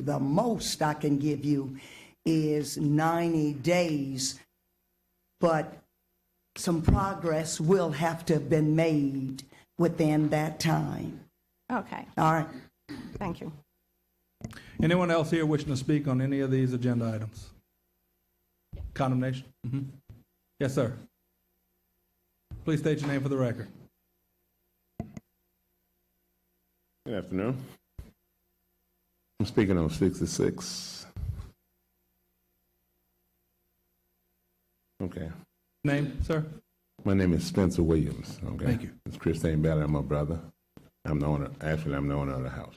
the most I can give you is 90 days, but some progress will have to have been made within that time. Okay, All right. thank you. Anyone else here wishing to speak on any of these agenda items? Condemnation? Yes, sir. Please state your name for the record. Good afternoon. I'm speaking on 66. Okay. Name, sir? My name is Spencer Williams. Okay. Thank you. It's Christine Ballard. I'm my brother. I'm the owner. Actually, I'm the owner of the house.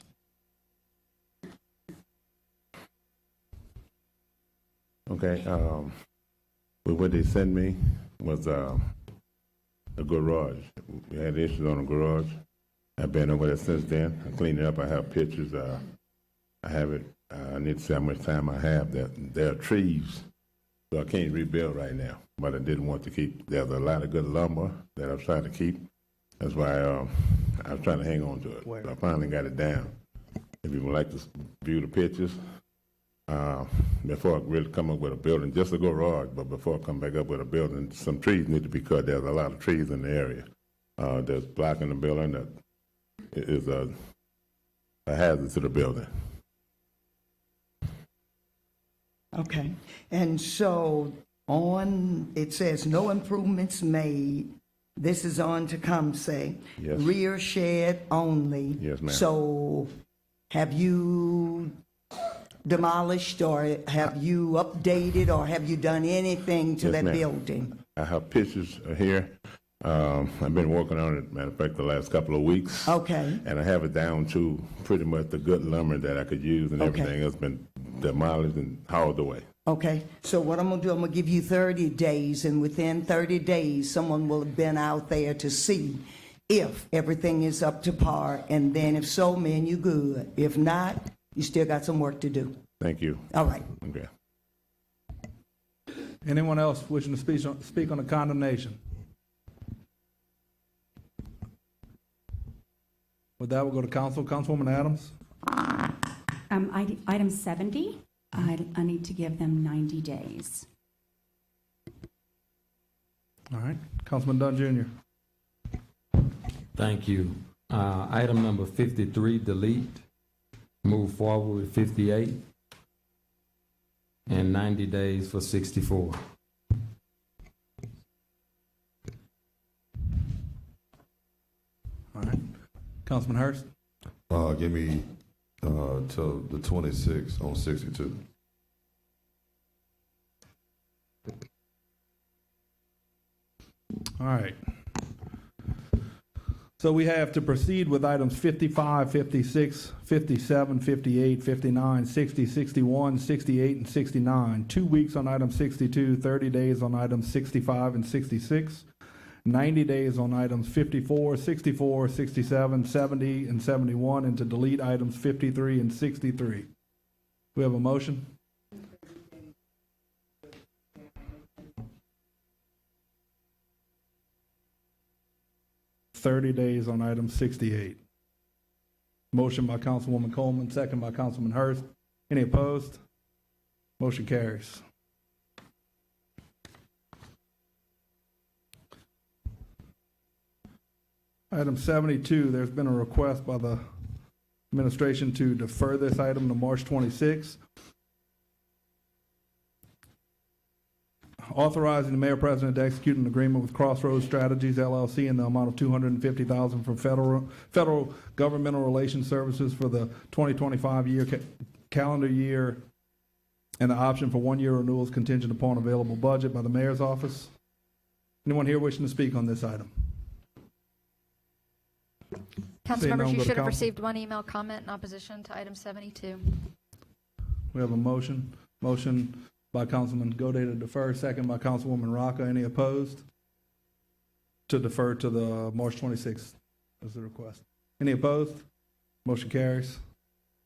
Okay. What they sent me was a garage. We had issues on the garage. I've been over there since then. I cleaned it up. I have pictures. I have it. I need to see how much time I have. There are trees, so I can't rebuild right now. But I didn't want to keep. There's a lot of good lumber that I'm trying to keep. That's why I was trying to hang on to it. So I finally got it down. If you would like to view the pictures, before I really come up with a building, just a garage, but before I come back up with a building, some trees need to be cut. There's a lot of trees in the area that's blocking the building that is a hazard to the building. Okay. And so it says no improvements made. This is on Tecumseh. Yes. Rear shed only. Yes, ma'am. So have you demolished or have you updated or have you done anything to Yes, that ma'am. building? I have pictures here. I've been working on it, matter of fact, the last couple of weeks. Okay. And I have it down to pretty much the good lumber that I could use, and Okay. everything has been demolished and hauled away. Okay, so what I'm gonna do, I'm gonna give you 30 days, and within 30 days, someone will have been out there to see if everything is up to par, and then if so, man, you good. If not, you still got some work to do. Thank you. All right. Okay. Anyone else wishing to speak on the condemnation? With that, we'll go to council. Councilwoman Adams? Item 70, I need to give them 90 days. All right. Councilman Dunn Jr. Thank you. Item number 53, delete. Move forward with 58. And 90 days for 64. All right. Councilman Hurst? Give me till the 26th on 62. All right. So we have to proceed with items 55, 56, 57, 58, 59, 60, 61, 68, and 69. 2 weeks on item 62, 30 days on items 65 and 66, 90 days on items 54, 64, 67, 70, and 71, and to delete items 53 and 63. We have a motion? $30 days on item 68. Motion by Councilwoman Coleman, second by Councilman Hurst. Any opposed? Motion carries. Item 72, there's been a request by the administration to defer this item to March 26th. Authorizing the mayor president to execute an agreement with Crossroads Strategies LLC in the amount of $250,000 from federal governmental relations services for the 2025 calendar year, and the option for 1-year renewals contingent upon available budget by the mayor's office. Anyone here wishing to speak on this item? Council Seeing members, none, you go to should have council. received one email comment in opposition to item 72. We have a motion. Motion by Councilman Goday to defer, second by Councilwoman Rocca. Any opposed? To defer to the March 26th is the request. Any opposed? Motion carries.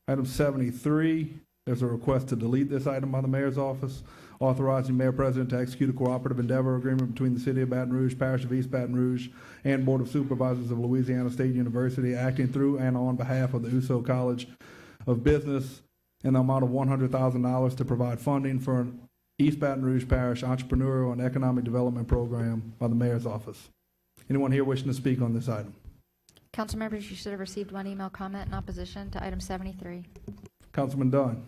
Item 73, there's a request to delete this item by the mayor's office, authorizing mayor president to execute a cooperative endeavor agreement between the city of Baton Rouge, parish of East Baton Rouge, and Board of Supervisors of Louisiana State University, acting through and on behalf of the USO College of Business in the amount of $100,000 to provide funding for an East Baton Rouge Parish Entrepreneurial and Economic Development Program by the Mayor's Office. Anyone here wishing to speak on this item? Council members, you should have received one email comment in opposition to item 73. Councilman Dunn.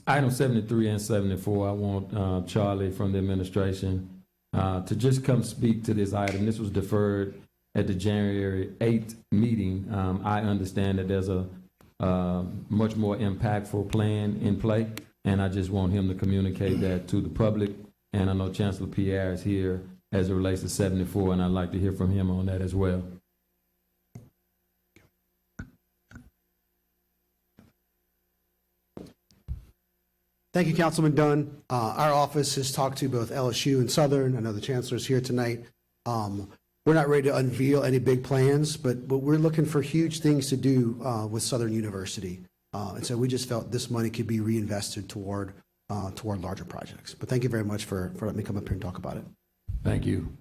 Item 73 and 74, I want Charlie from the administration to just come speak to this item. This was deferred at the January 8th meeting. I understand that there's a much more impactful plan in play, and I just want him to communicate that to the public. And I know Chancellor Pierre is here as it relates to 74, and I'd like to hear from him on that as well. Thank you, Councilman Dunn. Our office has talked to both LSU and Southern. I know the chancellor's here tonight. We're not ready to unveil any big plans, but we're looking for huge things to do with Southern University. And so we just felt this money could be reinvested toward larger projects. But thank you very much for letting me come up here and talk about it. Thank you.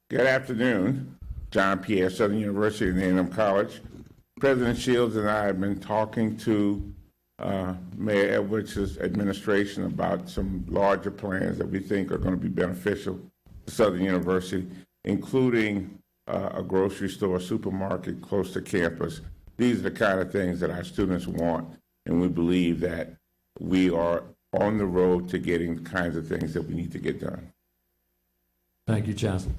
Good afternoon. John Pierre, Southern University and A&M College. President Shields and I have been talking to Mayor Edwards' administration about some larger plans that we think are going to be beneficial to Southern University, including a grocery store, supermarket close to campus. These are the kind of things that our students want, and we believe that we are on the road to getting the kinds of things that we need to get done. Thank you, Chancellor.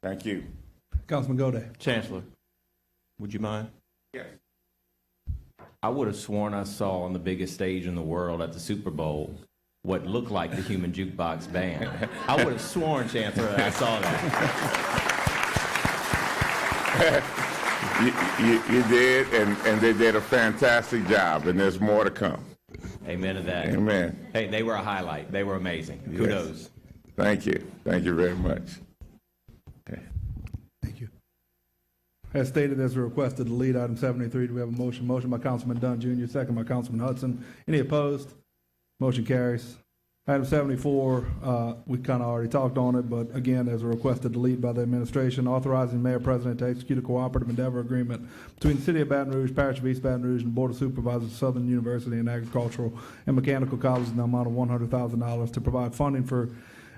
Thank you. Councilman Goday. Chancellor, would you mind? Yes. I would have sworn I saw on the biggest stage in the world at the Super Bowl what looked like the Human Jukebox Band. I would have sworn, Chancellor, that I saw that. You did, and they did a fantastic job, and there's more to come. Amen to that. Amen. Hey, they were a highlight. They were amazing. Kudos. Yes. Thank you. Thank you very much. Okay. Thank you. As stated, there's a request to delete item 73. Do we have a motion? Motion by Councilman Dunn Jr., second by Councilman Hudson. Any opposed? Motion carries. Item 74, we kind of already talked on it, but again, there's a request to delete by the administration, authorizing Mayor President to execute a cooperative endeavor agreement between the City of Baton Rouge, Parish of East Baton Rouge, and the Board of Supervisors of Southern University and Agricultural and Mechanical Colleges in the amount of $100,000 to provide funding for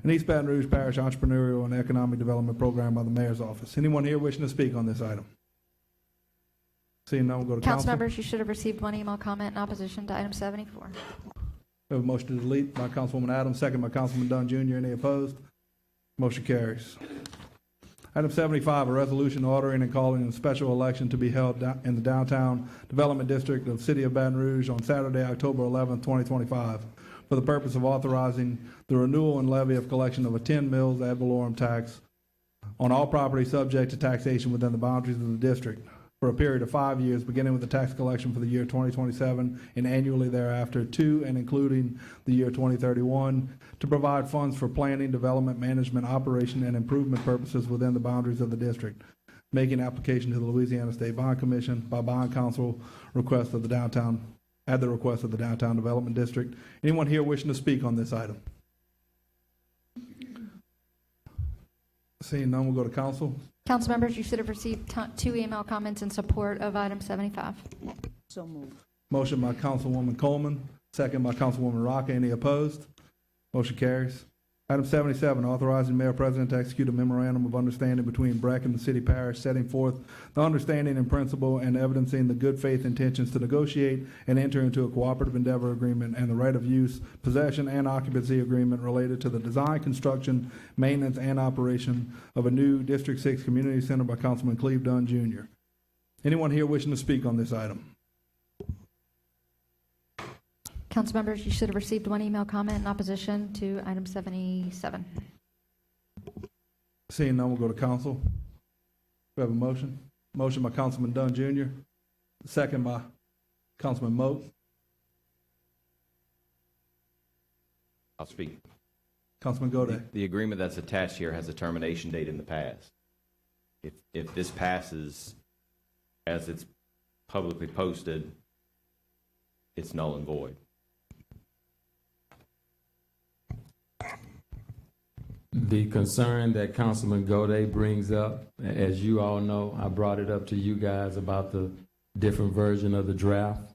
an East Baton Rouge Parish Entrepreneurial and Economic Development Program by the Mayor's Office. Anyone here wishing to speak on this item? Seeing none, we'll go to Council council. members, you should have received one email comment in opposition to item 74. We have a motion to delete by Councilwoman Adams, second by Councilman Dunn Jr. Any opposed? Motion carries. Item 75, a resolution ordering and calling a special election to be held in the downtown development district of City of Baton Rouge on Saturday, October 11th, 2025, for the purpose of authorizing the renewal and levy of collection of a 10 mills ad valorem tax on all property subject to taxation within the boundaries of the district for a period of 5 years, beginning with the tax collection for the year 2027 and annually thereafter, to and including the year 2031, to provide funds for planning, development, management, operation, and improvement purposes within the boundaries of the district, making application to the Louisiana State Bond Commission by bond council request of the downtown, at the request of the Downtown Development District. Anyone here wishing to speak on this item? Seeing none, we'll go to council. Council members, you should have received two email comments in support of item 75. So moved. Motion by Councilwoman Coleman, second by Councilwoman Rocca. Any opposed? Motion carries. Item 77, authorizing Mayor President to execute a memorandum of understanding between BRAC and the City Parish, setting forth the understanding in principle and evidencing the good faith intentions to negotiate and enter into a cooperative endeavor agreement and the right of use, possession, and occupancy agreement related to the design, construction, maintenance, and operation of a new District 6 Community Center by Councilman Cleve Dunn Jr. Anyone here wishing to speak on this item? Council members, you should have received one email comment in opposition to item 77. Seeing none, we'll go to council. We have a motion. Motion by Councilman Dunn Jr., second by Councilman Moak. I'll speak. Councilman Goday. The agreement that's attached here has a termination date in the past. If this passes as it's publicly posted, it's null and void. The concern that Councilman Gode brings up, as you all know, I brought it up to you guys about the different version of the draft.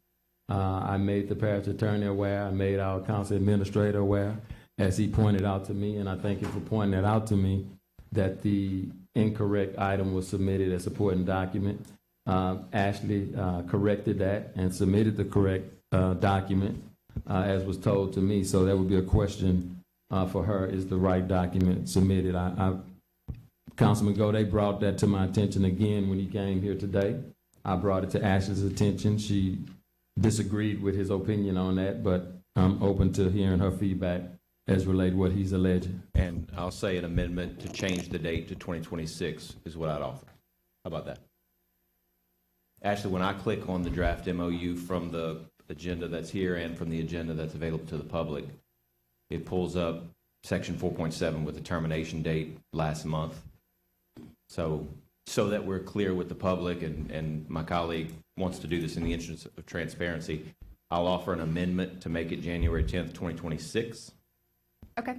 I made the parish attorney aware, I made our council administrator aware, as he pointed out to me, and I thank you for pointing that out to me, that the incorrect item was submitted as supporting document. Ashley corrected that and submitted the correct document, as was told to me, so that would be a question for her, is the right document submitted. Councilman Gode brought that to my attention again when he came here today. I brought it to Ashley's attention. She disagreed with his opinion on that, but I'm open to hearing her feedback as related to what he's alleging. And I'll say an amendment to change the date to 2026 is what I'd offer. How about that? Actually, when I click on the draft MOU from the agenda that's here and from the agenda that's available to the public, it pulls up section 4.7 with the termination date last month. So that we're clear with the public, and my colleague wants to do this in the interest of transparency, I'll offer an amendment to make it January 10th, 2026. Okay.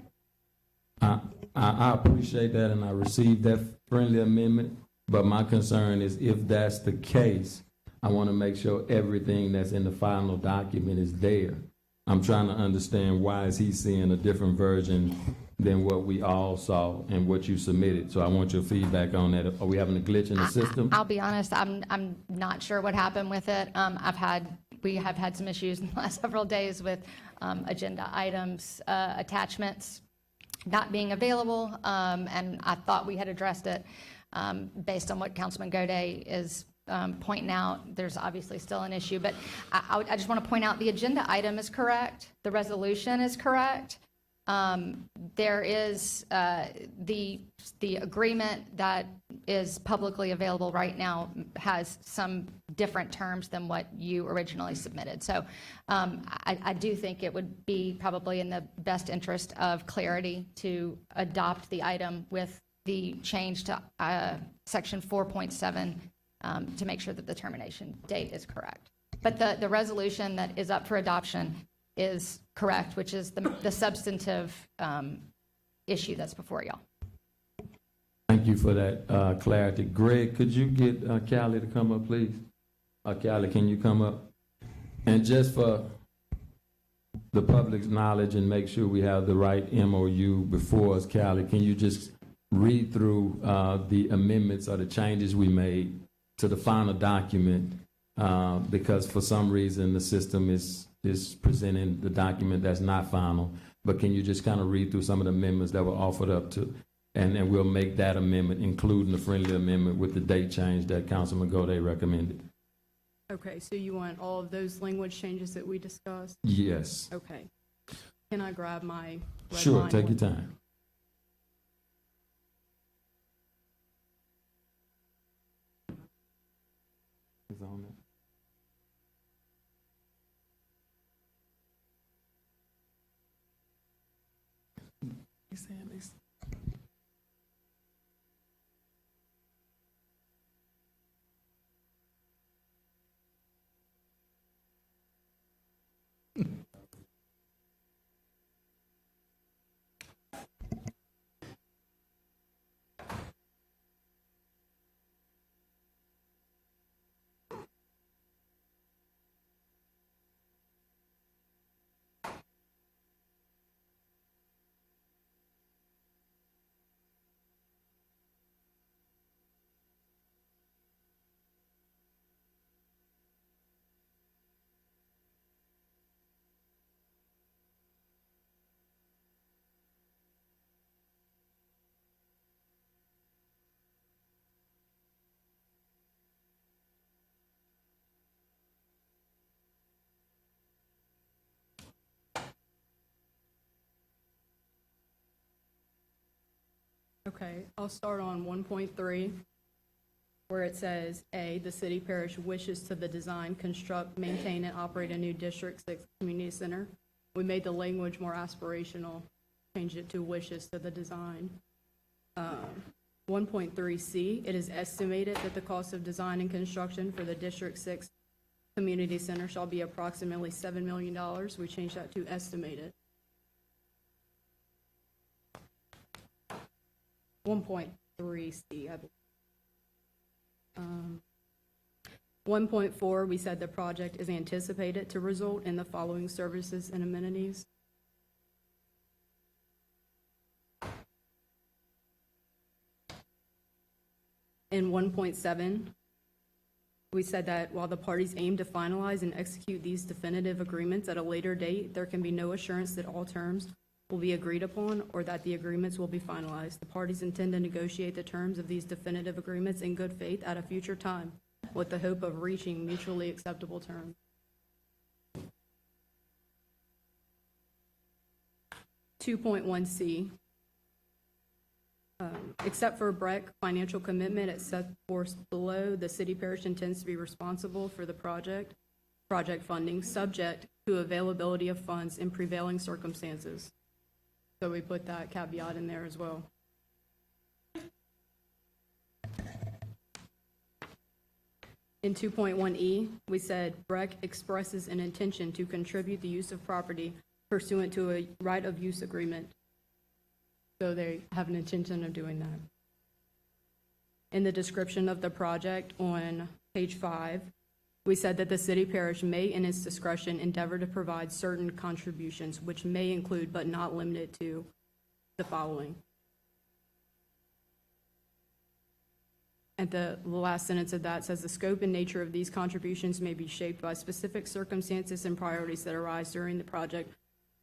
I appreciate that, and I received that friendly amendment, but my concern is if that's the case, I want to make sure everything that's in the final document is there. I'm trying to understand why is he seeing a different version than what we all saw and what you submitted. So I want your feedback on that. Are we having a glitch in the system? I'll be honest, I'm not sure what happened with it. We have had some issues in the last several days with agenda items, attachments not being available, and I thought we had addressed it based on what Councilman Gode is pointing out. There's obviously still an issue, but I just want to point out the agenda item is correct. The resolution is correct. There is the agreement that is publicly available right now has some different terms than what you originally submitted. So I do think it would be probably in the best interest of clarity to adopt the item with the change to section 4.7 to make sure that the termination date is correct. But the resolution that is up for adoption is correct, which is the substantive issue that's before y'all. Thank you for that clarity. Greg, could you get Callie to come up, please? Callie, can you come up? And just for the public's knowledge and make sure we have the right MOU before us, Callie, can you just read through the amendments or the changes we made to the final document? Because for some reason the system is presenting the document that's not final. But can you just kind of read through some of the amendments that were offered up to, and we'll make that amendment, including the friendly amendment with the date change that Councilman Gode recommended. Okay, so you want all of those language changes that we discussed? Yes. Okay. Can I grab my red Sure, line take one? your time. It's on there. He's saying this. Okay, I'll start on 1.3, where it says, A, the city parish wishes to the design, construct, maintain, and operate a new District 6 community center. We made the language more aspirational, changed it to wishes to the design. 1.3C, it is estimated that the cost of design and construction for the District 6 community center shall be approximately $7 million. We changed that to estimated. 1.3C, I believe. 1.4, we said the project is anticipated to result in the following services and amenities. In 1.7, we said that while the parties aim to finalize and execute these definitive agreements at a later date, there can be no assurance that all terms will be agreed upon or that the agreements will be finalized. The parties intend to negotiate the terms of these definitive agreements in good faith at a future time with the hope of reaching mutually acceptable terms. (2.1C). Except for BREC financial commitment as set forth below, the city parish intends to be responsible for the project funding, subject to availability of funds in prevailing circumstances. So we put that caveat in there as well. In 2.1E, we said BREC expresses an intention to contribute the use of property pursuant to a right of use agreement. So they have an intention of doing that. In the description of the project on page 5, we said that the city parish may, in its discretion, endeavor to provide certain contributions, which may include but not limited to the following. And the last sentence of that says the scope and nature of these contributions may be shaped by specific circumstances and priorities that arise during the project,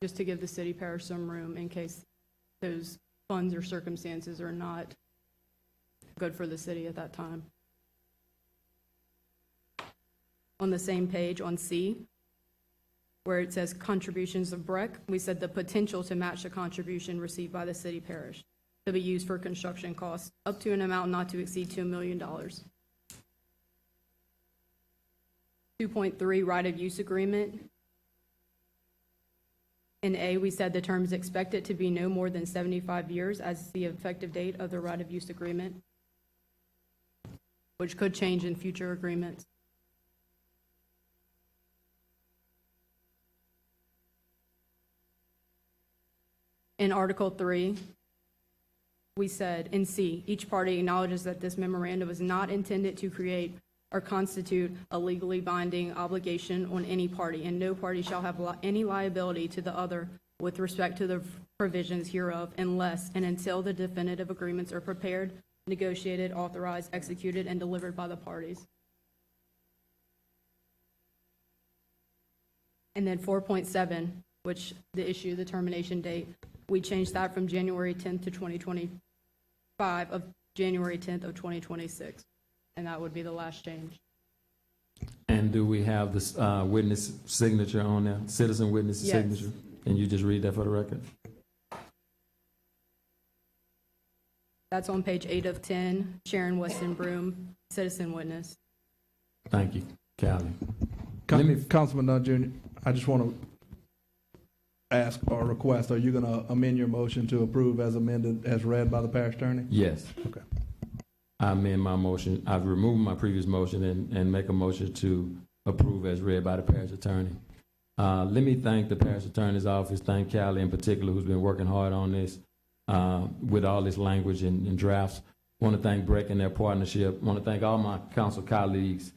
just to give the city parish some room in case those funds or circumstances are not good for the city at that time. On the same page, on C, where it says contributions of BREC, we said the potential to match the contribution received by the city parish to be used for construction costs up to an amount not to exceed $2 million. 2.3, right of use agreement. In A, we said the term is expected to be no more than 75 years as the effective date of the right of use agreement, which could change in future agreements. In Article 3, we said, in C, each party acknowledges that this memorandum is not intended to create or constitute a legally binding obligation on any party, and no party shall have any liability to the other with respect to the provisions hereof unless and until the definitive agreements are prepared, negotiated, authorized, executed, and delivered by the parties. And then 4.7, which the termination date, we changed that from January 10th to 2025 of January 10th of 2026. And that would be the last change. And do we have this witness signature on there, citizen witness Yes. signature? Can you just read that for the record? That's on page 8 of 10, Sharon Weston Broom, citizen witness. Thank you, Callie. Let me- Councilman Dunn Jr., I just want to ask or request, are you going to amend your motion to approve as amended, as read by the parish attorney? Yes. Okay. I amend my motion. I've removed my previous motion and make a motion to approve as read by the parish attorney. Let me thank the parish attorney's office, thank Callie in particular, who's been working hard on this with all this language and drafts. Want to thank BREC and their partnership. Want to thank all my council colleagues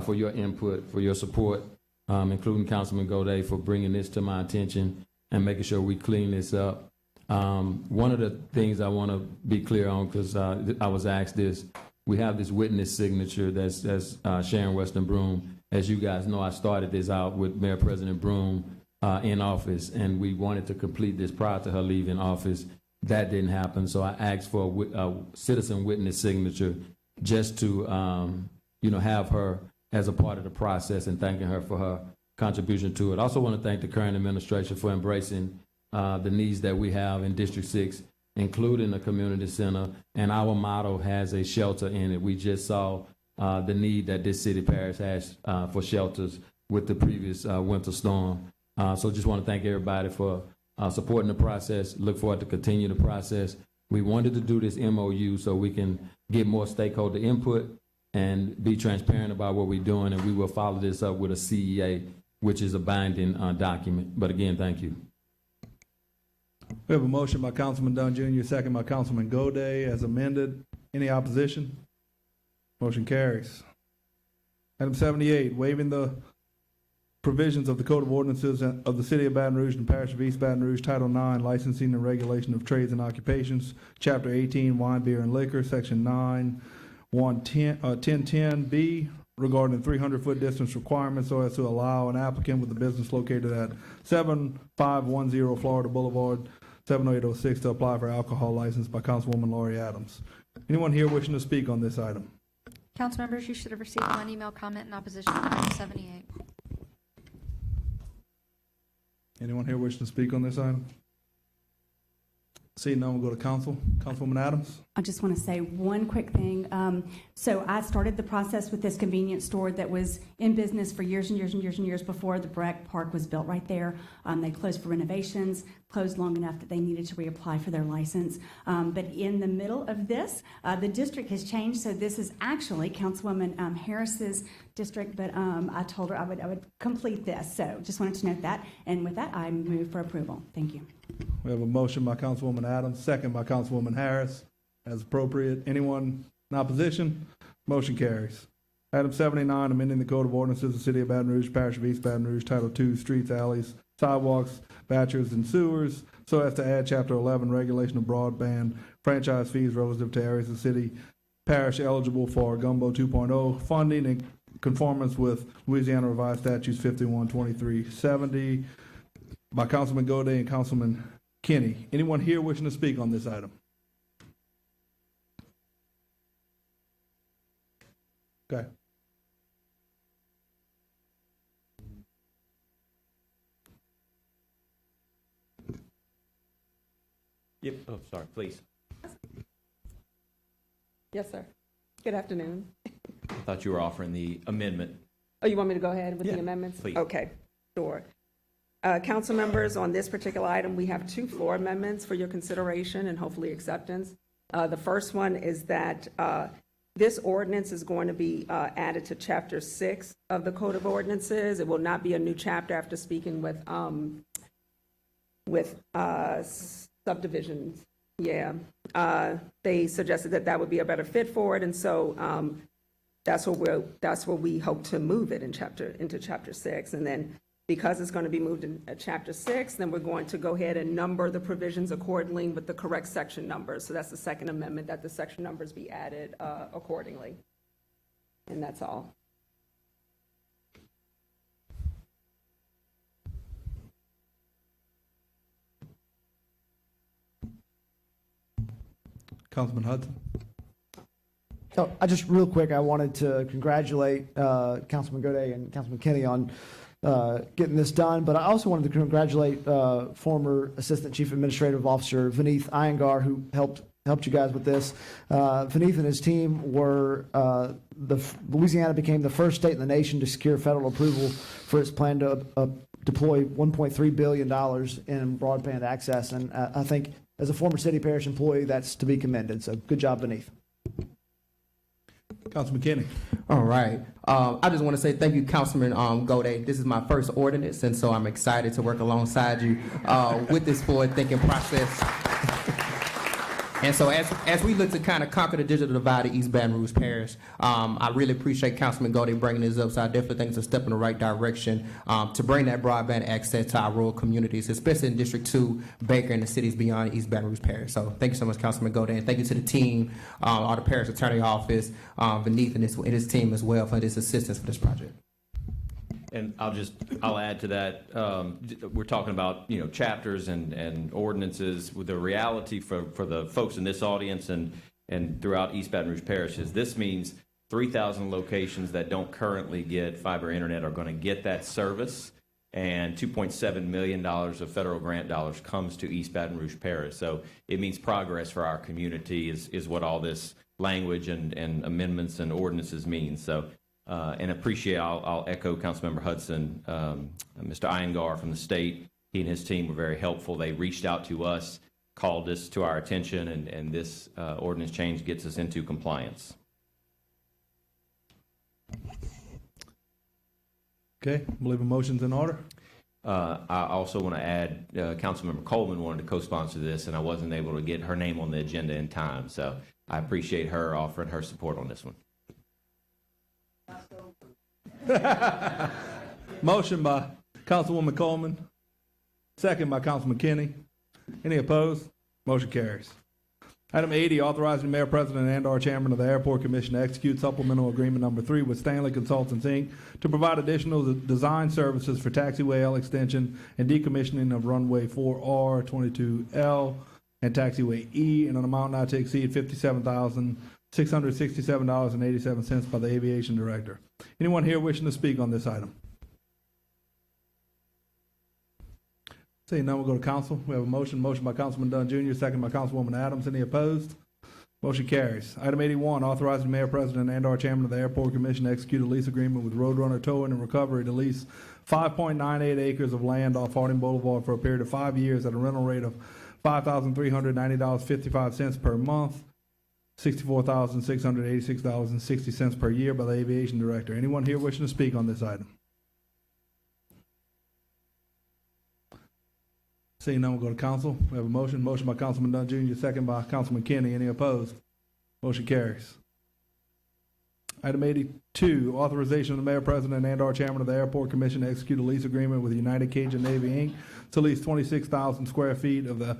for your input, for your support, including Councilman Godet for bringing this to my attention and making sure we clean this up. One of the things I want to be clear on, because I was asked this, we have this witness signature that's Sharon Weston Broom. As you guys know, I started this out with Mayor President Broom in office, and we wanted to complete this prior to her leaving office. That didn't happen, so I asked for a citizen witness signature just to have her as a part of the process, and thanking her for her contribution to it. I also want to thank the current administration for embracing the needs that we have in District 6, including the community center, and our motto has a shelter in it. We just saw the need that this city parish has for shelters with the previous winter storm. So just want to thank everybody for supporting the process. Look forward to continue the process. We wanted to do this MOU so we can get more stakeholder input and be transparent about what we're doing, and we will follow this up with a CEA, which is a binding document. But again, thank you. We have a motion by Councilman Dunn Jr., second by Councilman Goday, as amended. Any opposition? Motion carries. Item 78, waiving the provisions of the Code of Ordinances of the City of Baton Rouge and Parish of East Baton Rouge, Title 9, Licensing and Regulation of Trades and Occupations, Chapter 18, Wine, Beer, and Liquor, Section 9, 1010B, regarding 300-foot distance requirements so as to allow an applicant with a business located at 7510 Florida Boulevard, 70806 to apply for alcohol license by Councilwoman Laurie Adams. Anyone here wishing to speak on this item? Council members, you should have received one email comment in opposition to item 78. Anyone here wishing to speak on this item? Seeing none, we'll go to council. Councilwoman Adams? I just want to say one quick thing. So I started the process with this convenience store that was in business for years and years and years and years before the Breck Park was built right there. They closed for renovations, closed long enough that they needed to reapply for their license. But in the middle of this, the district has changed, so this is actually Councilwoman Harris's district, but I told her I would complete this. So just wanted to note that. And with that, I move for approval. Thank you. We have a motion by Councilwoman Adams, second by Councilwoman Harris, as appropriate. Anyone in opposition? Motion carries. Item 79, amending the Code of Ordinances of the City of Baton Rouge, Parish of East Baton Rouge, Title 2, Streets, Alleys, Sidewalks, Bathrooms, and Sewers, so as to add Chapter 11, Regulation of Broadband Franchise Fees relative to areas of the city, parish eligible for Gumbo 2.0 funding in conformance with Louisiana Revised Statutes 512370 by Councilman Goday and Councilman Kenny. Anyone here wishing to speak on this item? Okay. Yep, oh, sorry, please. Yes, sir. Good afternoon. I thought you were offering the amendment. Oh, you want me to go ahead with Yeah, the amendments? please. Okay, sure. Council members, on this particular item, we have two floor amendments for your consideration and hopefully acceptance. The first one is that this ordinance is going to be added to Chapter 6 of the Code of Ordinances. It will not be a new chapter after speaking with subdivisions. Yeah. They suggested that that would be a better fit for it, and so that's where we hope to move it into Chapter 6. And then because it's going to be moved in Chapter 6, then we're going to go ahead and number the provisions accordingly with the correct section numbers. So that's the second amendment, that the section numbers be added accordingly. And that's all. Councilman Hudson? So I just real quick, I wanted to congratulate Councilman Goday and Councilman Kenny on getting this done, but I also wanted to congratulate former Assistant Chief Administrative Officer Vineeth Iyengar, who helped you guys with this. Vineeth and his team were Louisiana became the first state in the nation to secure federal approval for its plan to deploy $1.3 billion in broadband access, and I think as a former city parish employee, that's to be commended. So good job, Vineeth. Councilman Kenny? All right. I just want to say thank you, Councilman Goday. This is my first ordinance, and so I'm excited to work alongside you with this forward-thinking process. And so as we look to kind of conquer the digital divide of East Baton Rouge Parish, I really appreciate Councilman Goday bringing this up, so I definitely think it's a step in the right direction to bring that broadband access to our rural communities, especially in District 2, Baker, and the cities beyond East Baton Rouge Parish. So thank you so much, Councilman Goday, and thank you to the team, all the Parish Attorney Office, Vineeth and his team as well for this assistance for this project. And I'll add to that, we're talking about, chapters and ordinances. With the reality for the folks in this audience and throughout East Baton Rouge Parish is this means 3,000 locations that don't currently get fiber internet are going to get that service, and $2.7 million of federal grant dollars comes to East Baton Rouge Parish. So it means progress for our community is what all this language and amendments and ordinances mean. So and I'll echo Councilmember Hudson, Mr. Iyengar from the state. He and his team were very helpful. They reached out to us, called this to our attention, and this ordinance change gets us into compliance. Okay, I believe a motion's in order. I also want to add, Councilmember Coleman wanted to co-sponsor this, and I wasn't able to get her name on the agenda in time. So I appreciate her offering her support on this one. Motion by Councilwoman Coleman, second by Councilman Kenny. Any opposed? Motion carries. Item 80, authorizing the mayor, president, and/or chairman of the airport commission to execute supplemental agreement number 3 with Stanley Consultants, Inc. to provide additional design services for taxiway L extension and decommissioning of runway 4R, 22L, and taxiway E in an amount not to exceed $57,667.87 by the aviation director. Anyone here wishing to speak on this item? Seeing none, we'll go to council. We have a motion by Councilman Dunn Jr., second by Councilwoman Adams. Any opposed? Motion carries. Item 81, authorizing the mayor, president, and/or chairman of the airport commission to execute a lease agreement with Roadrunner Towing and Recovery to lease 5.98 acres of land off Harding Boulevard for a period of 5 years at a rental rate of $5,390.55 per month, $64,686.60 per year by the aviation director. Anyone here wishing to speak on this item? Seeing none, we'll go to council. We have a motion by Councilman Dunn Jr., second by Councilman Kenny. Any opposed? Motion carries. Item 82, authorization of the mayor, president, and/or chairman of the airport commission to execute a lease agreement with United Cajun Navy, Inc. to lease 26,000 square feet of the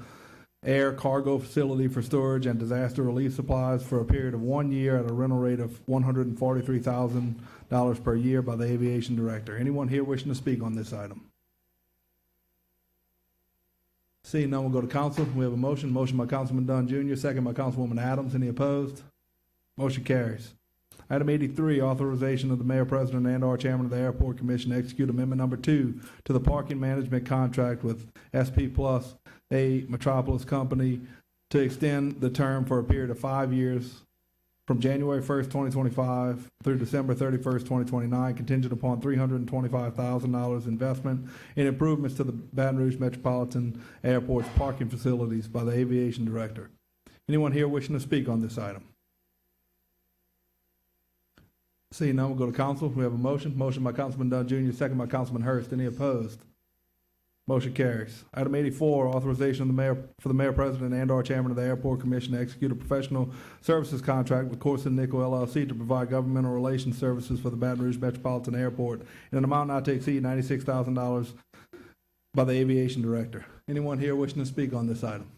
air cargo facility for storage and disaster relief supplies for a period of 1 year at a rental rate of $143,000 per year by the aviation director. Anyone here wishing to speak on this item? Seeing none, we'll go to council. We have a motion by Councilman Dunn Jr., second by Councilwoman Adams. Any opposed? Motion carries. Item 83, authorization of the mayor, president, and/or chairman of the airport commission to execute amendment number 2 to the parking management contract with SP Plus, a Metropolis company, to extend the term for a period of 5 years from January 1st, 2025 through December 31st, 2029, contingent upon $325,000 investment in improvements to the Baton Rouge Metropolitan Airport's parking facilities by the aviation director. Anyone here wishing to speak on this item? Seeing none, we'll go to council. We have a motion by Councilman Dunn Jr., second by Councilman Hurst. Any opposed? Motion carries. Item 84, authorization of the mayor, for the mayor, president, and/or chairman of the airport commission to execute a professional services contract with Corson Nickel LLC to provide governmental relations services for the Baton Rouge Metropolitan Airport in an amount not to exceed $96,000 by the aviation director. Anyone here wishing to speak on this item?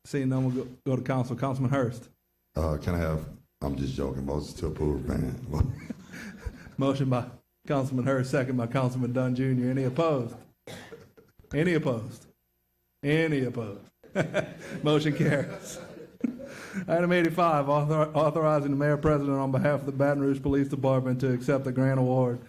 Seeing none, we'll go to council. Councilman Hurst. Can I have, I'm just joking, motion to approve, man. Motion by Councilman Hurst, second by Councilman Dunn Jr. Any opposed? Any opposed? Any opposed? Motion carries. Item 85, authorizing the mayor president on behalf of the Baton Rouge Police Department to accept the grant award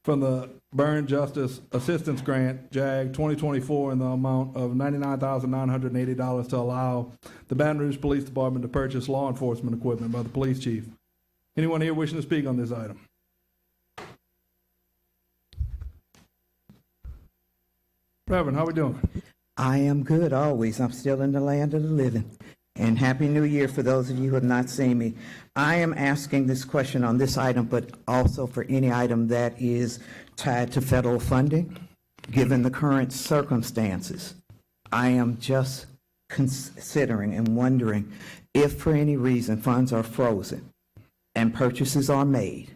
from the Burn Justice Assistance Grant, JAG 2024, in the amount of $99,980 to allow the Baton Rouge Police Department to purchase law enforcement equipment by the police chief. Anyone here wishing to speak on this item? Reverend, how we doing? I am good always. I'm still in the land of the living. And Happy New Year for those of you who have not seen me. I am asking this question on this item, but also for any item that is tied to federal funding, given the current circumstances. I am just considering and wondering if for any reason funds are frozen and purchases are made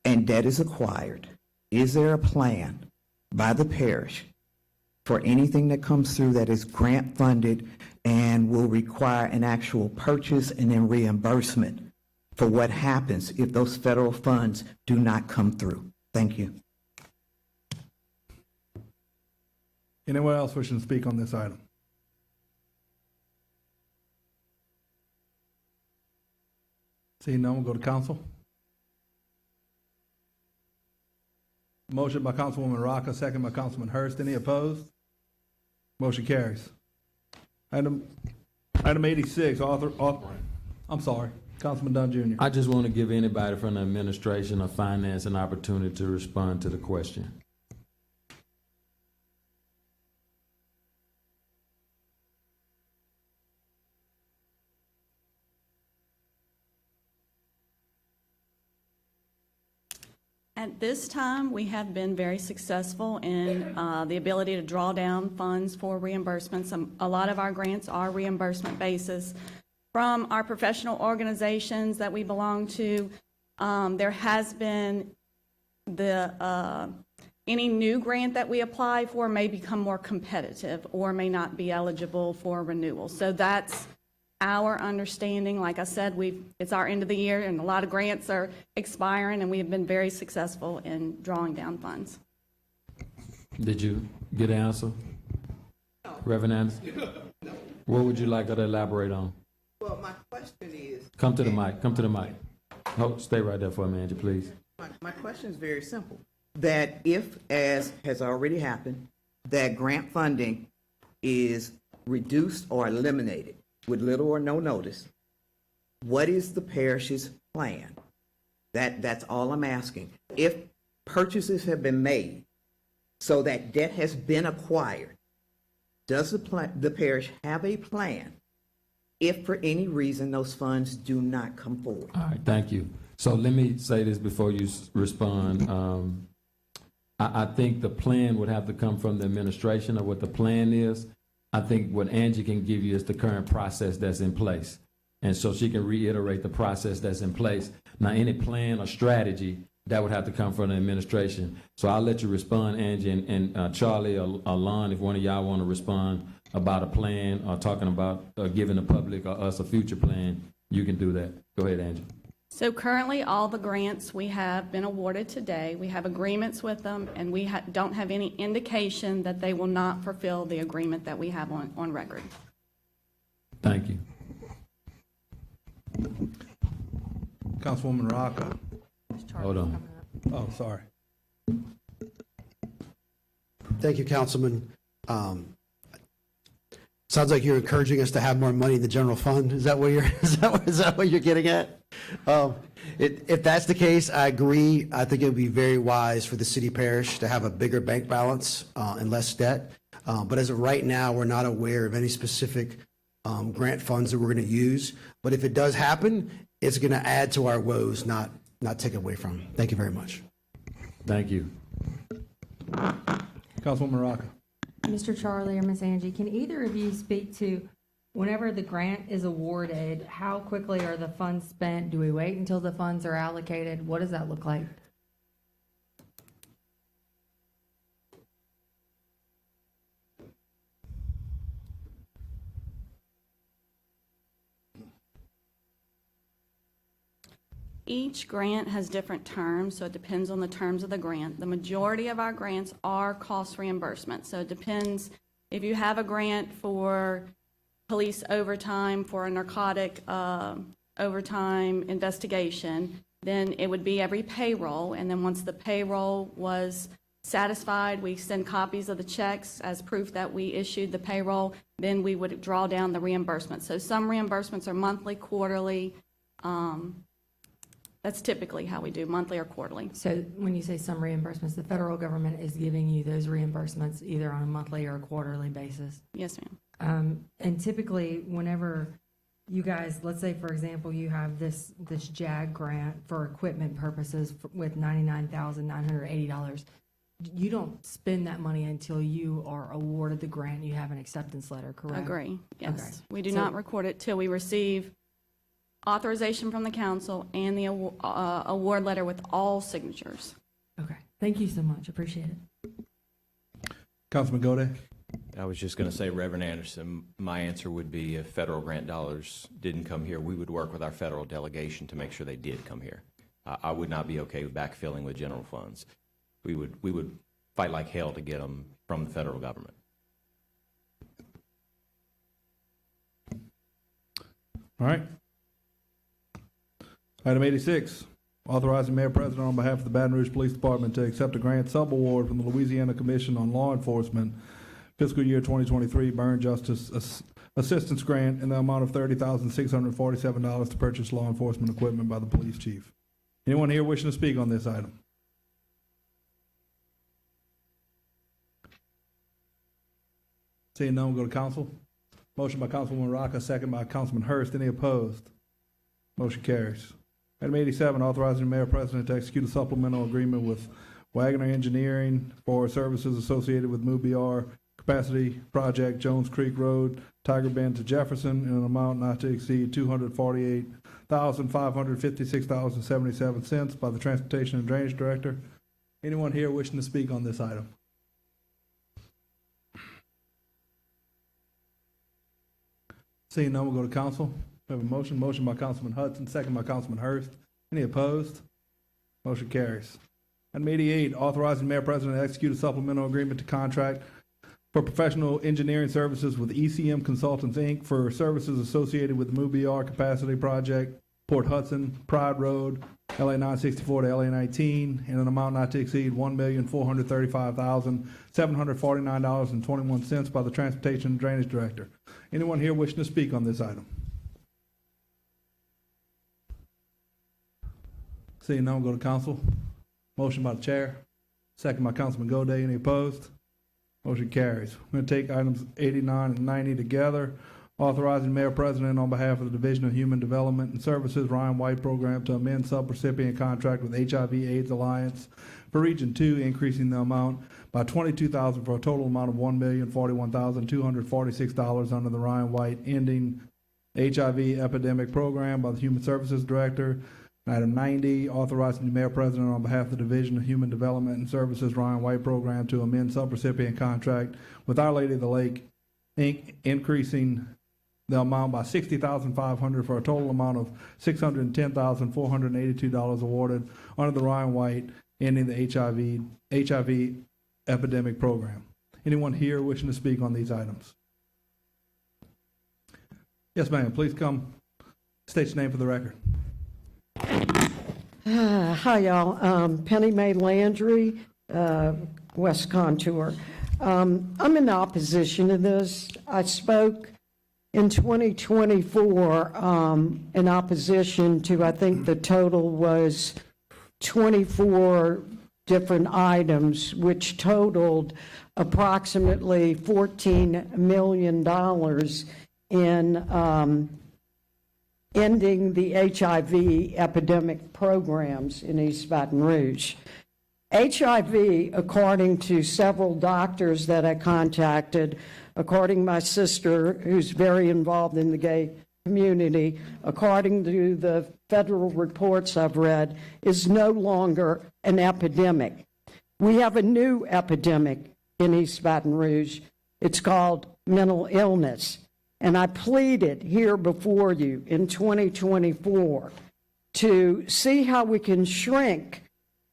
and debt is acquired, is there a plan by the parish for anything that comes through that is grant funded and will require an actual purchase and then reimbursement for what happens if those federal funds do not come through? Thank you. Anyone else wishing to speak on this item? Seeing none, we'll go to council. Motion by Councilwoman Rocca, second by Councilman Hurst. Any opposed? Motion carries. Item 86, I'm sorry, Councilman Dunn Jr. I just want to give anybody from the administration or finance an opportunity to respond to the question. At this time, we have been very successful in the ability to draw down funds for reimbursements. A lot of our grants are reimbursement basis. From our professional organizations that we belong to, there has been any new grant that we apply for may become more competitive or may not be eligible for renewal. So that's our understanding. Like I said, it's our end of the year and a lot of grants are expiring, and we have been very successful in drawing down funds. Did you get an answer? Reverend Anderson? What would you like her to elaborate on? Well, my question is. Come to the mic, come to the mic. Oh, stay right there for me, Angie, please. My question is very simple. That if, as has already happened, that grant funding is reduced or eliminated with little or no notice, what is the parish's plan? That's all I'm asking. If purchases have been made so that debt has been acquired, does the parish have a plan if for any reason those funds do not come forward? All right, thank you. So let me say this before you respond. I think the plan would have to come from the administration of what the plan is. I think what Angie can give you is the current process that's in place. And so she can reiterate the process that's in place. Now, any plan or strategy, that would have to come from the administration. So I'll let you respond, Angie, and Charlie or Lon, if one of y'all want to respond about a plan or talking about giving the public or us a future plan, you can do that. Go ahead, Angie. So currently, all the grants we have been awarded today, we have agreements with them, and we don't have any indication that they will not fulfill the agreement that we have on record. Thank you. Councilwoman Rocca. Hold on. Oh, sorry. Thank you, Councilman. Sounds like you're encouraging us to have more money in the general fund. Is that what you're getting at? If that's the case, I agree. I think it would be very wise for the city parish to have a bigger bank balance and less debt. But as of right now, we're not aware of any specific grant funds that we're going to use. But if it does happen, it's going to add to our woes, not take away from them. Thank you very much. Thank you. Councilwoman Rocca. Mr. Charlie or Miss Angie, can either of you speak to whenever the grant is awarded, how quickly are the funds spent? Do we wait until the funds are allocated? What does that look like? Each grant has different terms, so it depends on the terms of the grant. The majority of our grants are cost reimbursement, so it depends. If you have a grant for police overtime for a narcotic overtime investigation, then it would be every payroll, and then once the payroll was satisfied, we send copies of the checks as proof that we issued the payroll, then we would draw down the reimbursement. So some reimbursements are monthly, quarterly. That's typically how we do, monthly or quarterly. So when you say some reimbursements, the federal government is giving you those reimbursements either on a monthly or a quarterly basis? Yes, ma'am. And typically, whenever you guys, let's say, for example, you have this JAG grant for equipment purposes with $99,980, you don't spend that money until you are awarded the grant, you have an acceptance letter, correct? Agree, yes. Okay. We do not record it till we receive authorization from the council and the award letter with all signatures. Okay, thank you so much, appreciate it. Councilman Gode. I was just going to say, Reverend Anderson, my answer would be if federal grant dollars didn't come here, we would work with our federal delegation to make sure they did come here. I would not be okay with backfilling with general funds. We would fight like hell to get them from the federal government. All right. Item 86, authorizing Mayor President on behalf of the Baton Rouge Police Department to accept a grant subaward from the Louisiana Commission on Law Enforcement fiscal year 2023 Burn Justice Assistance Grant in the amount of $30,647 to purchase law enforcement equipment by the police chief. Anyone here wishing to speak on this item? Seeing none, we'll go to council. Motion by Councilwoman Rocca, second by Councilman Hurst. Any opposed? Motion carries. Item 87, authorizing the mayor president to execute a supplemental agreement with Wagner Engineering for services associated with MUBR capacity project Jones Creek Road, Tiger Bend to Jefferson in an amount not to exceed $248,556.77 by the Transportation and Drainage Director. Anyone here wishing to speak on this item? Seeing none, we'll go to council. We have a motion. Motion by Councilman Hudson, second by Councilman Hurst. Any opposed? Motion carries. Item 88, authorizing the mayor president to execute a supplemental agreement to contract for professional engineering services with ECM Consultants, Inc. for services associated with the MUBR capacity project, Port Hudson, Pride Road, LA 964 to LA 19, in an amount not to exceed $1,435,749.21 by the Transportation and Drainage Director. Anyone here wishing to speak on this item? Seeing none, we'll go to council. Motion by the chair, second by Councilman Goday. Any opposed? Motion carries. We're going to take items 89 and 90 together. Authorizing Mayor President on behalf of the Division of Human Development and Services Ryan White Program to amend subrecipient contract with HIV/AIDS Alliance for Region 2, increasing the amount by $22,000 for a total amount of $1,041,246 under the Ryan White Ending HIV Epidemic Program by the Human Services Director. Item 90, authorizing the Mayor President on behalf of the Division of Human Development and Services Ryan White Program to amend subrecipient contract with Our Lady of the Lake, Inc., increasing the amount by $60,500 for a total amount of $610,482 awarded under the Ryan White Ending the HIV Epidemic Program. Anyone here wishing to speak on these items? Yes, ma'am. Please come. State your name for the record. Hi, y'all. Penny Mae Landry, West Contour. I'm in opposition to this. I spoke in 2024 in opposition to, I think the total was 24 different items, which totaled approximately $14 million in ending the HIV epidemic programs in East Baton Rouge. HIV, according to several doctors that I contacted, according to my sister, who's very involved in the gay community, according to the federal reports I've read, is no longer an epidemic. We have a new epidemic in East Baton Rouge. It's called mental illness. And I pleaded here before you in 2024 to see how we can shrink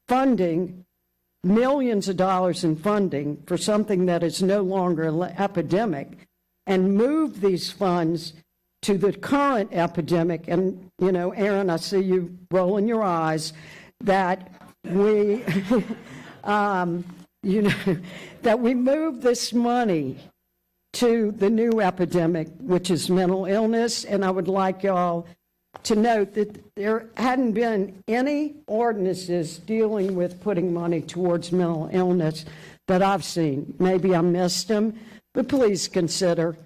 funding, millions of dollars in funding for something that is no longer an epidemic, and move these funds to the current epidemic. And, you know, Aaron, I see you rolling your eyes, that we, that we move this money to the new epidemic, which is mental illness. And I would like y'all to note that there hadn't been any ordinances dealing with putting money towards mental illness that I've seen. Maybe I missed them, but please consider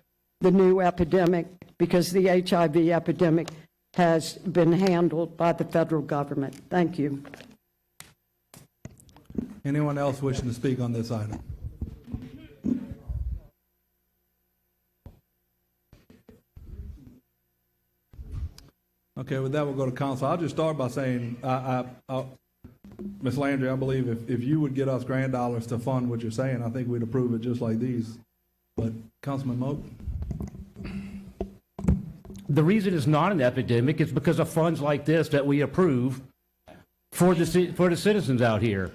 the new epidemic, because the HIV epidemic has been handled by the federal government. Thank you. Anyone else wishing to speak on this item? Okay, with that, we'll go to council. I'll just start by saying, Ms. Landry, I believe if you would get us grant dollars to fund what you're saying, I think we'd approve it just like these. But Councilman Moak? The reason it's not an epidemic is because of funds like this that we approve for the citizens out here.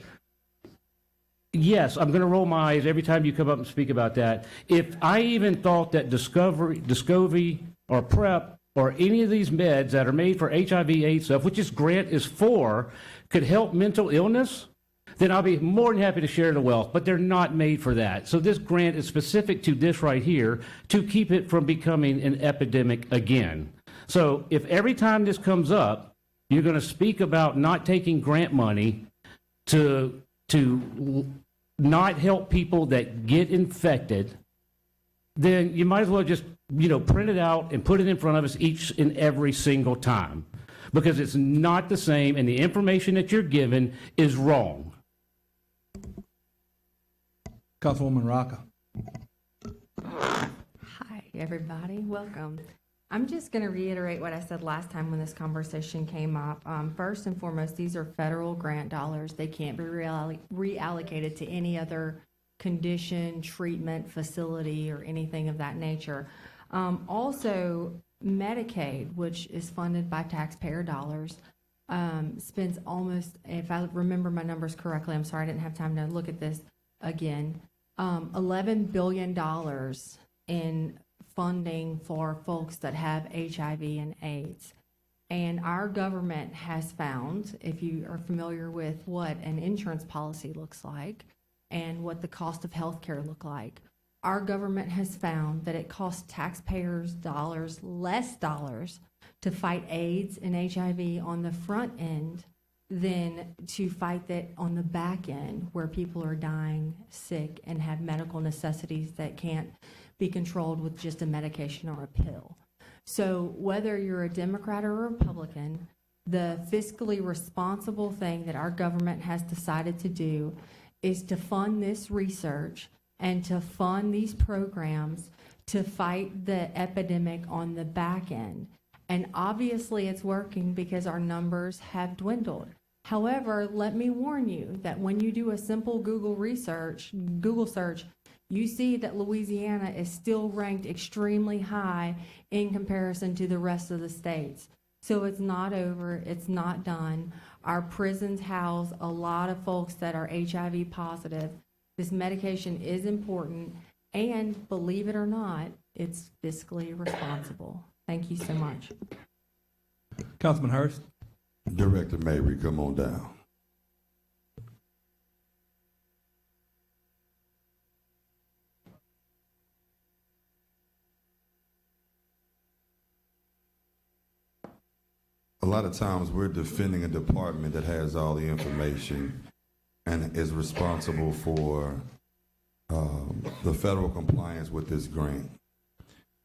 Yes, I'm going to roll my eyes every time you come up and speak about that. If I even thought that Discovery or PrEP or any of these meds that are made for HIV/AIDS stuff, which this grant is for, could help mental illness, then I'll be more than happy to share the wealth, but they're not made for that. So this grant is specific to this right here to keep it from becoming an epidemic again. So if every time this comes up, you're going to speak about not taking grant money to not help people that get infected, then you might as well just, print it out and put it in front of us each and every single time. because it's not the same, and the information that you're given is wrong. Councilwoman Rocca. Hi, everybody. Welcome. I'm just going to reiterate what I said last time when this conversation came up. First and foremost, these are federal grant dollars. They can't be reallocated to any other condition, treatment, facility, or anything of that nature. Also, Medicaid, which is funded by taxpayer dollars, spends almost, if I remember my numbers correctly, I'm sorry I didn't have time to look at this again, $11 billion in funding for folks that have HIV and AIDS. And our government has found, if you are familiar with what an insurance policy looks like and what the cost of health care look like, our government has found that it costs taxpayers less dollars to fight AIDS and HIV on the front end than to fight that on the back end, where people are dying sick and have medical necessities that can't be controlled with just a medication or a pill. So whether you're a Democrat or a Republican, the fiscally responsible thing that our government has decided to do is to fund this research and to fund these programs to fight the epidemic on the back end. And obviously it's working because our numbers have dwindled. However, let me warn you that when you do a simple Google search, you see that Louisiana is still ranked extremely high in comparison to the rest of the states. So it's not over, it's not done. Our prisons house a lot of folks that are HIV positive. This medication is important, and believe it or not, it's fiscally responsible. Thank you so much. Councilman Hurst. Director Mabry, come on down. A lot of times we're defending a department that has all the information and is responsible for the federal compliance with this grant.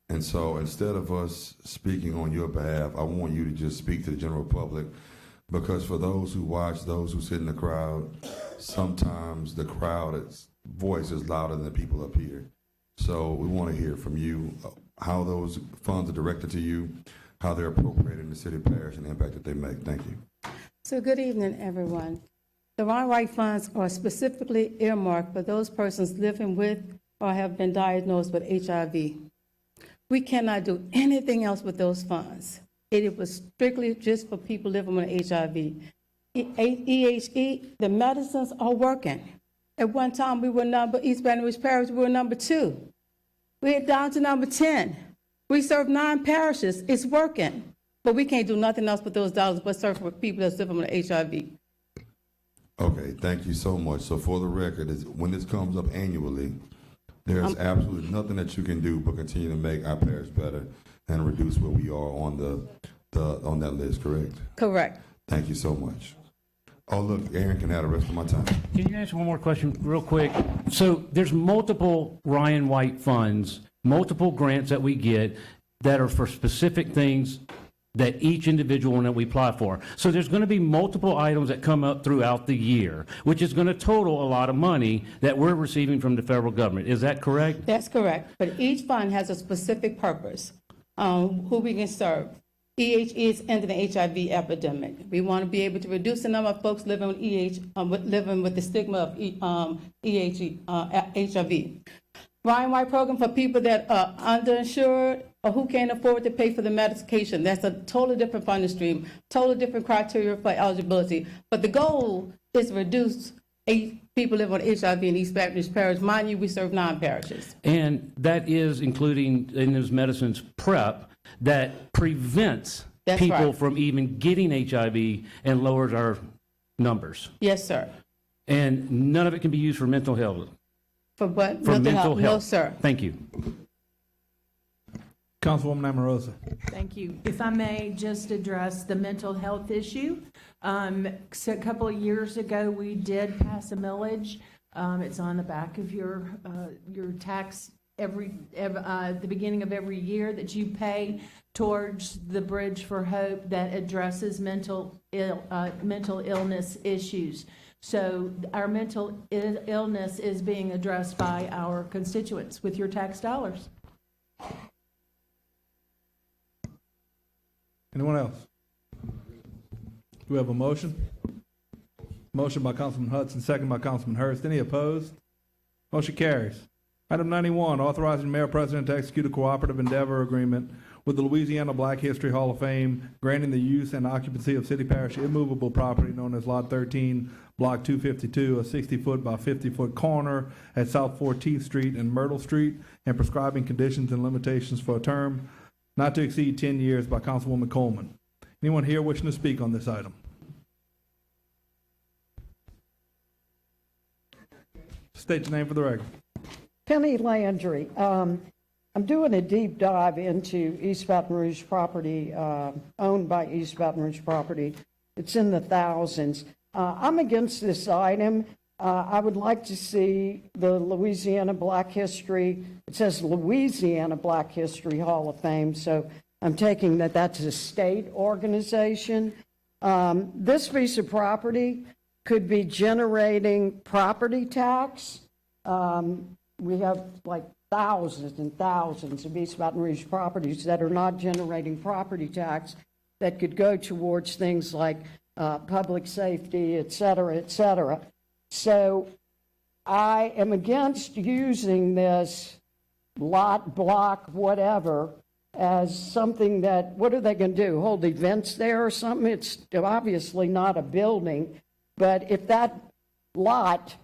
And so instead of us speaking on your behalf, I want you to just speak to the general public, because for those who watch, those who sit in the crowd, sometimes the crowd's voice is louder than the people up here. So we want to hear from you how those funds are directed to you, how they're appropriated in the city parish, and the impact that they make. Thank you. So good evening, everyone. The Ron White funds are specifically earmarked for those persons living with or have been diagnosed with HIV. We cannot do anything else with those funds. It was strictly just for people living with HIV. EHE, the medicines are working. At one time, East Baton Rouge Parish, we were number 2. We're down to number 10. We serve 9 parishes. It's working. But we can't do nothing else with those dollars but serve for people that's living with HIV. Okay, thank you so much. So for the record, when this comes up annually, there's absolutely nothing that you can do but continue to make our parish better and reduce where we are on on that list, correct? Correct. Thank you so much. Oh, look, Aaron can have the rest of my time. Can you answer one more question real quick? So there's multiple Ryan White funds, multiple grants that we get that are for specific things that each individual one that we apply for. So there's going to be multiple items that come up throughout the year, which is going to total a lot of money that we're receiving from the federal government. Is that correct? That's correct. But each fund has a specific purpose, who we can serve. EHE is ending the HIV epidemic. We want to be able to reduce the number of folks living with living with the stigma of HIV. Ryan White program for people that are underinsured or who can't afford to pay for the medication. That's a totally different funding stream, totally different criteria for eligibility. But the goal is to reduce people living with HIV in East Baton Rouge Parish. Mind you, we serve 9 parishes. And that is including in those medicines PrEP that prevents people from even getting HIV and lowers our numbers. Yes, sir. And none of it can be used for mental health. For what? For mental health. No, sir. Thank you. Councilwoman Amorosa. Thank you. If I may just address the mental health issue. So a couple of years ago, we did pass a millage. It's on the back of your tax the beginning of every year that you pay towards the Bridge for Hope that addresses mental illness issues. So our mental illness is being addressed by our constituents with your tax dollars. Anyone else? Do we have a motion? Motion by Councilman Hudson, second by Councilman Hurst. Any opposed? Motion carries. Item 91, authorizing the mayor president to execute a cooperative endeavor agreement with the Louisiana Black History Hall of Fame, granting the use and occupancy of city parish immovable property known as Lot 13, Block 252, a 60-foot by 50-foot corner at South 14th Street and Myrtle Street, and prescribing conditions and limitations for a term not to exceed 10 years by Councilwoman Coleman. Anyone here wishing to speak on this item? State your name for the record. Penny Landry. I'm doing a deep dive into East Baton Rouge property, owned by East Baton Rouge property. It's in the thousands. I'm against this item. I would like to see the Louisiana Black History, it says Louisiana Black History Hall of Fame, so I'm taking that that's a state organization. This piece of property could be generating property tax. We have like thousands and thousands of East Baton Rouge properties that are not generating property tax that could go towards things like public safety, et cetera, et cetera. So I am against using this lot, block, whatever, as something that, what are they going to do, hold events there or something? It's obviously not a building, but if that lot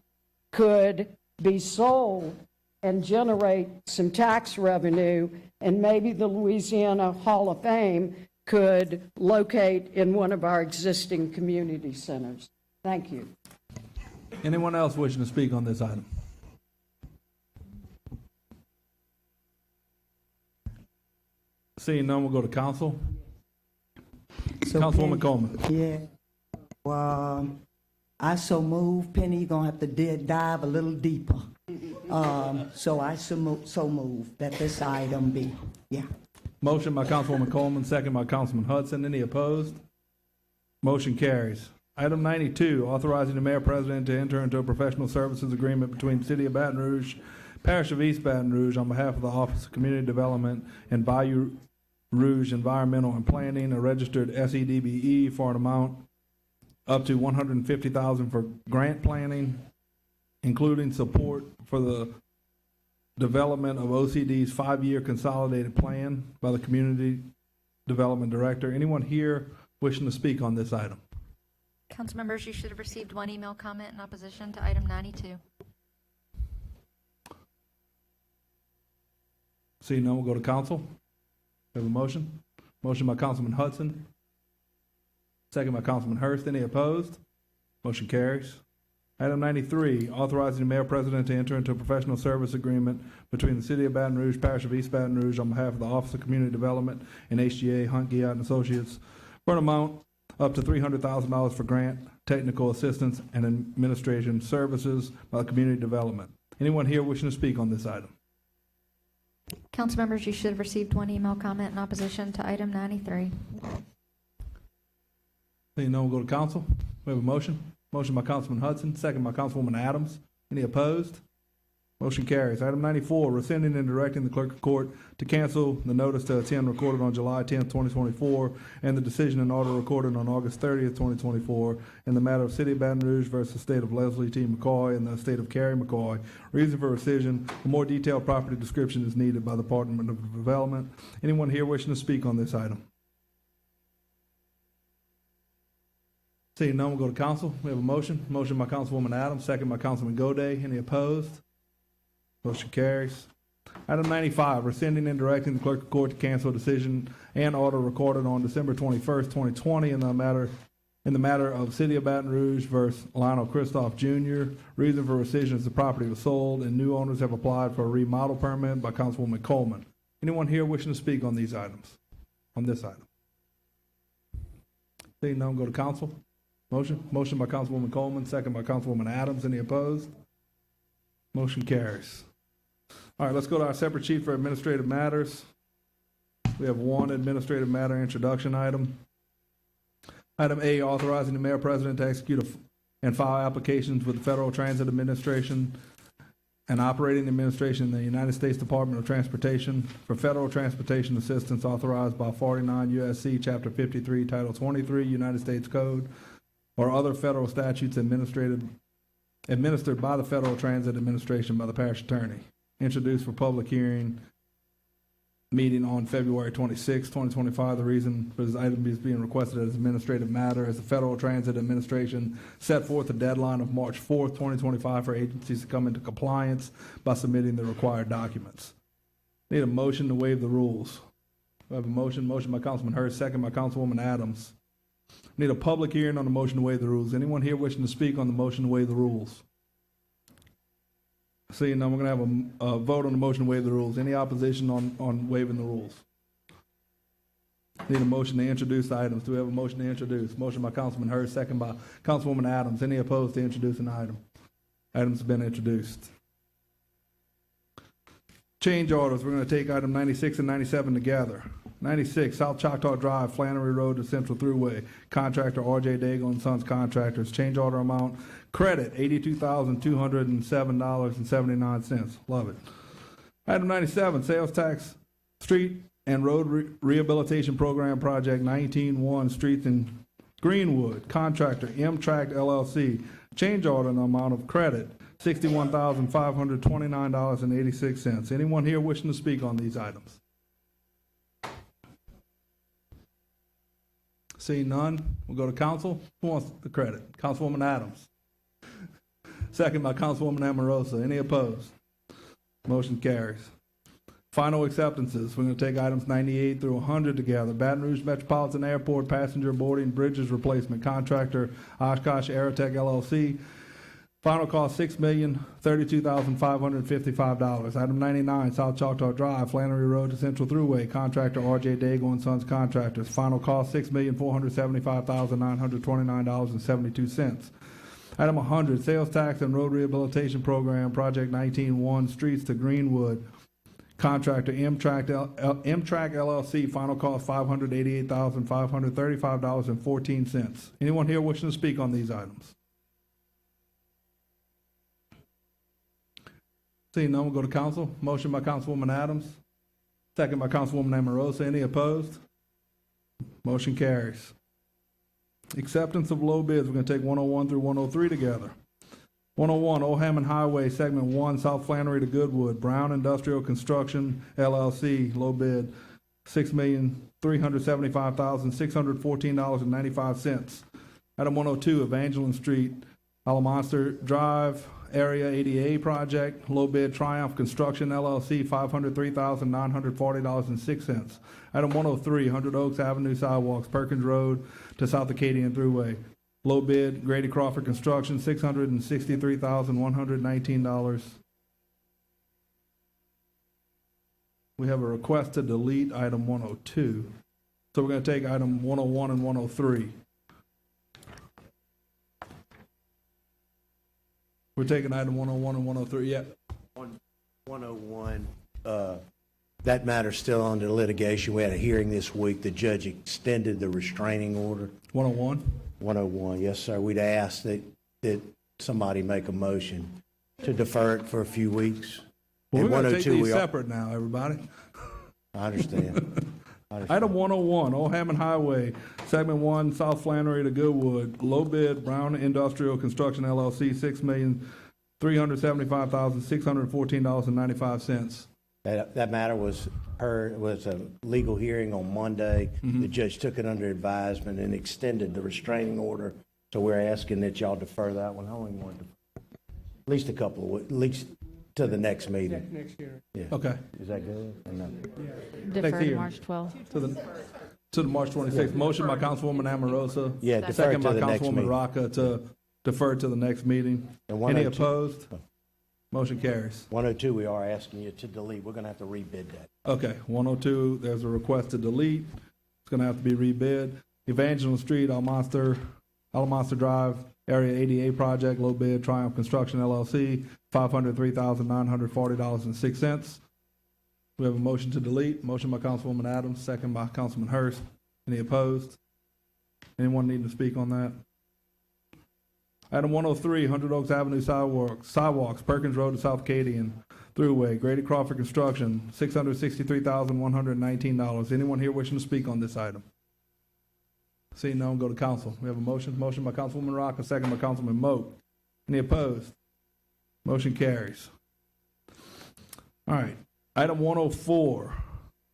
could be sold and generate some tax revenue, and maybe the Louisiana Hall of Fame could locate in one of our existing community centers. Thank you. Anyone else wishing to speak on this item? Seeing none, we'll go to council. So Councilwoman Coleman. Yeah. Well, I so move. Penny, you're gonna have to dive a little deeper. So I so move that this item be, yeah. Motion by Councilwoman Coleman, second by Councilman Hudson. Any opposed? Motion carries. Item 92, authorizing the mayor president to enter into a professional services agreement between the City of Baton Rouge, Parish of East Baton Rouge, on behalf of the Office of Community Development and Bayou Rouge Environmental and Planning, a registered SEDBE, for an amount up to $150,000 for grant planning, including support for the development of OCD's 5-year consolidated plan by the Community Development Director. Anyone here wishing to speak on this item? Council members, you should have received one email comment in opposition to item 92. Seeing none, we'll go to council. We have a motion. Motion by Councilman Hudson. Second by Councilman Hurst. Any opposed? Motion carries. Item 93, authorizing the mayor president to enter into a professional service agreement between the City of Baton Rouge, Parish of East Baton Rouge, on behalf of the Office of Community Development and HGA Hunt, Guyot and Associates, for an amount up to $300,000 for grant, technical assistance, and administration services by the Community Development. Anyone here wishing to speak on this item? Council members, you should have received one email comment in opposition to item 93. Seeing none, we'll go to council. We have a motion. Motion by Councilman Hudson, second by Councilwoman Adams. Any opposed? Motion carries. Item 94, rescinding and directing the clerk of court to cancel the notice to attend recorded on July 10th, 2024, and the decision and order recorded on August 30th, 2024, in the matter of City of Baton Rouge versus State of Leslie T. McCoy and the State of Carrie McCoy. Reason for rescission: a more detailed property description is needed by the Department of Development. Anyone here wishing to speak on this item? Seeing none, we'll go to council. We have a motion. Motion by Councilwoman Adams, second by Councilman Goday. Any opposed? Motion carries. Item 95, rescinding and directing the clerk of court to cancel a decision and order recorded on December 21st, 2020 in the matter of City of Baton Rouge versus Lionel Christoph Jr. Reason for rescission is the property was sold and new owners have applied for a remodel permit by Councilwoman Coleman. Anyone here wishing to speak on these items? On this item? Seeing none, go to council. Motion by Councilwoman Coleman, second by Councilwoman Adams. Any opposed? Motion carries. All right, let's go to our separate sheet for administrative matters. We have one administrative matter introduction item. Item A, authorizing the mayor president to execute and file applications with the Federal Transit Administration and Operating Administration in the United States Department of Transportation for federal transportation assistance authorized by 49 U.S.C. Chapter 53, Title 23, United States Code, or other federal statutes administered by the Federal Transit Administration by the parish attorney. Introduced for public hearing meeting on February 26, 2025. The reason for this item is being requested as administrative matter is the Federal Transit Administration set forth a deadline of March 4th, 2025 for agencies to come into compliance by submitting the required documents. Need a motion to waive the rules. We have a motion by Councilman Hurst, second by Councilwoman Adams. Need a public hearing on the motion to waive the rules. Anyone here wishing to speak on the motion to waive the rules? Seeing none, we're going to have a vote on the motion to waive the rules. Any opposition on waiving the rules? Need a motion to introduce the items. Do we have a motion to introduce? Motion by Councilman Hurst, second by Councilwoman Adams. Any opposed to introducing the item? Items have been introduced. Change orders. We're going to take item 96 and 97 together. 96, South Choctaw Drive, Flannery Road to Central Thruway. Contractor R.J. Daigle and Sons Contractors. Change order amount credit $82,207.79. Love it. Item 97, Sales Tax Street and Road Rehabilitation Program Project 19-1 Streets in Greenwood. Contractor M-Tract LLC. Change order in the amount of credit $61,529.86. Anyone here wishing to speak on these items? Seeing none, we'll go to council. Who wants the credit? Councilwoman Adams. Second by Councilwoman Amorosa. Any opposed? Motion carries. Final acceptances. We're going to take items 98 through 100 together. Baton Rouge Metropolitan Airport Passenger Boarding Bridges Replacement. Contractor Oshkosh Aerotech LLC. Final cost $6,032,555. Item 99, South Choctaw Drive, Flannery Road to Central Thruway. Contractor R.J. Daigle and Sons Contractors. Final cost $6,475,929.72. Item 100, Sales Tax and Road Rehabilitation Program, Project 19-1 Streets to Greenwood. Contractor M-Tract LLC. Final cost $588,535.14. Anyone here wishing to speak on these items? Seeing none, we'll go to council. Motion by Councilwoman Adams, second by Councilwoman Amorosa. Any opposed? Motion carries. Acceptance of low bids. We're going to take 101 through 103 together. 101, Old Hammond Highway, Segment 1, South Flannery to Goodwood. Brown Industrial Construction, LLC, low bid, $6,375,614.95. Item 102, Evangeline Street, Alamonster Drive, Area ADA Project, low bid, Triumph Construction, LLC, $503,940.06. Item 103, 100 Oaks Avenue Sidewalks, Perkins Road to South Acadian Thruway. Low bid, Grady Crawford Construction, $663,119. We have a request to delete item 102. So we're going to take item 101 and 103. We're taking item 101 and 103. Yeah. On 101, that matter's still under litigation. We had a hearing this week. The judge extended the restraining order. 101? 101, yes, sir. We'd ask that somebody make a motion to defer it for a few weeks. Well, we're going to take these we separate now, everybody. I understand. Item 101, Old Hammond Highway, Segment 1, South Flannery to Goodwood. Low bid, Brown Industrial Construction, LLC, $6,375,614.95. That matter was heard, was a legal hearing on Monday. The judge took it under advisement and extended the restraining order. So we're asking that y'all defer that one. How long you want to defer? At least a couple of, at least to the next meeting. Next year. Yeah. Okay. Is that good? Or no? Defer to March 12th. To the March 26th. Motion by Councilwoman Amorosa. Yeah, defer second to by the next Councilwoman meeting. Rocca to defer to the next meeting. Any opposed? Motion carries. 102, we are asking you to delete. We're going to have to rebid that. Okay, 102, there's a request to delete. It's going to have to be rebid. Evangeline Street, Alamonster Drive, Area ADA Project, low bid, Triumph Construction, LLC, $503,940.06. We have a motion to delete. Motion by Councilwoman Adams, second by Councilman Hurst. Any opposed? Anyone need to speak on that? Item 103, 100 Oaks Avenue sidewalks, Perkins Road to South Acadian Thruway, Grady Crawford Construction, $663,119. Anyone here wishing to speak on this item? Seeing none, go to council. We have a motion. Motion by Councilwoman Rock, a second by Councilman Moak. Any opposed? Motion carries. All right. Item 104,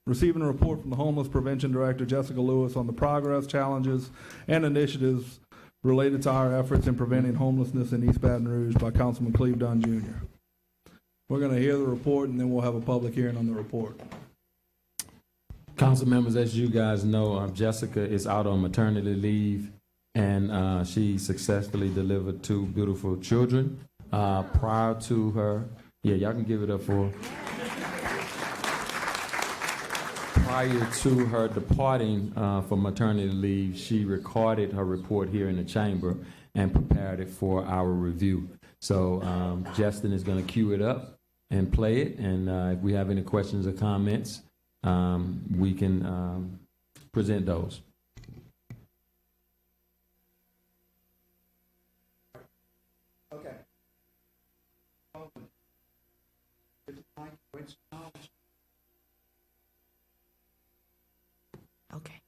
receiving a report from the Homeless Prevention Director, Jessica Lewis, on the progress, challenges, and initiatives related to our efforts in preventing homelessness in East Baton Rouge by Councilman Cleve Dunn Jr. We're going to hear the report, and then we'll have a public hearing on the report. Council members, as you guys know, Jessica is out on maternity leave, and she successfully delivered 2 beautiful children. Prior to her, yeah, y'all can give it up for her. Prior to her departing for maternity leave, she recorded her report here in the chamber and prepared it for our review. So Justin is going to cue it up and play it, and if we have any questions or comments, we can present those. Okay. Okay.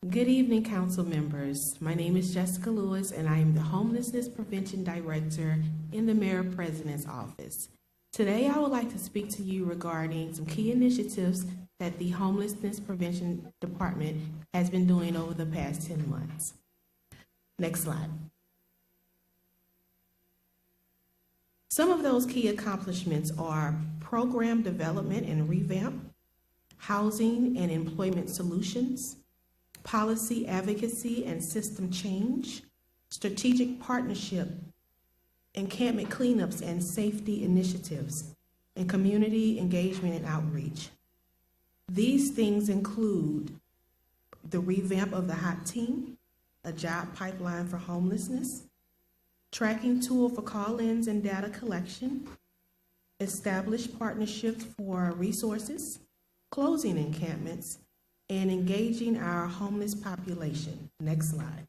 Good evening, council members. My name is Jessica Lewis, and I am the Homelessness Prevention Director in the Mayor President's Office. Today, I would like to speak to you regarding some key initiatives that the Homelessness Prevention Department has been doing over the past 10 months. Next slide. Some of those key accomplishments are program development and revamp, housing and employment solutions, policy advocacy and system change, strategic partnership, encampment cleanups and safety initiatives, and community engagement and outreach. These things include the revamp of the HOT team, a job pipeline for homelessness, tracking tool for call-ins and data collection, establish partnerships for resources, closing encampments, and engaging our homeless population. Next slide.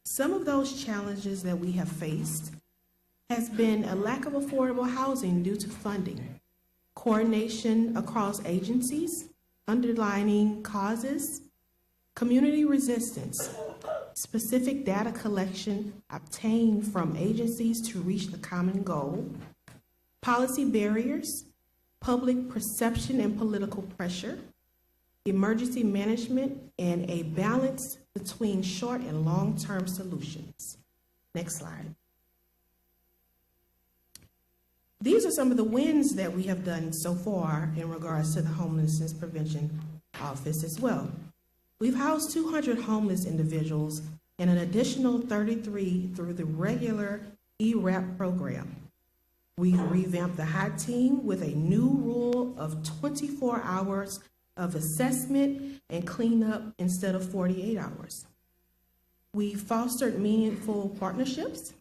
Some of those challenges that we have faced has been a lack of affordable housing due to funding, coordination across agencies, underlining causes, community resistance, specific data collection obtained from agencies to reach the common goal, policy barriers, public perception and political pressure, emergency management, and a balance between short and long-term solutions. Next slide. These are some of the wins that we have done so far in regards to the Homelessness Prevention Office as well. We've housed 200 homeless individuals and an additional 33 through the regular ERAP program. We've revamped the HOT team with a new rule of 24 hours of assessment and cleanup instead of 48 hours. We fostered meaningful partnerships.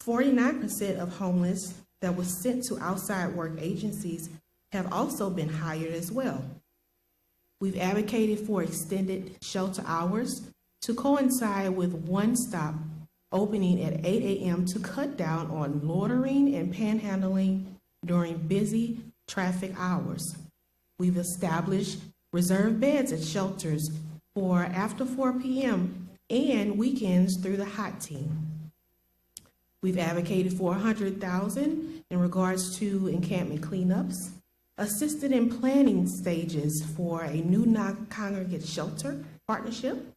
49% of homeless that was sent to outside work agencies have also been hired as well. We've advocated for extended shelter hours to coincide with One Stop opening at 8 a.m. to cut down on loitering and panhandling during busy traffic hours. We've established reserved beds at shelters for after 4 p.m. and weekends through the HOT team. We've advocated for $100,000 in regards to encampment cleanups, assisted in planning stages for a new non-congregate shelter partnership.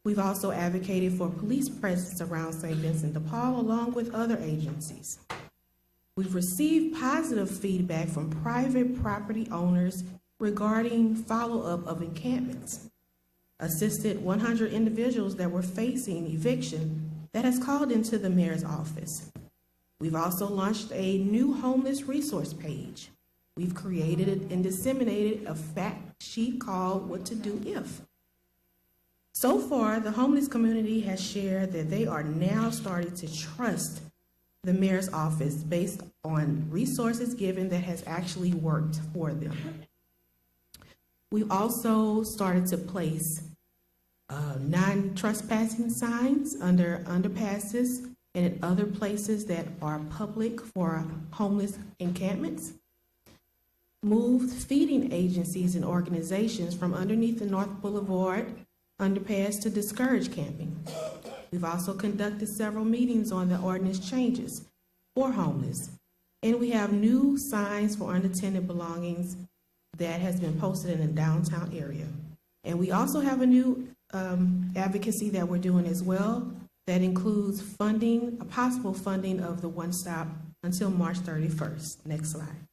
We've also advocated for police presence around St. Vincent de Paul along with other agencies. We've received positive feedback from private property owners regarding follow-up of encampments, assisted 100 individuals that were facing eviction that has called into the mayor's office. We've also launched a new homeless resource page. We've created and disseminated a fact sheet called What to Do If. So far, the homeless community has shared that they are now starting to trust the mayor's office based on resources given that has actually worked for them. We've also started to place non-trespassing signs under underpasses and in other places that are public for homeless encampments. Moved feeding agencies and organizations from underneath the North Boulevard underpass to discourage camping. We've also conducted several meetings on the ordinance changes for homeless. And we have new signs for unattended belongings that has been posted in the downtown area. And we also have a new advocacy that we're doing as well that includes funding, a possible funding of the One Stop until March 31st. Next slide.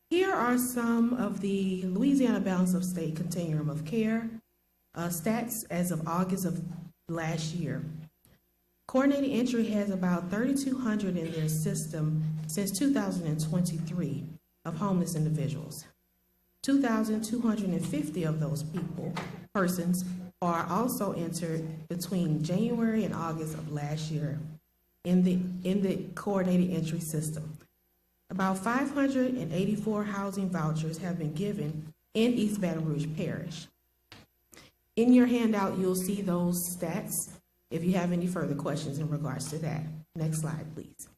Here are some of the Louisiana Balance of State Continuum of Care stats as of August of last year. Coordinated entry has about 3,200 in their system since 2023 of homeless individuals. 2,250 of those persons are also entered between January and August of last year in the coordinated entry system. About 584 housing vouchers have been given in East Baton Rouge Parish. In your handout, you'll see those stats if you have any further questions in regards to that. Next slide, please.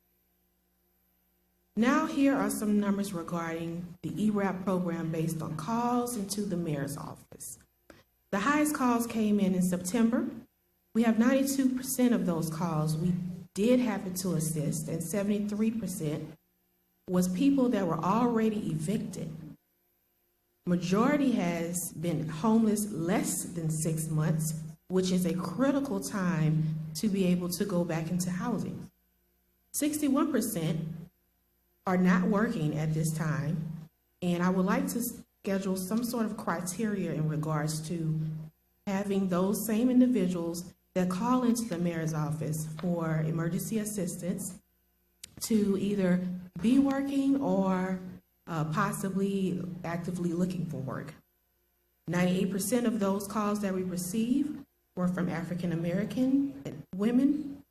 Now, here are some numbers regarding the ERAP program based on calls into the mayor's office. The highest calls came in September. We have 92% of those calls we did happen to assist, and 73% was people that were already evicted. Majority has been homeless less than 6 months, which is a critical time to be able to go back into housing. 61% are not working at this time, and I would like to schedule some sort of criteria in regards to having those same individuals that call into the mayor's office for emergency assistance to either be working or possibly actively looking for work. 98% of those calls that we received were from African American women,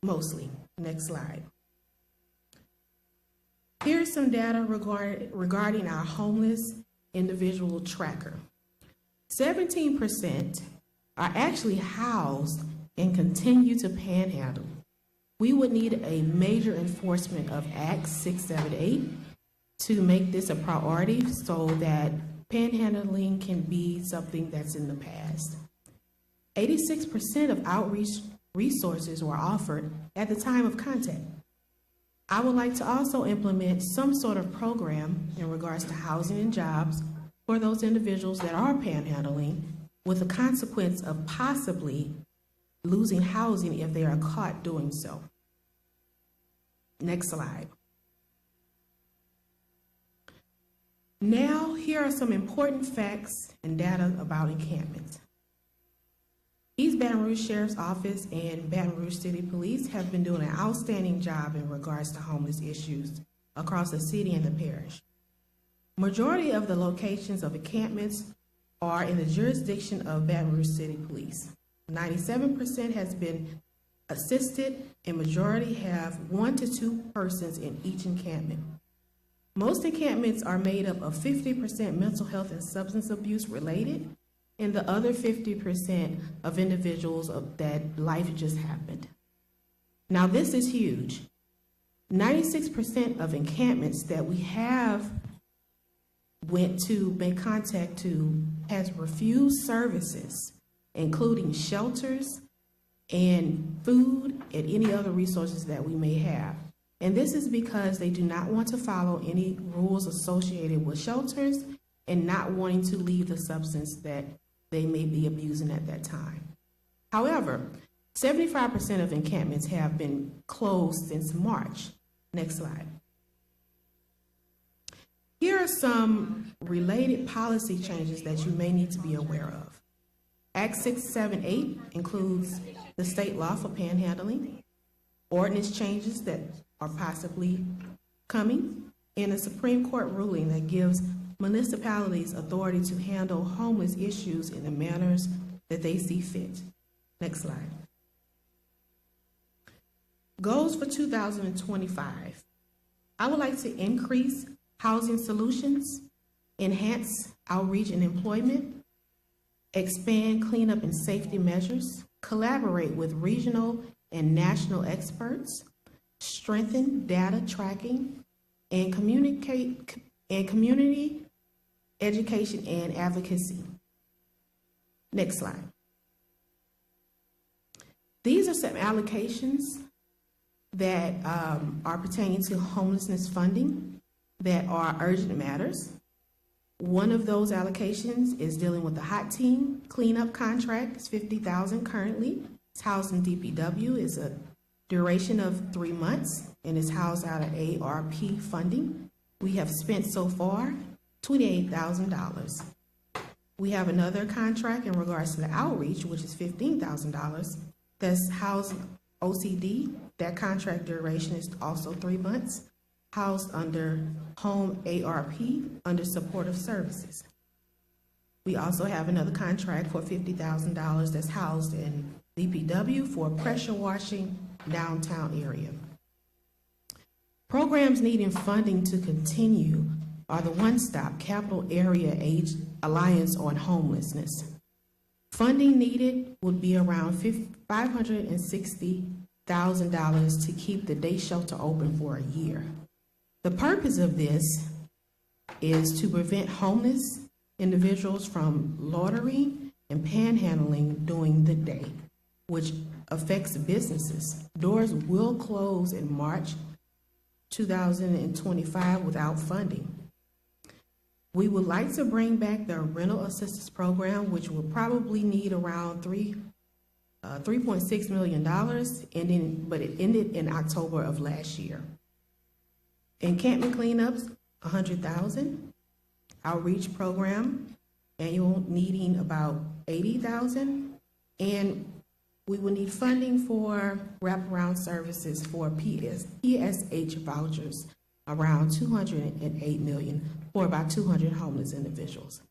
mostly. Next slide. Here's some data regarding our homeless individual tracker. 17% are actually housed and continue to panhandle. We would need a major enforcement of Act 678 to make this a priority so that panhandling can be something that's in the past. 86% of outreach resources were offered at the time of contact. I would like to also implement some sort of program in regards to housing and jobs for those individuals that are panhandling, with the consequence of possibly losing housing if they are caught doing so. Next slide. Now, here are some important facts and data about encampments. East Baton Rouge Sheriff's Office and Baton Rouge City Police have been doing an outstanding job in regards to homeless issues across the city and the parish. Majority of the locations of encampments are in the jurisdiction of Baton Rouge City Police. 97% has been assisted, and majority have 1 to 2 persons in each encampment. Most encampments are made up of 50% mental health and substance abuse related, and the other 50% of individuals that life just happened. Now, this is huge. 96% of encampments that we have went to make contact to has refused services, including shelters and food and any other resources that we may have. And this is because they do not want to follow any rules associated with shelters and not wanting to leave the substance that they may be abusing at that time. However, 75% of encampments have been closed since March. Next slide. Here are some related policy changes that you may need to be aware of. Act 678 includes the state law for panhandling, ordinance changes that are possibly coming, and a Supreme Court ruling that gives municipalities authority to handle homeless issues in the manners that they see fit. Next slide. Goals for 2025. I would like to increase housing solutions, enhance outreach and employment, expand cleanup and safety measures, collaborate with regional and national experts, strengthen data tracking, and community education and advocacy. Next slide. These are some allocations that are pertaining to homelessness funding that are urgent matters. One of those allocations is dealing with the hot team cleanup contract. It's $50,000 currently. It's housed in DPW. It's a duration of 3 months and is housed out of ARP funding. We have spent so far $28,000. We have another contract in regards to the outreach, which is $15,000. That's housed OCD. That contract duration is also 3 months, housed under Home ARP under supportive services. We also have another contract for $50,000 that's housed in DPW for pressure washing downtown area. Programs needing funding to continue are the One Stop Capital Area Age Alliance on Homelessness. Funding needed would be around $560,000 to keep the day shelter open for a year. The purpose of this is to prevent homeless individuals from loitering and panhandling during the day, which affects businesses. Doors will close in March 2025 without funding. We would like to bring back the rental assistance program, which will probably need around $3.6 million, but it ended in October of last year. Encampment cleanups, $100,000. Outreach program, annual needing about $80,000. And we will need funding for wraparound services for PSH vouchers, around $208 million for about 200 homeless individuals.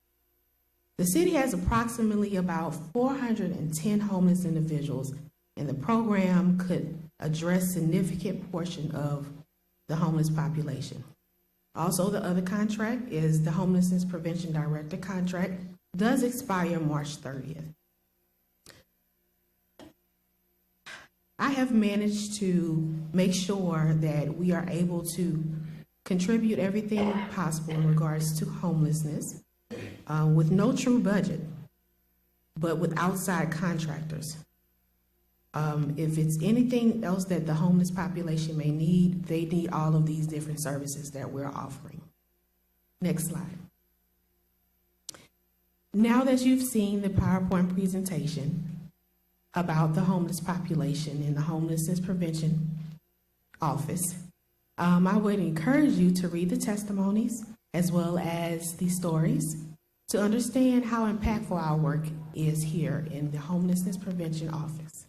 The city has approximately about 410 homeless individuals, and the program could address a significant portion of the homeless population. Also, the other contract is the Homelessness Prevention Director contract, does expire March 30th. I have managed to make sure that we are able to contribute everything possible in regards to homelessness with no true budget, but with outside contractors. If it's anything else that the homeless population may need, they need all of these different services that we're offering. Next slide. Now that you've seen the PowerPoint presentation about the homeless population in the Homelessness Prevention Office, I would encourage you to read the testimonies as well as the stories to understand how impactful our work is here in the Homelessness Prevention Office.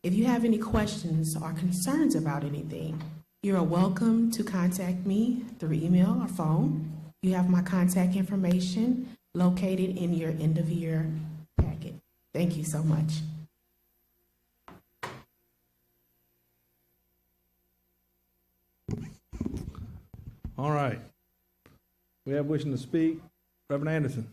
If you have any questions or concerns about anything, you are welcome to contact me through email or phone. You have my contact information located in your end-of-year packet. Thank you so much. All right. We have wishing to speak. Reverend Anderson.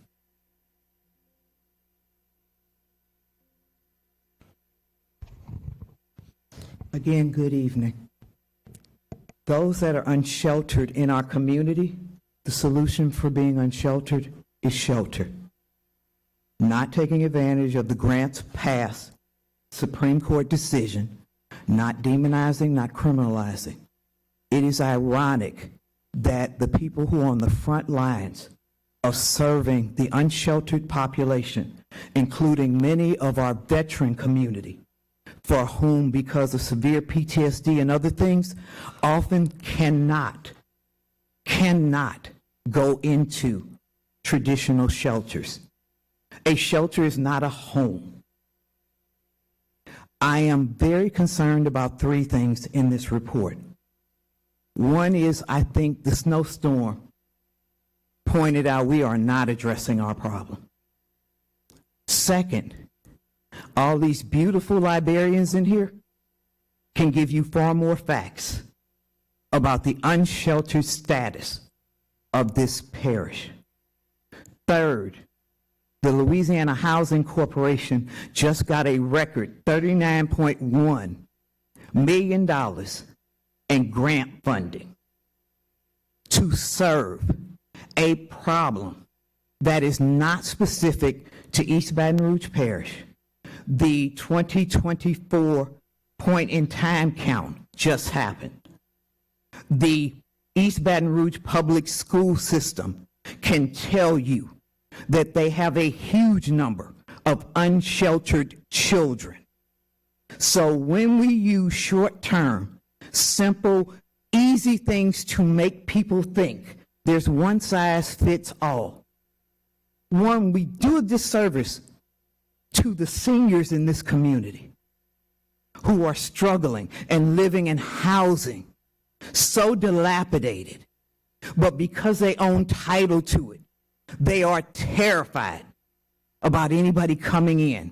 Again, good evening. Those that are unsheltered in our community, the solution for being unsheltered is shelter. Not taking advantage of the grants passed, Supreme Court decision, not demonizing, not criminalizing. It is ironic that the people who are on the front lines of serving the unsheltered population, including many of our veteran community, for whom, because of severe PTSD and other things, often cannot go into traditional shelters. A shelter is not a home. I am very concerned about three things in this report. One is, I think the snowstorm pointed out we are not addressing our problem. Second, all these beautiful librarians in here can give you far more facts about the unsheltered status of this parish. Third, the Louisiana Housing Corporation just got a record $39.1 million in grant funding to serve a problem that is not specific to East Baton Rouge Parish. The 2024 point in time count just happened. The East Baton Rouge public school system can tell you that they have a huge number of unsheltered children. So when we use short-term, simple, easy things to make people think there's one size fits all, one, we do a disservice to the seniors in this community who are struggling and living in housing so dilapidated, but because they own title to it, they are terrified about anybody coming in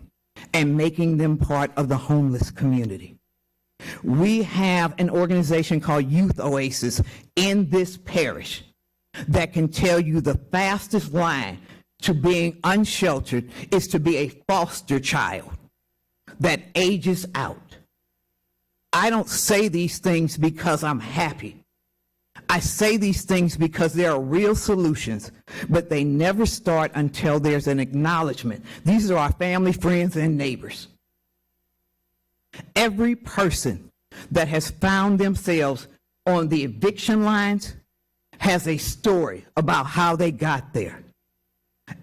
and making them part of the homeless community. We have an organization called Youth Oasis in this parish that can tell you the fastest line to being unsheltered is to be a foster child that ages out. I don't say these things because I'm happy. I say these things because there are real solutions, but they never start until there's an acknowledgement. These are our family, friends, and neighbors. Every person that has found themselves on the eviction lines has a story about how they got there.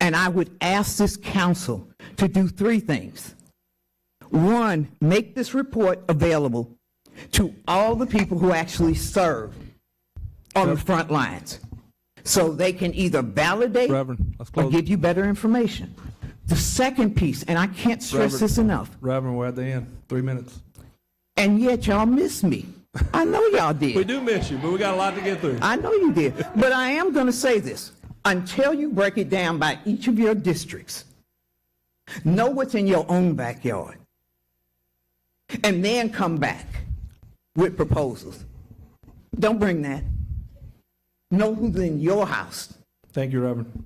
And I would ask this council to do three things. One, make this report available to all the people who actually serve on the front lines, so they can either validate or give you better information. The second piece, and I can't stress this enough. Reverend, we're at the end. 3 minutes. And yet y'all miss me. I know y'all did. We do miss you, but we got a lot to get through. I know you did. But I am going to say this. Until you break it down by each of your districts, know what's in your own backyard, and then come back with proposals. Don't bring that. Know who's in your house. Thank you, Reverend.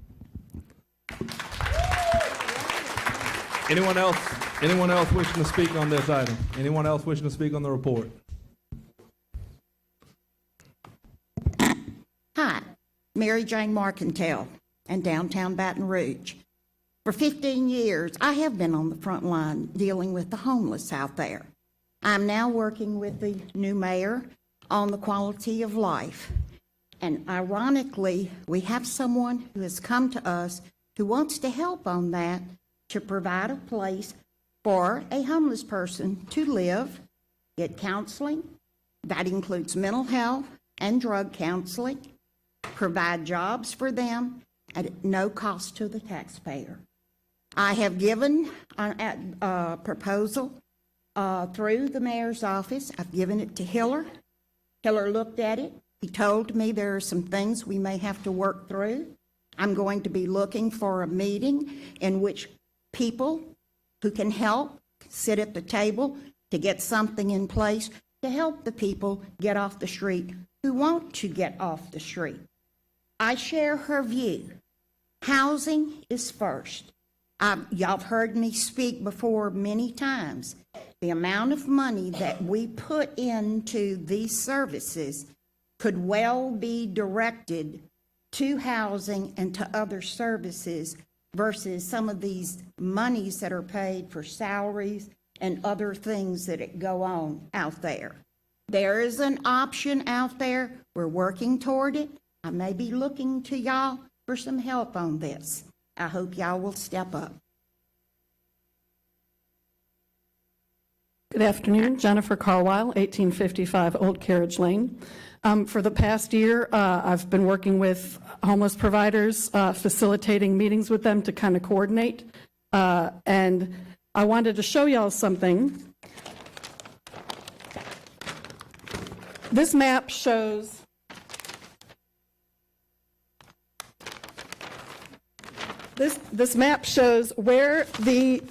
Anyone else? Anyone else wishing to speak on this item? Anyone else wishing to speak on the report? Hi, Mary Jane Marcantel in downtown Baton Rouge. For 15 years, I have been on the front line dealing with the homeless out there. I'm now working with the new mayor on the quality of life. And ironically, we have someone who has come to us who wants to help on that, to provide a place for a homeless person to live, get counseling. That includes mental health and drug counseling, provide jobs for them at no cost to the taxpayer. I have given a proposal through the mayor's office. I've given it to Hiller. Hiller looked at it. He told me there are some things we may have to work through. I'm going to be looking for a meeting in which people who can help sit at the table to get something in place to help the people get off the street who want to get off the street. I share her view. Housing is first. Y'all have heard me speak before many times. The amount of money that we put into these services could well be directed to housing and to other services versus some of these monies that are paid for salaries and other things that go on out there. There is an option out there. We're working toward it. I may be looking to y'all for some help on this. I hope y'all will step up. Good afternoon, Jennifer Carwile, 1855 Old Carriage Lane. For the past year, I've been working with homeless providers, facilitating meetings with them to kind of coordinate. And I wanted to show y'all something. This map shows This map shows where the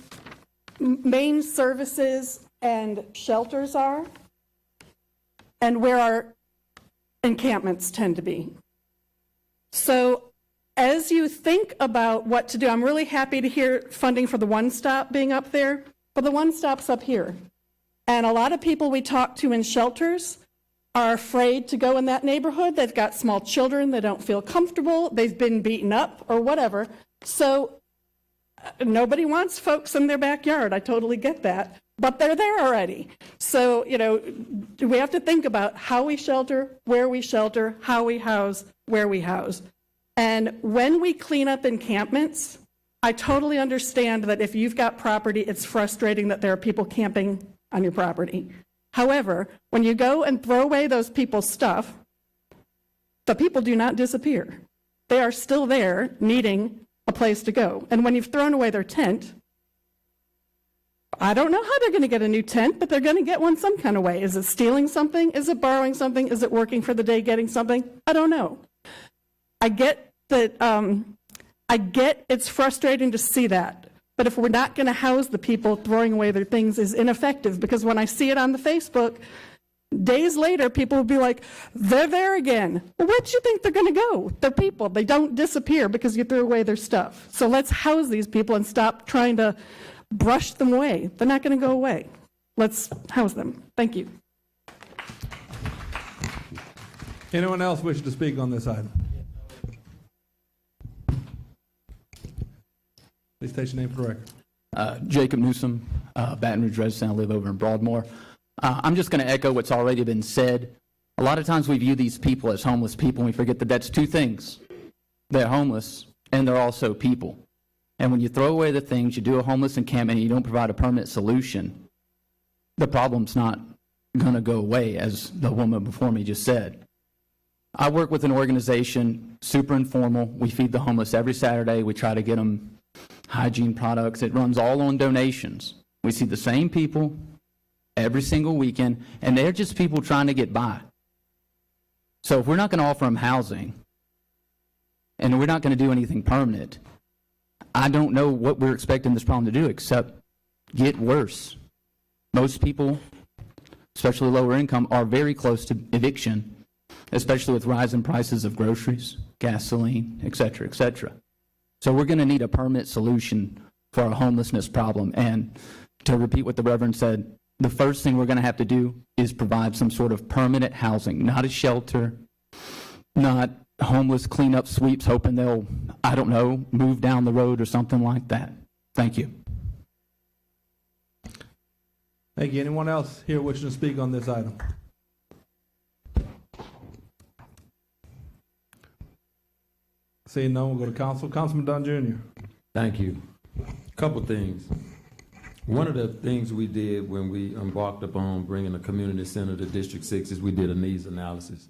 main services and shelters are and where our encampments tend to be. So as you think about what to do, I'm really happy to hear funding for the One Stop being up there, but the One Stop's up here. And a lot of people we talk to in shelters are afraid to go in that neighborhood. They've got small children, they don't feel comfortable, they've been beaten up or whatever. So nobody wants folks in their backyard, I totally get that, but they're there already. So, we have to think about how we shelter, how we house, where we house. And when we clean up encampments, I totally understand that if you've got property, it's frustrating that there are people camping on your property. However, when you go and throw away those people's stuff, the people do not disappear. They are still there needing a place to go. And when you've thrown away their tent, I don't know how they're going to get a new tent, but they're going to get one some kind of way. Is it stealing something? Is it borrowing something? Is it working for the day getting something? I don't know. I get that, I get it's frustrating to see that. But if we're not going to house the people, throwing away their things is ineffective, because when I see it on the Facebook, days later, people will be like, they're there again. Well, where do you think they're going to go? They're people. They don't disappear because you threw away their stuff. So let's house these people and stop trying to brush them away. They're not going to go away. Let's house them. Thank you. Anyone else wishing to speak on this item? Please state your name for the record. Jacob Newsom, Baton Rouge resident. I live over in Broadmoor. I'm just going to echo what's already been said. A lot of times we view these people as homeless people, and we forget that that's two things. They're homeless, and they're also people. And when you throw away the things, you do a homeless encampment, and you don't provide a permanent solution, the problem's not going to go away, as the woman before me just said. I work with an organization, super informal. We feed the homeless every Saturday. We try to get them hygiene products. It runs all on donations. We see the same people every single weekend, and they're just people trying to get by. So if we're not going to offer them housing, and we're not going to do anything permanent, I don't know what we're expecting this problem to do except get worse. Most people, especially lower income, are very close to eviction, especially with rising prices of groceries, gasoline, et cetera, et cetera. So we're going to need a permanent solution for our homelessness problem. And to repeat what the Reverend said, the first thing we're going to have to do is provide some sort of permanent housing, not a shelter, not homeless cleanup sweeps hoping they'll, I don't know, move down the road or something like that. Thank you. Thank you. Anyone else here wishing to speak on this item? Seeing none, we'll go to council. Councilman Dunn Jr. Thank you. Couple things. One of the things we did when we embarked upon bringing a community center to District 6 is we did a needs analysis.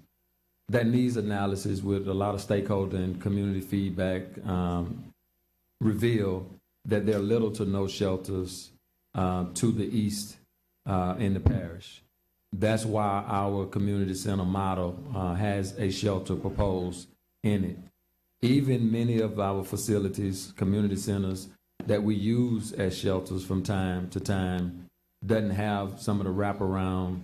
That needs analysis with a lot of stakeholder and community feedback revealed that there are little to no shelters to the east in the parish. That's why our community center model has a shelter proposed in it. Even many of our facilities, community centers that we use as shelters from time to time doesn't have some of the wraparound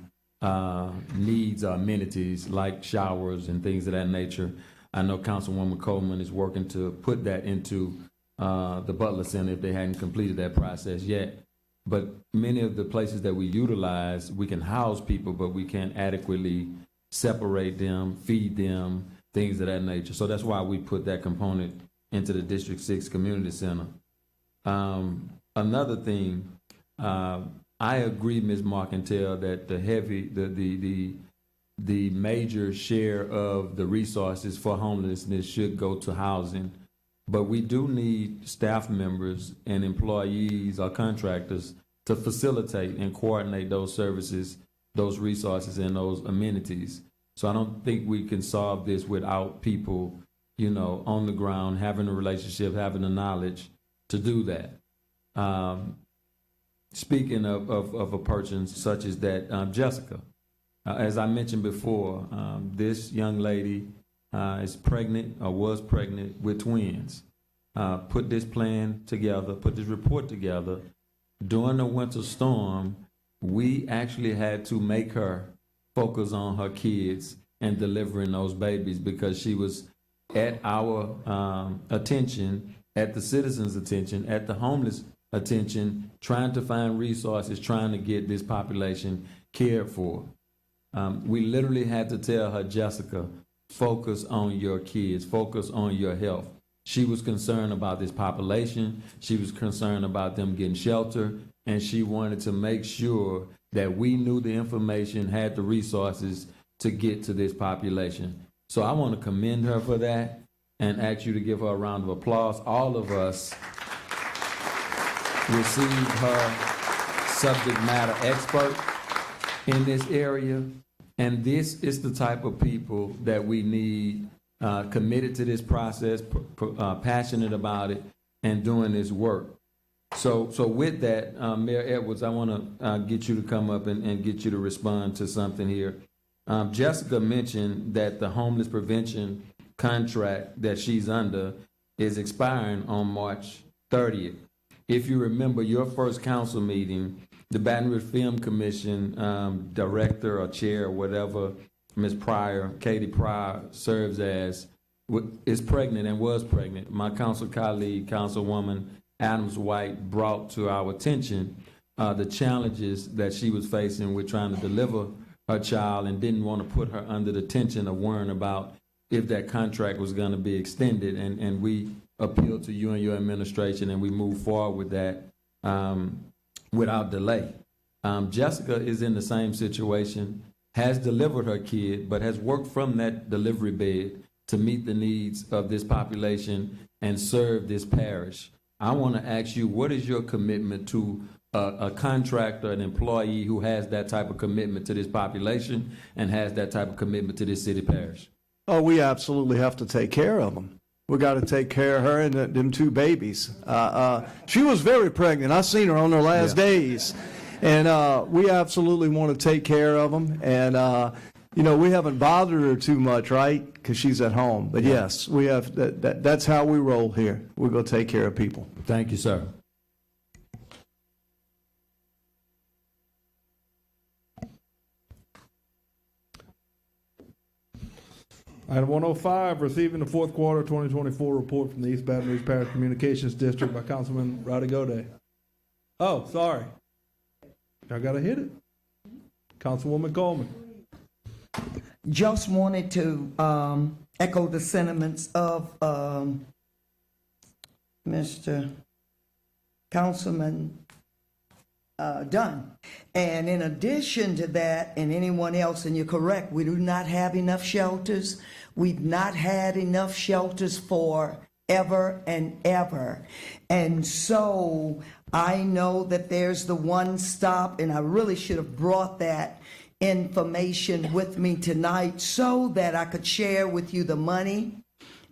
needs or amenities like showers and things of that nature. I know Councilwoman Coleman is working to put that into the Butler Center if they hadn't completed that process yet. But many of the places that we utilize, we can house people, but we can't adequately separate them, feed them, things of that nature. So that's why we put that component into the District 6 Community Center. Another thing, I agree, Ms. Marcantel, that the major share of the resources for homelessness should go to housing. But we do need staff members and employees or contractors to facilitate and coordinate those services, those resources, and those amenities. So I don't think we can solve this without people, on the ground, having a relationship, having the knowledge to do that. Speaking of a person such as that, Jessica, as I mentioned before, this young lady is pregnant or was pregnant with twins. put this plan together, put this report together. During the winter storm, we actually had to make her focus on her kids and delivering those babies because she was at our attention, at the citizens' attention, at the homeless attention, trying to find resources, trying to get this population cared for. We literally had to tell her, Jessica, focus on your kids, focus on your health. She was concerned about this population. She was concerned about them getting shelter, and she wanted to make sure that we knew the information, had the resources to get to this population. So I want to commend her for that and ask you to give her a round of applause. All of us received her subject matter expert in this area, and this is the type of people that we need committed to this process, passionate about it, and doing this work. So with that, Mayor Edwards, I want to get you to come up and get you to respond to something here. Jessica mentioned that the homeless prevention contract that she's under is expiring on March 30th. If you remember your first council meeting, the Baton Rouge Film Commission director or chair or whatever, Ms. Pryor, Katie Pryor, serves as, is pregnant and was pregnant. My council colleague, Councilwoman Adams White, brought to our attention the challenges that she was facing with trying to deliver her child and didn't want to put her under the tension of worrying about if that contract was going to be extended. And we appealed to you and your administration, and we moved forward with that without delay. Jessica is in the same situation, has delivered her kid, but has worked from that delivery bed to meet the needs of this population and serve this parish. I want to ask you, what is your commitment to a contractor, an employee who has that type of commitment to this population and has that type of commitment to this city parish? Oh, we absolutely have to take care of them. We got to take care of her and them two babies. She was very pregnant. I seen her on her last days. And we absolutely want to take care of them. And, you know, we haven't bothered her too much, right? Because she's at home. But yes, we have. That's how we roll here. We're going to take care of people. Thank you, sir. Item 105, receiving the fourth quarter 2024 report from the East Baton Rouge Parish Communications District by Councilman Roddy Gode. Oh, sorry. I got to hit it. Councilwoman Coleman. Just wanted to echo the sentiments of Mr. Councilman Dunn. And in addition to that, and anyone else, and you're correct, we do not have enough shelters. We've not had enough shelters for ever and ever. And so I know that there's the one stop, and I really should have brought that information with me tonight so that I could share with you the money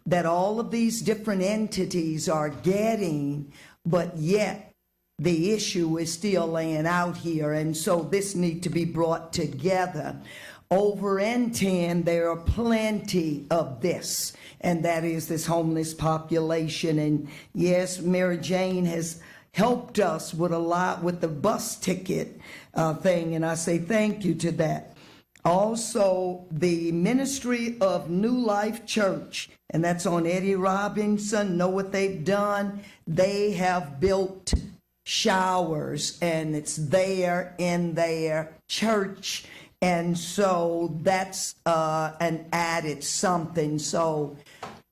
that all of these different entities are getting, but yet the issue is still laying out here, and so this needs to be brought together. Over in 10, there are plenty of this, and that is this homeless population. And yes, Mary Jane has helped us with a lot with the bus ticket thing, and I say thank you to that. Also, the Ministry of New Life Church, and that's on Eddie Robinson, know what they've done? They have built showers, and it's there in their church, and so that's an added something. So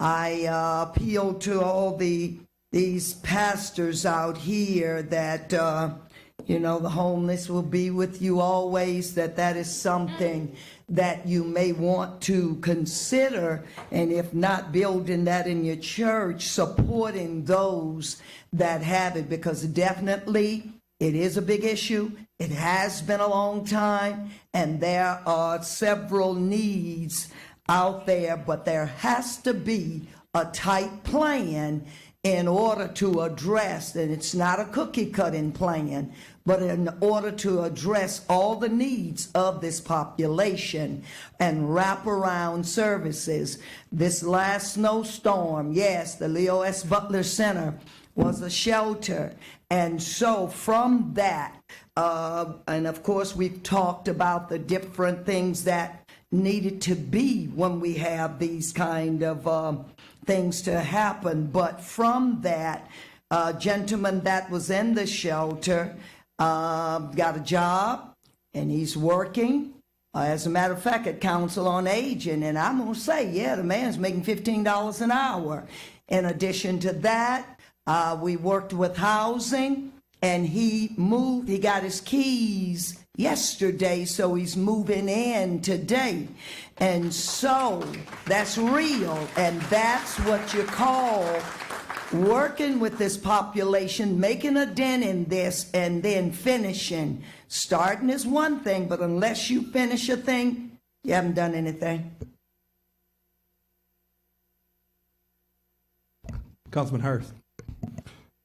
I appeal to all these pastors out here that you know, the homeless will be with you always, that is something that you may want to consider, and if not building that in your church, supporting those that have it, because definitely it is a big issue. It has been a long time, and there are several needs out there, but there has to be a tight plan in order to address, and it's not a cookie-cutting plan, but in order to address all the needs of this population and wraparound services. This last snowstorm, yes, the Leo S. Butler Center was a shelter. And so from that, and of course we've talked about the different things that needed to be when we have these kind of things to happen. But from that, gentleman that was in the shelter got a job, and he's working. As a matter of fact, at Council on Aging, and I'm going to say, yeah, the man's making $15 an hour. In addition to that, we worked with housing, and he moved. He got his keys yesterday, so he's moving in today. And so that's real, and that's what you call working with this population, making a dent in this, and then finishing. Starting is one thing, but unless you finish a thing, you haven't done anything. Councilman Hurst.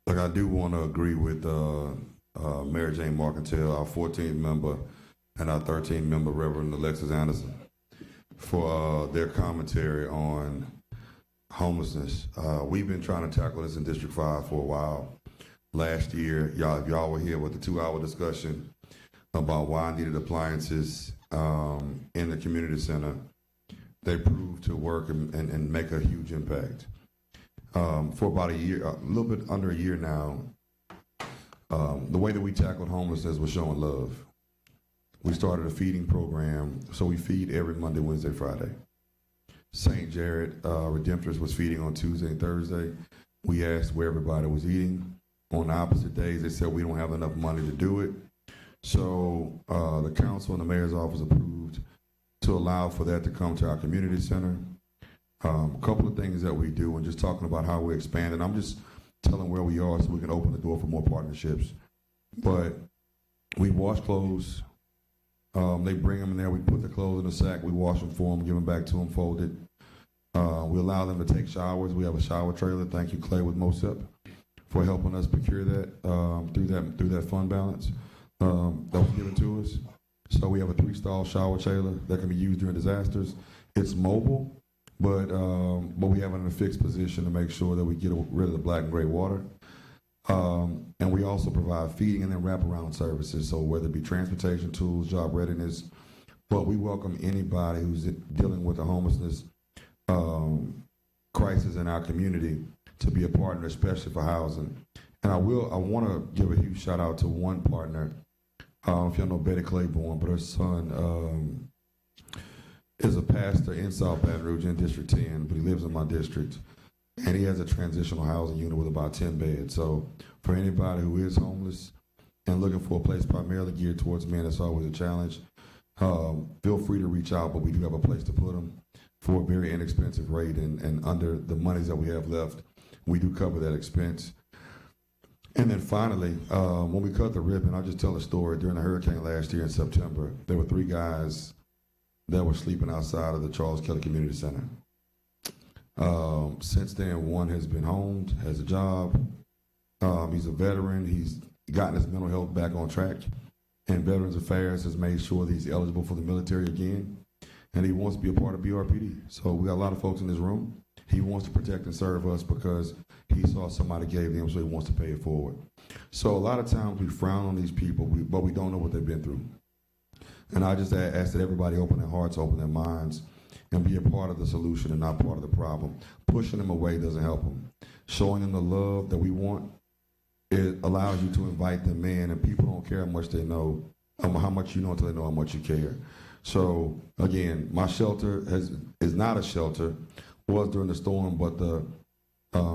Look, I do want to agree with Mary Jane Marcantel, our 14th member, and our 13th member, Reverend Alexis Anderson, for their commentary on homelessness. We've been trying to tackle this in District 5 for a while. Last year, y'all were here with the 2-hour discussion about why I needed appliances in the community center. They proved to work and make a huge impact. For about a year, a little bit under a year now, the way that we tackled homelessness was showing love. We started a feeding program, so we feed every Monday, Wednesday, Friday. St. Jared Redemptorist was feeding on Tuesday and Thursday. We asked where everybody was eating. On the opposite days, they said we don't have enough money to do it. So the council and the mayor's office approved to allow for that to come to our community center. A couple of things that we do, and just talking about how we're expanding. I'm just telling where we are so we can open the door for more partnerships. But we wash clothes. They bring them in there. We put the clothes in a sack. We wash them for them, give them back to them folded. We allow them to take showers. We have a shower trailer. Thank you, Clay, with MOSEP, for helping us procure that through that fund balance that was given to us. So we have a 3-stall shower trailer that can be used during disasters. It's mobile, but we have it in a fixed position to make sure that we get rid of the black and gray water. And we also provide feeding and then wraparound services, so whether it be transportation tools, job readiness, but we welcome anybody who's dealing with a homelessness crisis in our community to be a partner, especially for housing. And I want to give a huge shout out to one partner. If y'all know Betty Claiborne, but her son is a pastor in South Baton Rouge in District 10, but he lives in my district. And he has a transitional housing unit with about 10 beds. So for anybody who is homeless and looking for a place primarily geared towards men, it's always a challenge. Feel free to reach out, but we do have a place to put them for a very inexpensive rate. And under the monies that we have left, we do cover that expense. And then finally, when we cut the ribbon, I'll just tell a story. During the hurricane last year in September, there were 3 guys that were sleeping outside of the Charles Kelly Community Center. Since then, one has been homed, has a job. He's a veteran. He's gotten his mental health back on track. And Veterans Affairs has made sure that he's eligible for the military again. And he wants to be a part of BRPD. So we got a lot of folks in this room. He wants to protect and serve us because he saw somebody gave him, so he wants to pay it forward. So a lot of times we frown on these people, but we don't know what they've been through. And I just ask that everybody open their hearts, open their minds, and be a part of the solution and not part of the problem. Pushing them away doesn't help them. Showing them the love that we want, it allows you to invite them in, and people don't care how much they know, how much you know until they know how much you care. So again, my shelter is not a shelter, was during the storm, but the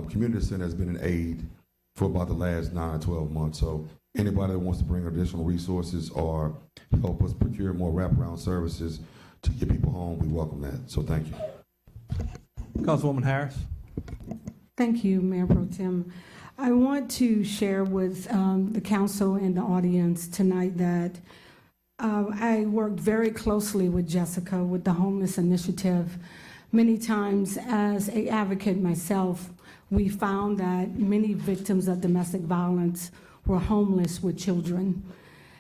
community center has been an aid for about the last 9 or 12 months. So anybody that wants to bring additional resources or help us procure more wraparound services to get people home, we welcome that. So thank you. Councilwoman Harris. Thank you, Mayor Pro Tem. I want to share with the council and the audience tonight that I worked very closely with Jessica with the Homeless Initiative. Many times as an advocate myself, we found that many victims of domestic violence were homeless with children.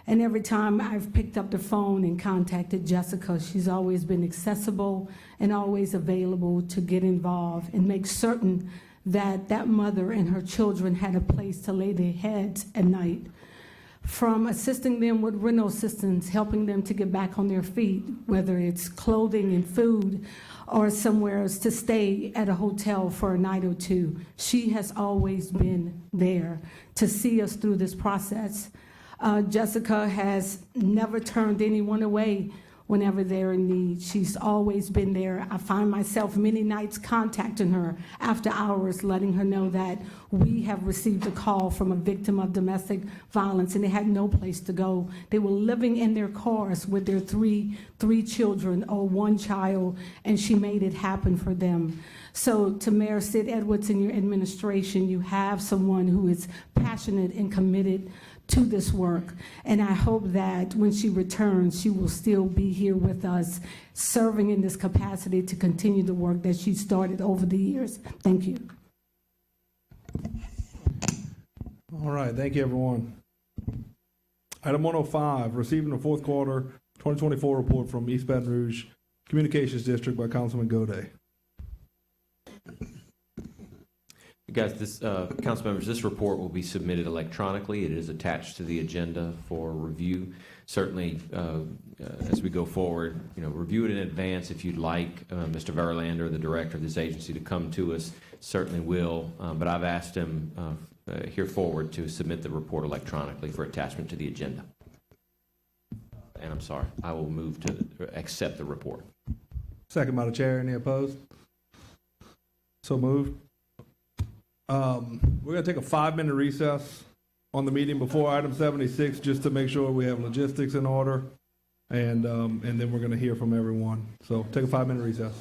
And every time I've picked up the phone and contacted Jessica, she's always been accessible and always available to get involved and make certain that that mother and her children had a place to lay their heads at night. From assisting them with rental assistance, helping them to get back on their feet, whether it's clothing and food or somewhere else to stay at a hotel for a night or two. She has always been there to see us through this process. Jessica has never turned anyone away whenever they're in need. She's always been there. I find myself many nights contacting her after hours, letting her know that we have received a call from a victim of domestic violence and they had no place to go. They were living in their cars with their three children or one child, and she made it happen for them. So to Mayor Sid Edwards and your administration, you have someone who is passionate and committed to this work. And I hope that when she returns, she will still be here with us, serving in this capacity to continue the work that she started over the years. Thank you. All right, thank you, everyone. Item 105, receiving the fourth quarter 2024 report from East Baton Rouge Communications District by Councilman Gaudet. Guys, council members, this report will be submitted electronically. It is attached to the agenda for review. Certainly, as we go forward, review it in advance if you'd like. Mr. Verlander, the director of this agency, to come to us, certainly will. But I've asked him here forward to submit the report electronically for attachment to the agenda. And I'm sorry, I will move to accept the report. Second by the chair. Any opposed? So moved. We're going to take a 5-minute recess on the meeting before item 76 just to make sure we have logistics in order, and then we're going to hear from everyone. So take a 5-minute recess.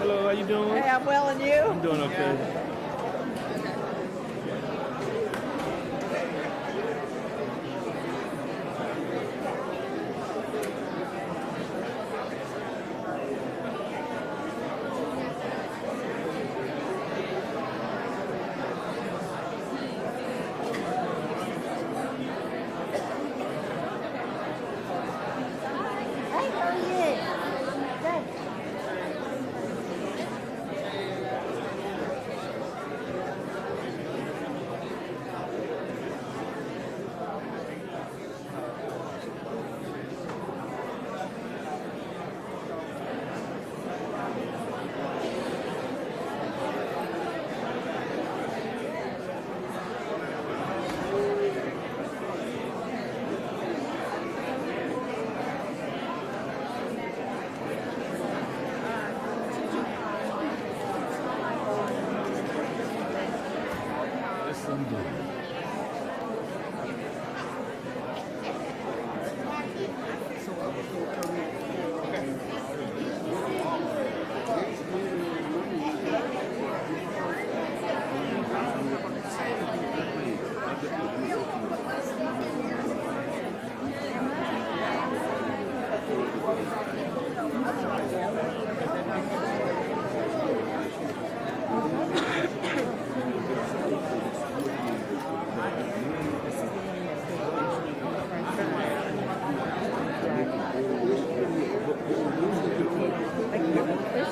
Hello, how you doing? Hey, I'm well, and you? I'm doing okay. Hey, how are you? Good.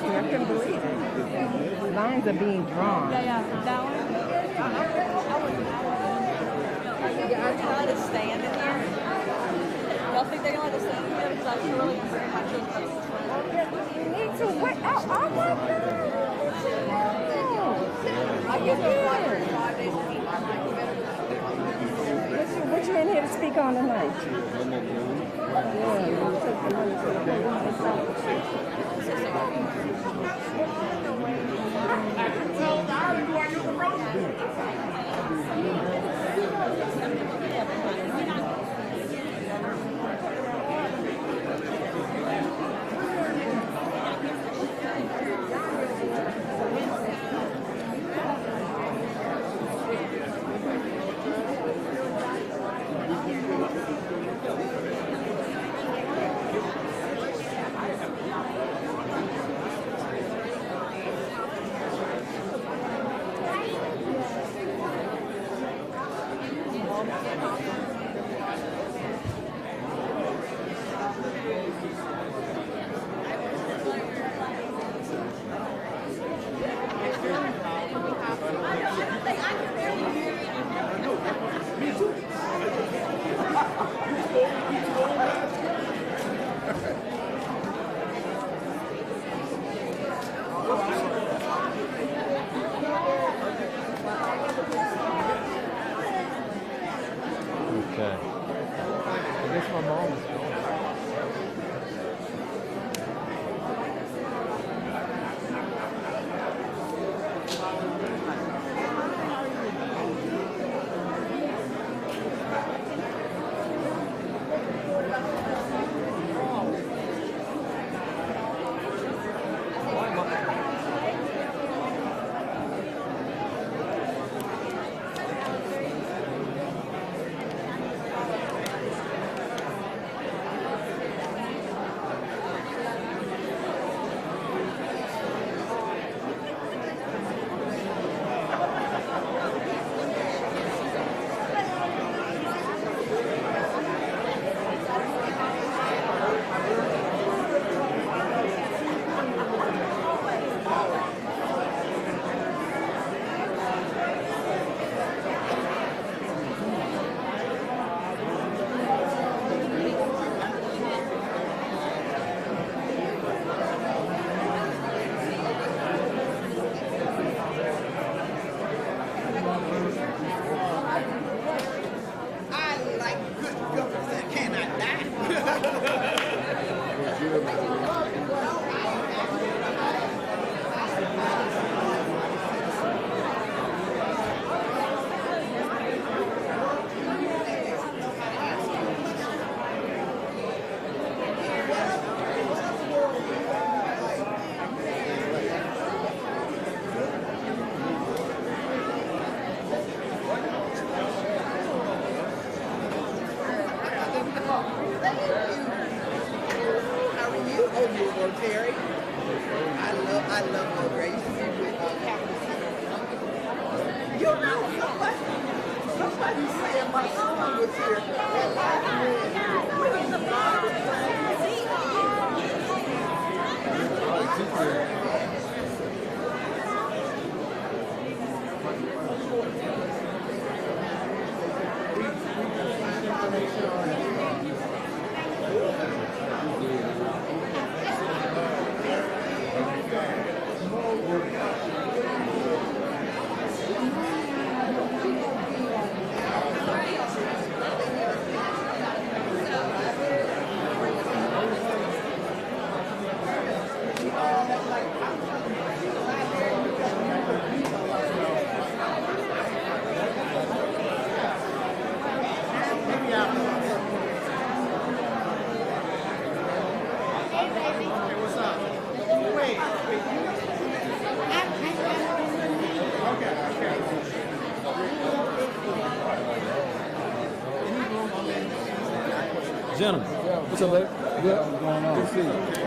I couldn't believe it. Lines are being drawn. Yeah, that one. I tried to stand in here. Y'all think they're gonna let us stand in here? Because I really am very much interested. You need to wait. Oh my God! Are you good? 5 days a week. What you in here to speak on tonight? Yeah, you take the money to the Okay. I guess my mom is gone. Gentlemen, what's up, baby? Good. What's going on? Good to see you.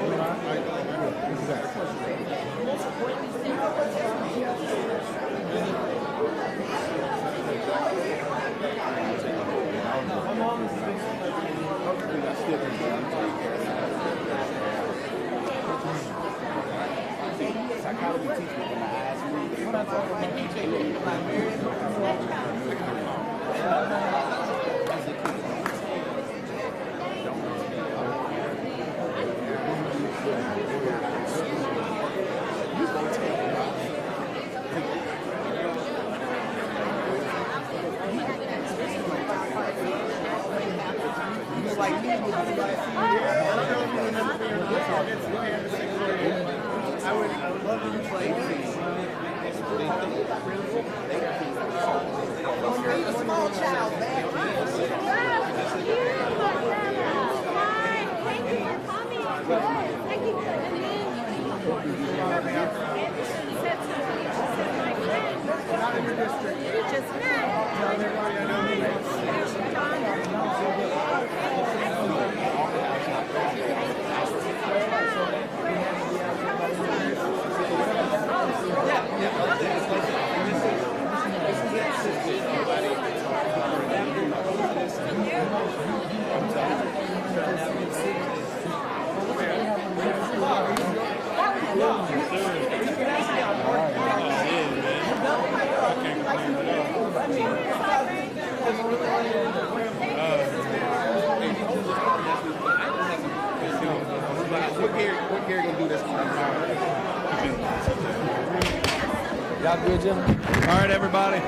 Y'all good, gentlemen? All right, everybody.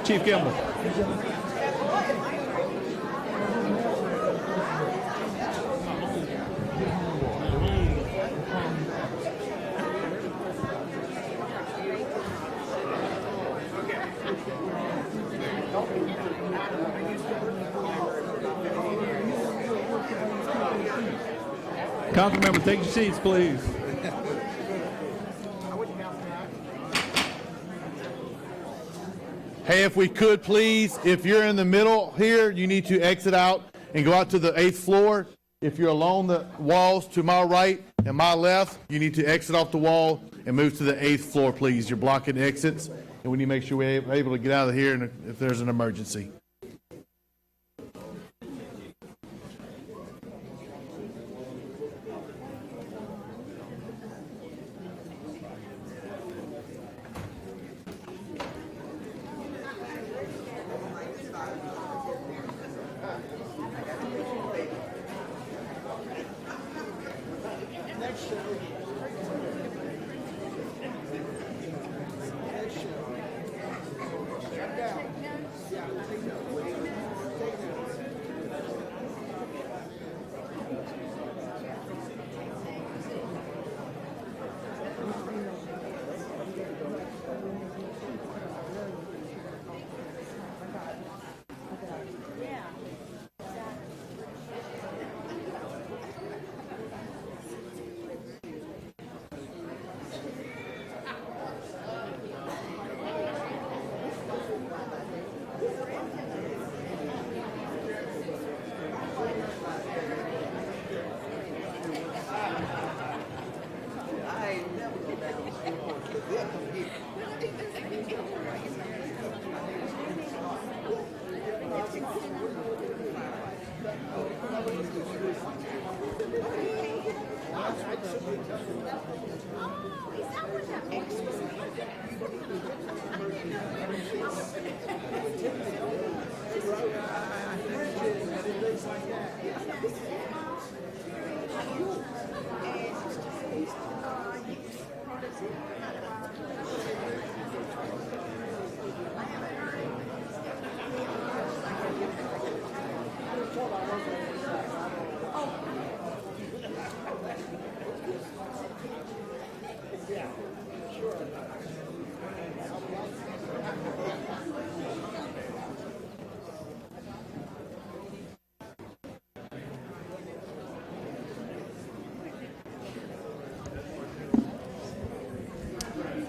Chief Kimball. Council members, take your seats, please. Hey, if we could, please, if you're in the middle here, you need to exit out and go out to the 8th floor. If you're along the walls to my right and my left, you need to exit off the wall and move to the 8th floor, please. You're blocking exits, and we need to make sure we're able to get out of here if there's an emergency.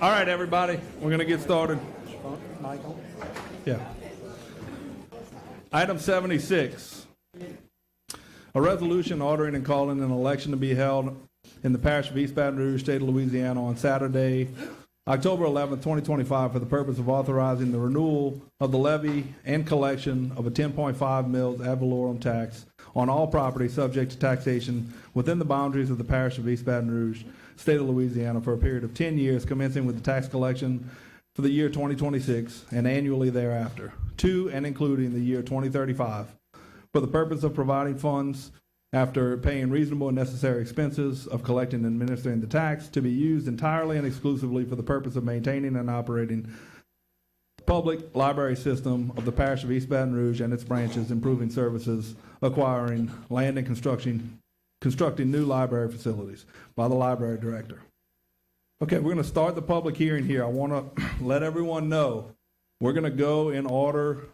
All right, everybody, we're going to get started. Yeah. Item 76, a resolution ordering and calling an election to be held in the parish of East Baton Rouge, state of Louisiana, on Saturday, October 11, 2025, for the purpose of authorizing the renewal of the levy and collection of a 10.5 mils ad valorem tax on all property subject to taxation within the boundaries of the parish of East Baton Rouge, state of Louisiana, for a period of 10 years, commencing with the tax collection for the year 2026 and annually thereafter, to and including the year 2035, for the purpose of providing funds after paying reasonable and necessary expenses of collecting and administering the tax to be used entirely and exclusively for the purpose of maintaining and operating the public library system of the parish of East Baton Rouge and its branches, improving services, acquiring land, and constructing new library facilities by the library director. Okay, we're going to start the public hearing here. I want to let everyone know we're going to go in order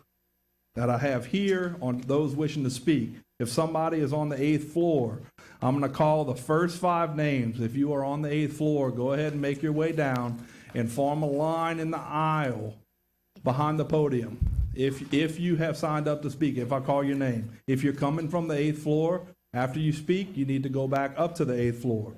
that I have here on those wishing to speak. If somebody is on the 8th floor, I'm going to call the first 5 names. If you are on the 8th floor, go ahead and make your way down and form a line in the aisle behind the podium. If you have signed up to speak, if I call your name. If you're coming from the 8th floor, after you speak, you need to go back up to the 8th floor.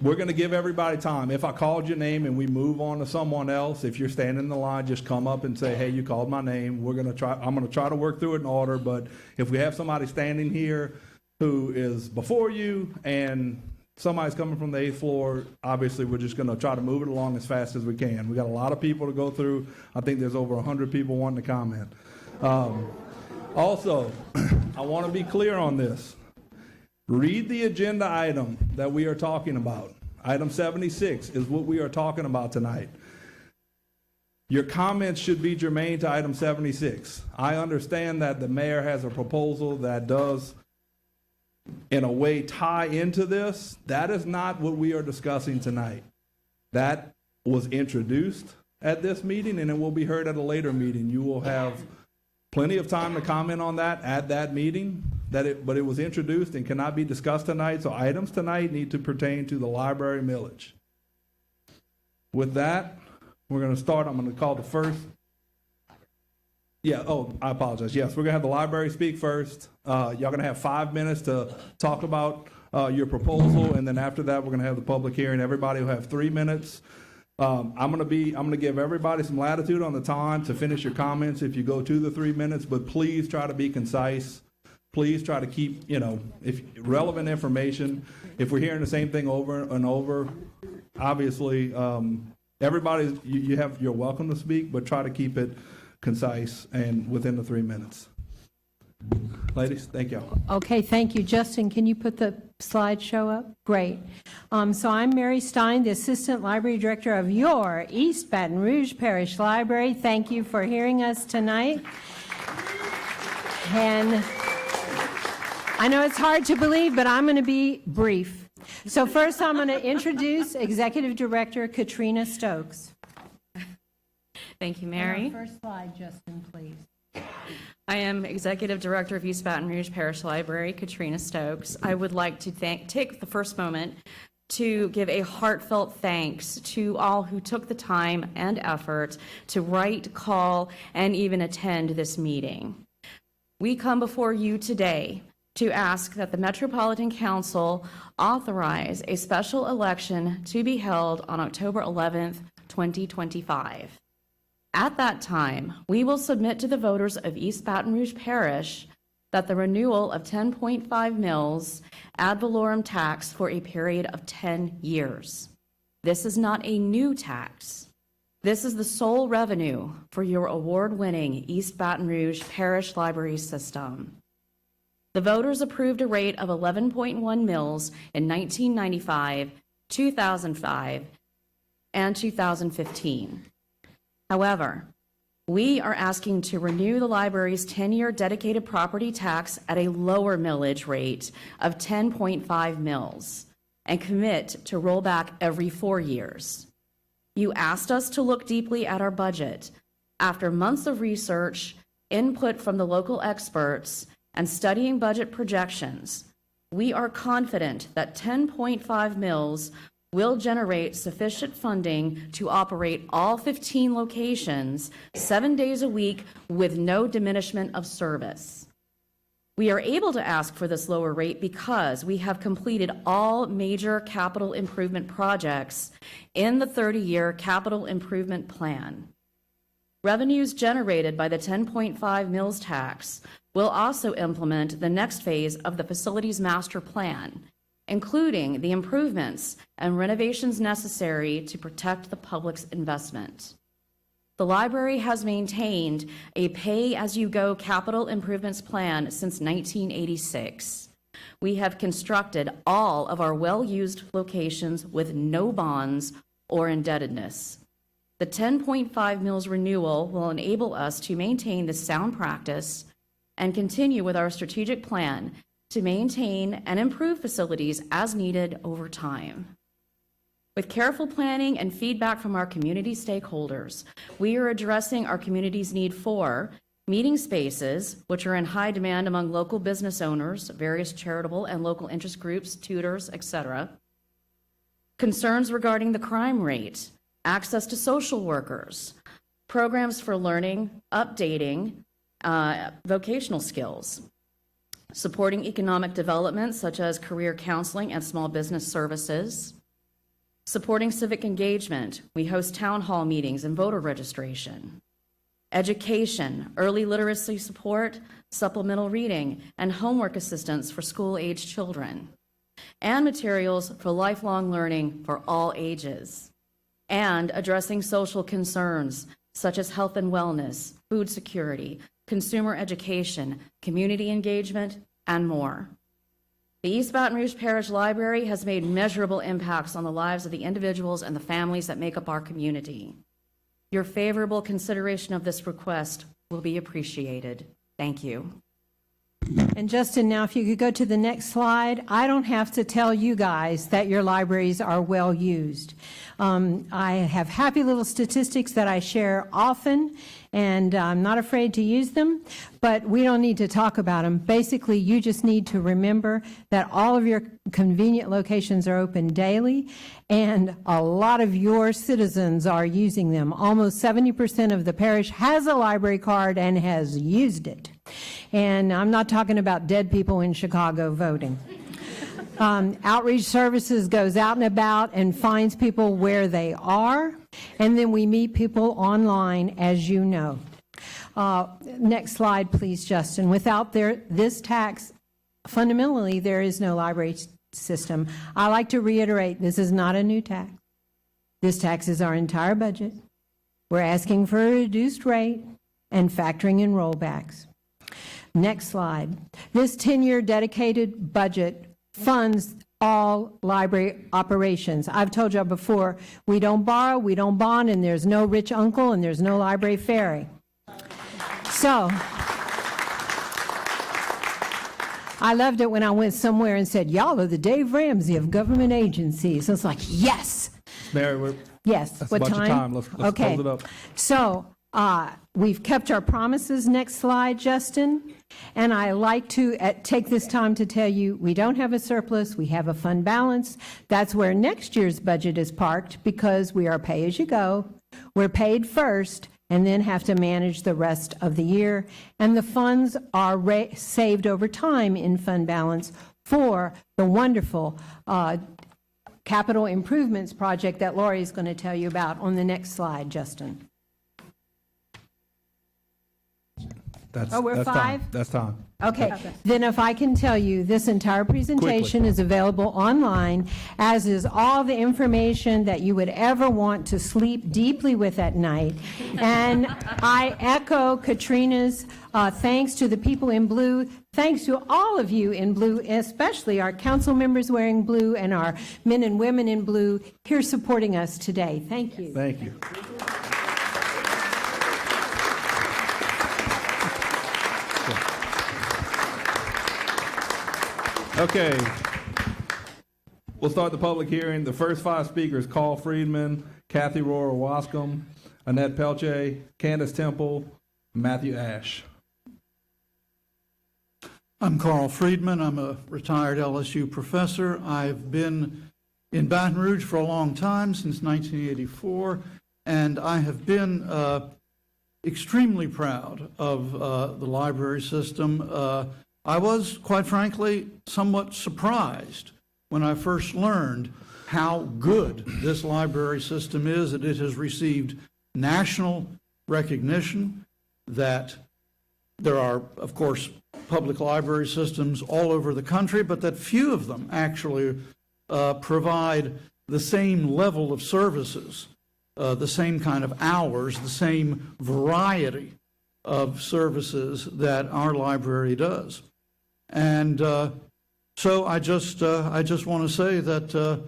We're going to give everybody time. If I called your name and we move on to someone else, if you're standing in the line, just come up and say, hey, you called my name. I'm going to try to work through it in order, but if we have somebody standing here who is before you and somebody's coming from the 8th floor, obviously we're just going to try to move it along as fast as we can. We got a lot of people to go through. I think there's over 100 people wanting to comment. Also, I want to be clear on this. Read the agenda item that we are talking about. Item 76 is what we are talking about tonight. Your comments should be germane to item 76. I understand that the mayor has a proposal that does, in a way, tie into this. That is not what we are discussing tonight. That was introduced at this meeting, and it will be heard at a later meeting. You will have plenty of time to comment on that at that meeting, but it was introduced and cannot be discussed tonight, so items tonight need to pertain to the library millage. With that, we're going to start. I'm going to call the first. Yeah, I apologize. Yes, we're going to have the library speak first. Y'all going to have 5 minutes to talk about your proposal, and then after that, we're going to have the public hearing. Everybody will have 3 minutes. I'm going to give everybody some latitude on the time to finish your comments if you go to the 3 minutes, but please try to be concise. Please try to keep, if relevant information. If we're hearing the same thing over and over, obviously, everybody, you're welcome to speak, but try to keep it concise and within the 3 minutes. Ladies, thank you. Okay, thank you. Justin, can you put the slideshow up? Great. So I'm Mary Stein, the Assistant Library Director of your East Baton Rouge Parish Library. Thank you for hearing us tonight. And I know it's hard to believe, but I'm going to be brief. So first, I'm going to introduce Executive Director Katrina Stokes. Thank you, Mary. First slide, Justin, please. I am Executive Director of East Baton Rouge Parish Library, Katrina Stokes. I would like to take the first moment to give a heartfelt thanks to all who took the time and effort to write, call, and even attend this meeting. We come before you today to ask that the Metropolitan Council authorize a special election to be held on October 11th, 2025. At that time, we will submit to the voters of East Baton Rouge Parish that the renewal of 10.5 mils ad valorem tax for a period of 10 years. This is not a new tax. This is the sole revenue for your award-winning East Baton Rouge Parish Library System. The voters approved a rate of 11.1 mils in 1995, 2005, and 2015. However, we are asking to renew the library's 10-year dedicated property tax at a lower millage rate of 10.5 mils and commit to roll back every 4 years. You asked us to look deeply at our budget. After months of research, input from the local experts, and studying budget projections, we are confident that 10.5 mils will generate sufficient funding to operate all 15 locations 7 days a week with no diminishment of service. We are able to ask for this lower rate because we have completed all major capital improvement projects in the 30-year capital improvement plan. Revenues generated by the 10.5 mils tax will also implement the next phase of the facilities master plan, including the improvements and renovations necessary to protect the public's investment. The library has maintained a pay-as-you-go capital improvements plan since 1986. We have constructed all of our well-used locations with no bonds or indebtedness. The 10.5 mils renewal will enable us to maintain this sound practice and continue with our strategic plan to maintain and improve facilities as needed over time. With careful planning and feedback from our community stakeholders, we are addressing our community's need for meeting spaces, which are in high demand among local business owners, various charitable and local interest groups, tutors, etc. Concerns regarding the crime rate, access to social workers, programs for learning, updating, vocational skills, supporting economic development such as career counseling and small business services, supporting civic engagement. We host town hall meetings and voter registration, education, early literacy support, supplemental reading, and homework assistance for school-age children, and materials for lifelong learning for all ages, and addressing social concerns such as health and wellness, food security, consumer education, community engagement, and more. The East Baton Rouge Parish Library has made measurable impacts on the lives of the individuals and the families that make up our community. Your favorable consideration of this request will be appreciated. Thank you. And Justin, now if you could go to the next slide. I don't have to tell you guys that your libraries are well used. I have happy little statistics that I share often, and I'm not afraid to use them, but we don't need to talk about them. Basically, you just need to remember that all of your convenient locations are open daily, and a lot of your citizens are using them. Almost 70% of the parish has a library card and has used it. And I'm not talking about dead people in Chicago voting. Outreach Services goes out and about and finds people where they are, and then we meet people online, as you know. Next slide, please, Justin. Without this tax, fundamentally, there is no library system. I like to reiterate, this is not a new tax. This tax is our entire budget. We're asking for a reduced rate and factoring in rollbacks. Next slide. This 10-year dedicated budget funds all library operations. I've told you before, we don't borrow, we don't bond, and there's no rich uncle, and there's no library fairy. So, I loved it when I went somewhere and said, y'all are the Dave Ramsey of government agencies. It's like, yes. Mary, Yes. that's What about your time? time. Let's Okay. close it up. So, we've kept our promises. Next slide, Justin. And I like to take this time to tell you, we don't have a surplus, we have a fund balance. That's where next year's budget is parked because we are pay-as-you-go. We're paid first, and then have to manage the rest of the year. And the funds are saved over time in fund balance for the wonderful capital improvements project that Lori is going to tell you about on the next slide, Justin. We're that's 5? time. That's time. Okay, then if I can tell you, this entire presentation is available online, as is all the information that you would ever want to sleep deeply with at night. And I echo Katrina's thanks to the people in blue. Thanks to all of you in blue, especially our council members wearing blue and our men and women in blue here supporting us today. Thank you. Thank you. Okay. We'll start the public hearing. The first 5 speakers: Carl Friedman, Kathy Rohr Wascom, Annette Pelche, Candace Temple, Matthew Ash. I'm Carl Friedman. I'm a retired LSU professor. I've been in Baton Rouge for a long time, since 1984, and I have been extremely proud of the library system. I was, quite frankly, somewhat surprised when I first learned how good this library system is, that it has received national recognition, that there are, of course, public library systems all over the country, but that few of them actually provide the same level of services, the same kind of hours, the same variety of services that our library does. And so I just want to say that,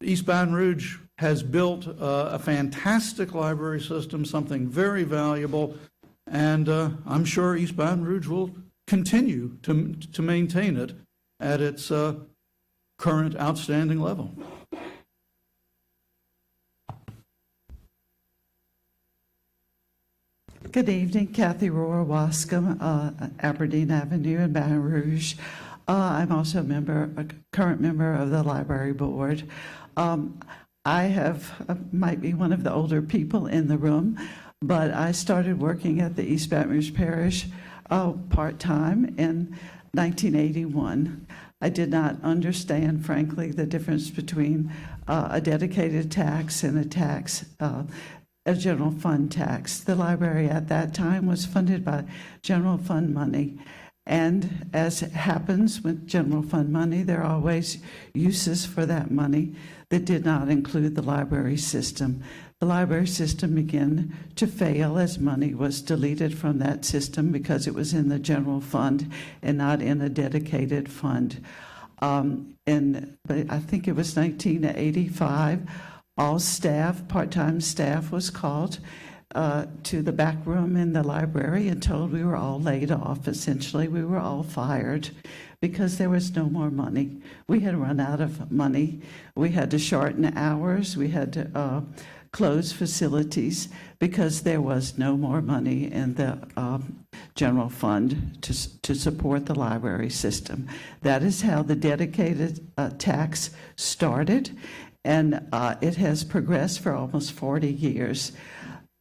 East Baton Rouge has built a fantastic library system, something very valuable, and I'm sure East Baton Rouge will continue to maintain it at its current outstanding level. Good evening, Kathy Rohr Wascom, Aberdeen Avenue in Baton Rouge. I'm also a current member of the library board. I might be one of the older people in the room, but I started working at the East Baton Rouge Parish part-time in 1981. I did not understand, frankly, the difference between a dedicated tax and a general fund tax. The library at that time was funded by general fund money. And as it happens with general fund money, there are always uses for that money that did not include the library system. The library system began to fail as money was deleted from that system because it was in the general fund and not in a dedicated fund. But I think it was 1985, all staff, part-time staff, was called to the back room in the library and told we were all laid off. Essentially, we were all fired because there was no more money. We had run out of money. We had to shorten hours. We had to close facilities because there was no more money in the general fund to support the library system. That is how the dedicated tax started, and it has progressed for almost 40 years.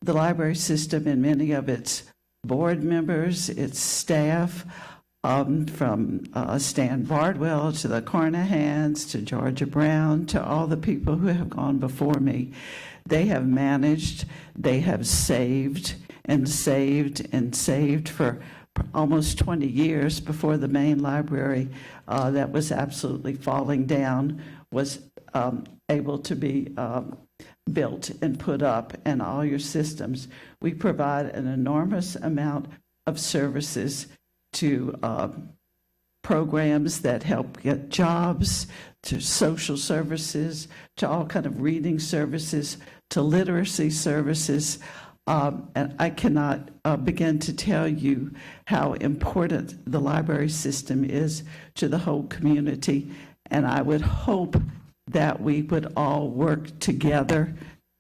The library system and many of its board members, its staff, from Stan Bardwell to the Carnahans to Georgia Brown to all the people who have gone before me, they have managed, they have saved and saved and saved for almost 20 years before the main library that was absolutely falling down was able to be built and put up, and all your systems. We provide an enormous amount of services to programs that help get jobs, to social services, to all kind of reading services, to literacy services. And I cannot begin to tell you how important the library system is to the whole community. And I would hope that we would all work together,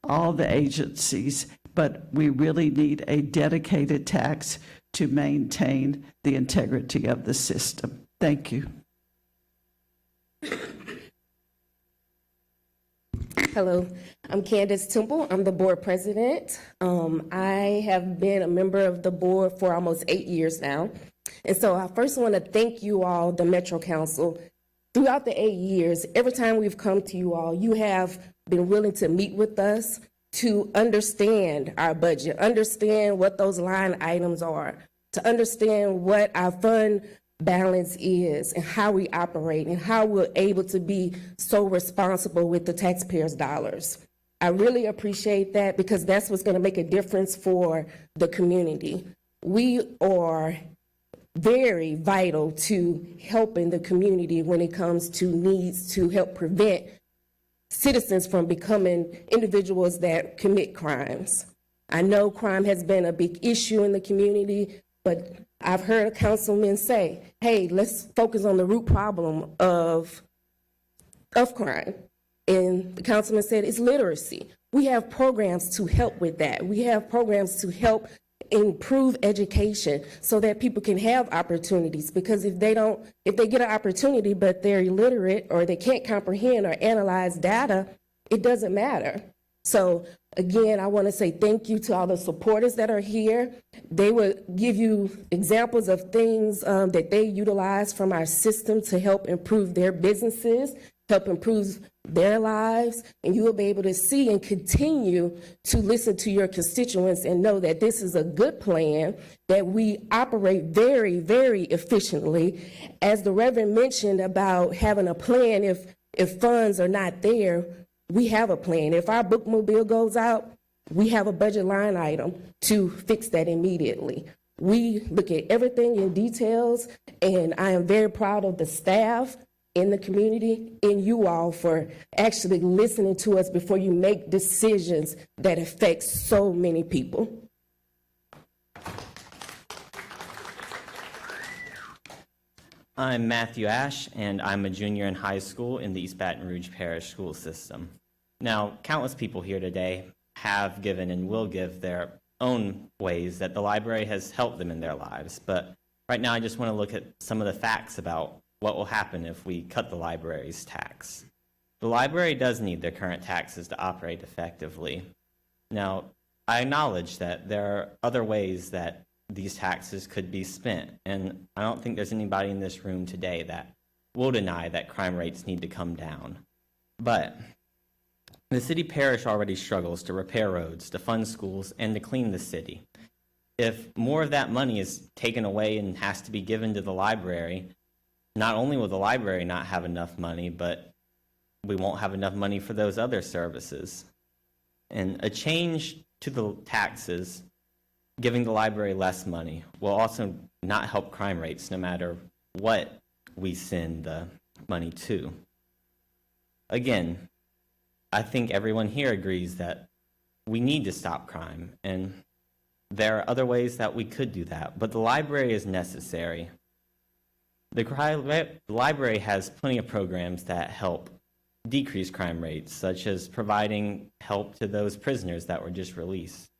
all the agencies, but we really need a dedicated tax to maintain the integrity of the system. Thank you. Hello, I'm Candace Temple. I'm the board president. I have been a member of the board for almost 8 years now. And so I first want to thank you all, the Metro Council. Throughout the 8 years, every time we've come to you all, you have been willing to meet with us to understand our budget, understand what those line items are, to understand what our fund balance is and how we operate and how we're able to be so responsible with the taxpayers' dollars. I really appreciate that because that's what's going to make a difference for the community. We are very vital to helping the community when it comes to needs to help prevent citizens from becoming individuals that commit crimes. I know crime has been a big issue in the community, but I've heard a councilman say, hey, let's focus on the root problem of crime. And the councilman said it's literacy. We have programs to help with that. We have programs to help improve education so that people can have opportunities, because if they get an opportunity but they're illiterate or they can't comprehend or analyze data, it doesn't matter. So again, I want to say thank you to all the supporters that are here. They will give you examples of things that they utilize from our system to help improve their businesses, help improve their lives, and you will be able to see and continue to listen to your constituents and know that this is a good plan, that we operate very, very efficiently. As the Reverend mentioned about having a plan if funds are not there, we have a plan. If our bookmobile goes out, we have a budget line item to fix that immediately. We look at everything in details, and I am very proud of the staff in the community and you all for actually listening to us before you make decisions that affect so many people. I'm Matthew Ash, and I'm a junior in high school in the East Baton Rouge Parish School System. Now, countless people here today have given and will give their own ways that the library has helped them in their lives, but right now I just want to look at some of the facts about what will happen if we cut the library's tax. The library does need their current taxes to operate effectively. Now, I acknowledge that there are other ways that these taxes could be spent, and I don't think there's anybody in this room today that will deny that crime rates need to come down. But the city parish already struggles to repair roads, to fund schools, and to clean the city. If more of that money is taken away and has to be given to the library, not only will the library not have enough money, but we won't have enough money for those other services. And a change to the taxes, giving the library less money, will also not help crime rates no matter what we send the money to. Again, I think everyone here agrees that we need to stop crime, and there are other ways that we could do that, but the library is necessary. The library has plenty of programs that help decrease crime rates, such as providing help to those prisoners that were just released.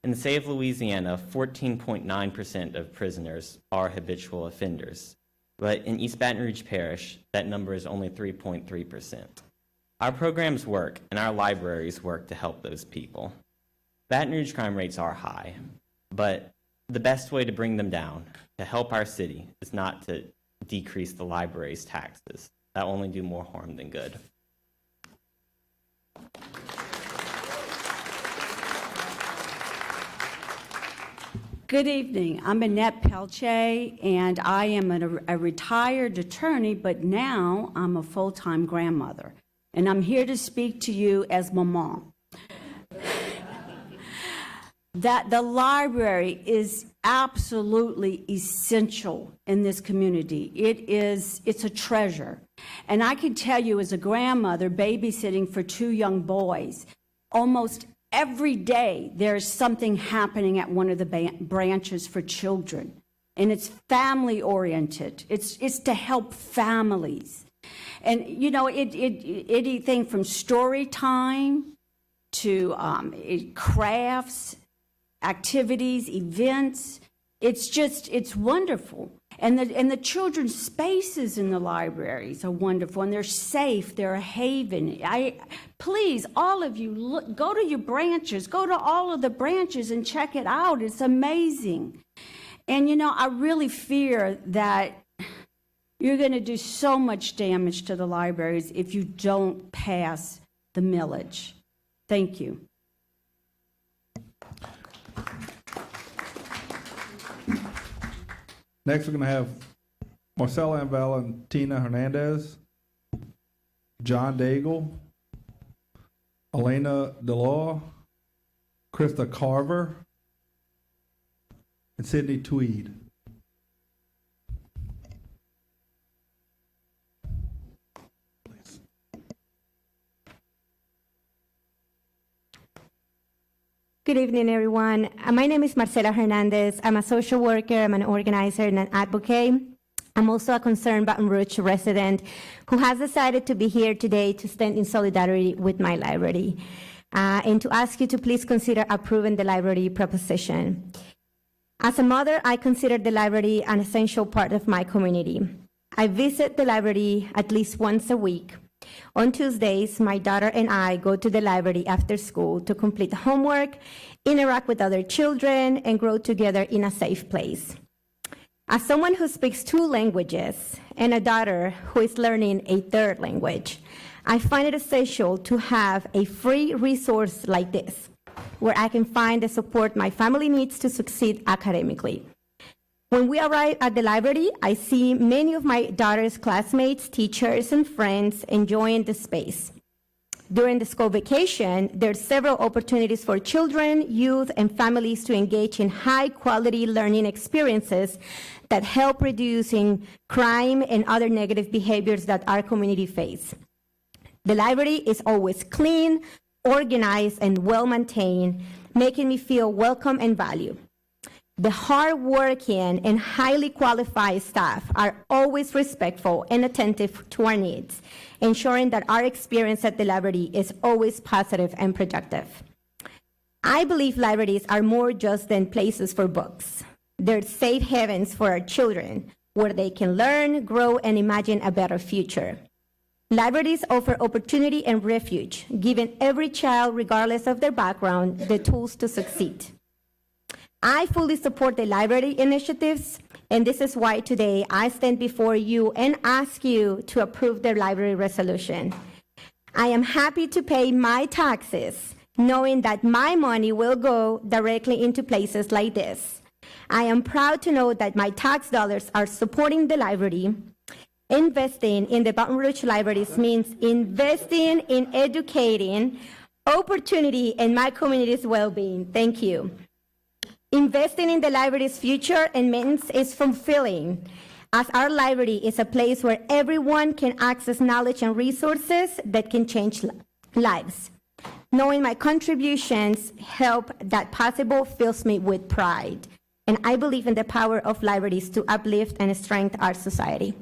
In the state of Louisiana, 14.9% of prisoners are habitual offenders, but in East Baton Rouge Parish, that number is only 3.3%. Our programs work, and our libraries work to help those people. Baton Rouge crime rates are high, but the best way to bring them down, to help our city, is not to decrease the library's taxes. That will only do more harm than good. Good evening. I'm Annette Pelche, and I am a retired attorney, but now I'm a full-time grandmother. And I'm here to speak to you as Mama. That the library is absolutely essential in this community. It's a treasure. And I can tell you as a grandmother babysitting for 2 young boys, almost every day there's something happening at one of the branches for children. And it's family oriented. It's to help families. And you know, anything from story time to crafts, activities, events. It's wonderful. And the children's spaces in the libraries are wonderful, and they're safe, they're a haven. Please, all of you, go to your branches, go to all of the branches and check it out. It's amazing. And I really fear that you're going to do so much damage to the libraries if you don't pass the millage. Thank you. Next, we're going to have Marcela and Valentina Hernandez, John Daigle, Elena DeLaw, Krista Carver, and Sydney Tweed. Good evening, everyone. My name is Marcela Hernandez. I'm a social worker, I'm an organizer and an advocate. I'm also a concerned Baton Rouge resident who has decided to be here today to stand in solidarity with my library and to ask you to please consider approving the library proposition. As a mother, I consider the library an essential part of my community. I visit the library at least once a week. On Tuesdays, my daughter and I go to the library after school to complete homework, interact with other children, and grow together in a safe place. As someone who speaks 2 languages and a daughter who is learning a 3rd language, I find it essential to have a free resource like this, where I can find the support my family needs to succeed academically. When we arrive at the library, I see many of my daughter's classmates, teachers, and friends enjoying the space. During the school vacation, there are several opportunities for children, youth, and families to engage in high-quality learning experiences that help reducing crime and other negative behaviors that our community face. The library is always clean, organized, and well-maintained, making me feel welcome and valued. The hard-working and highly qualified staff are always respectful and attentive to our needs, ensuring that our experience at the library is always positive and productive. I believe libraries are more just than places for books. They're safe havens for our children, where they can learn, grow, and imagine a better future. Libraries offer opportunity and refuge, giving every child, regardless of their background, the tools to succeed. I fully support the library initiatives, and this is why today I stand before you and ask you to approve the library resolution. I am happy to pay my taxes, knowing that my money will go directly into places like this. I am proud to know that my tax dollars are supporting the library. Investing in the Baton Rouge libraries means investing in educating, opportunity, and my community's well-being. Thank you. Investing in the library's future and maintenance is fulfilling, as our library is a place where everyone can access knowledge and resources that can change lives. Knowing my contributions help that possible fills me with pride, and I believe in the power of libraries to uplift and strengthen our society.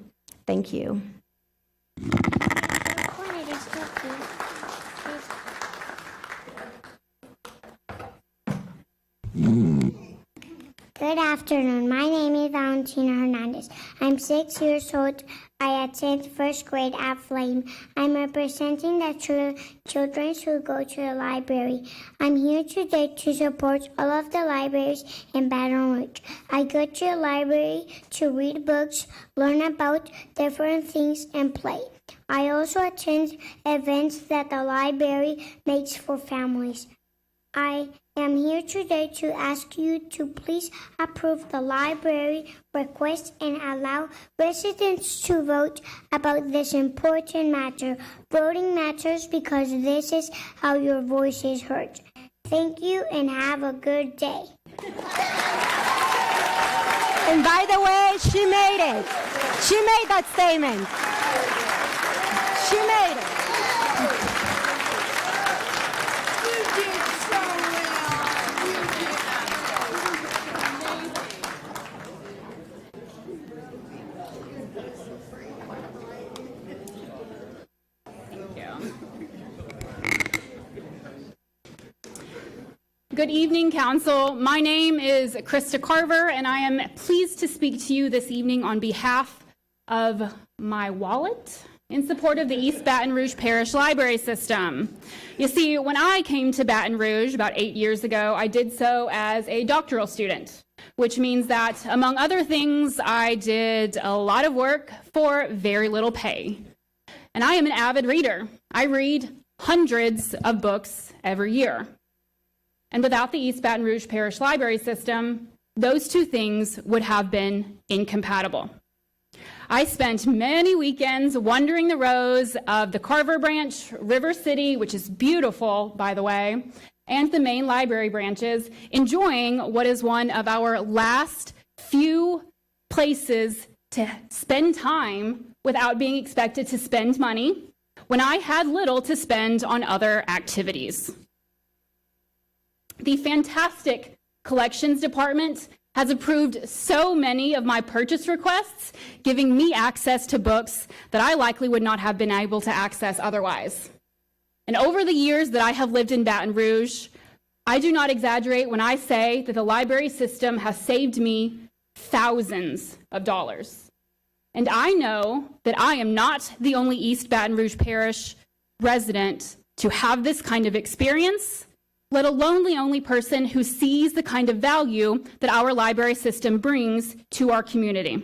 Thank you. Good afternoon. My name is Valentina Hernandez. I'm 6 years old. I attend first grade at Flame. I'm representing the children who go to the library. I'm here today to support all of the libraries in Baton Rouge. I go to the library to read books, learn about different things, and play. I also attend events that the library makes for families. I am here today to ask you to please approve the library request and allow residents to vote about this important matter. Voting matters because this is how your voice is heard. Thank you and have a good day. And by the way, she made it. She made that statement. She made it. Good evening, Council. My name is Krista Carver, and I am pleased to speak to you this evening on behalf of my wallet in support of the East Baton Rouge Parish Library System. You see, when I came to Baton Rouge about 8 years ago, I did so as a doctoral student, which means that, among other things, I did a lot of work for very little pay. And I am an avid reader. I read hundreds of books every year. And without the East Baton Rouge Parish Library System, those two things would have been incompatible. I spent many weekends wandering the rows of the Carver branch, River City, which is beautiful, by the way, and the main library branches, enjoying what is one of our last few places to spend time without being expected to spend money when I had little to spend on other activities. The fantastic collections department has approved so many of my purchase requests, giving me access to books that I likely would not have been able to access otherwise. And over the years that I have lived in Baton Rouge, I do not exaggerate when I say that the library system has saved me thousands of dollars. And I know that I am not the only East Baton Rouge Parish resident to have this kind of experience, let alone the only person who sees the kind of value that our library system brings to our community.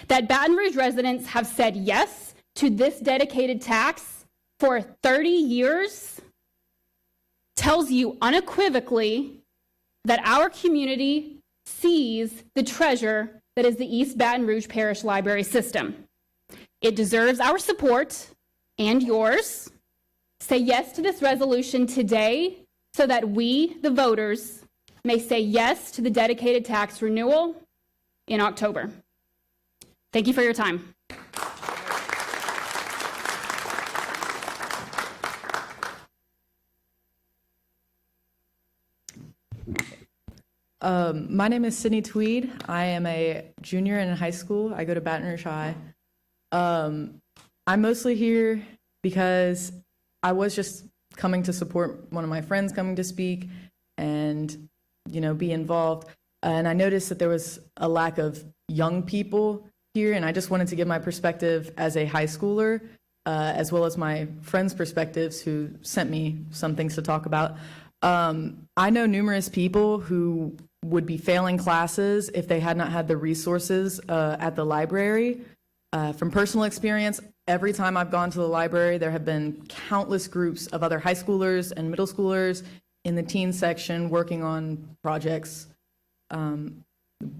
That Baton Rouge residents have said yes to this dedicated tax for 30 years tells you unequivocally that our community sees the treasure that is the East Baton Rouge Parish Library System. It deserves our support and yours. Say yes to this resolution today so that we, the voters, may say yes to the dedicated tax renewal in October. Thank you for your time. My name is Sydney Tweed. I am a junior in high school. I go to Baton Rouge High. I'm mostly here because I was just coming to support one of my friends coming to speak and, be involved. And I noticed that there was a lack of young people here, and I just wanted to give my perspective as a high schooler, as well as my friends' perspectives who sent me some things to talk about. I know numerous people who would be failing classes if they had not had the resources at the library. From personal experience, every time I've gone to the library, there have been countless groups of other high schoolers and middle schoolers in the teen section working on projects.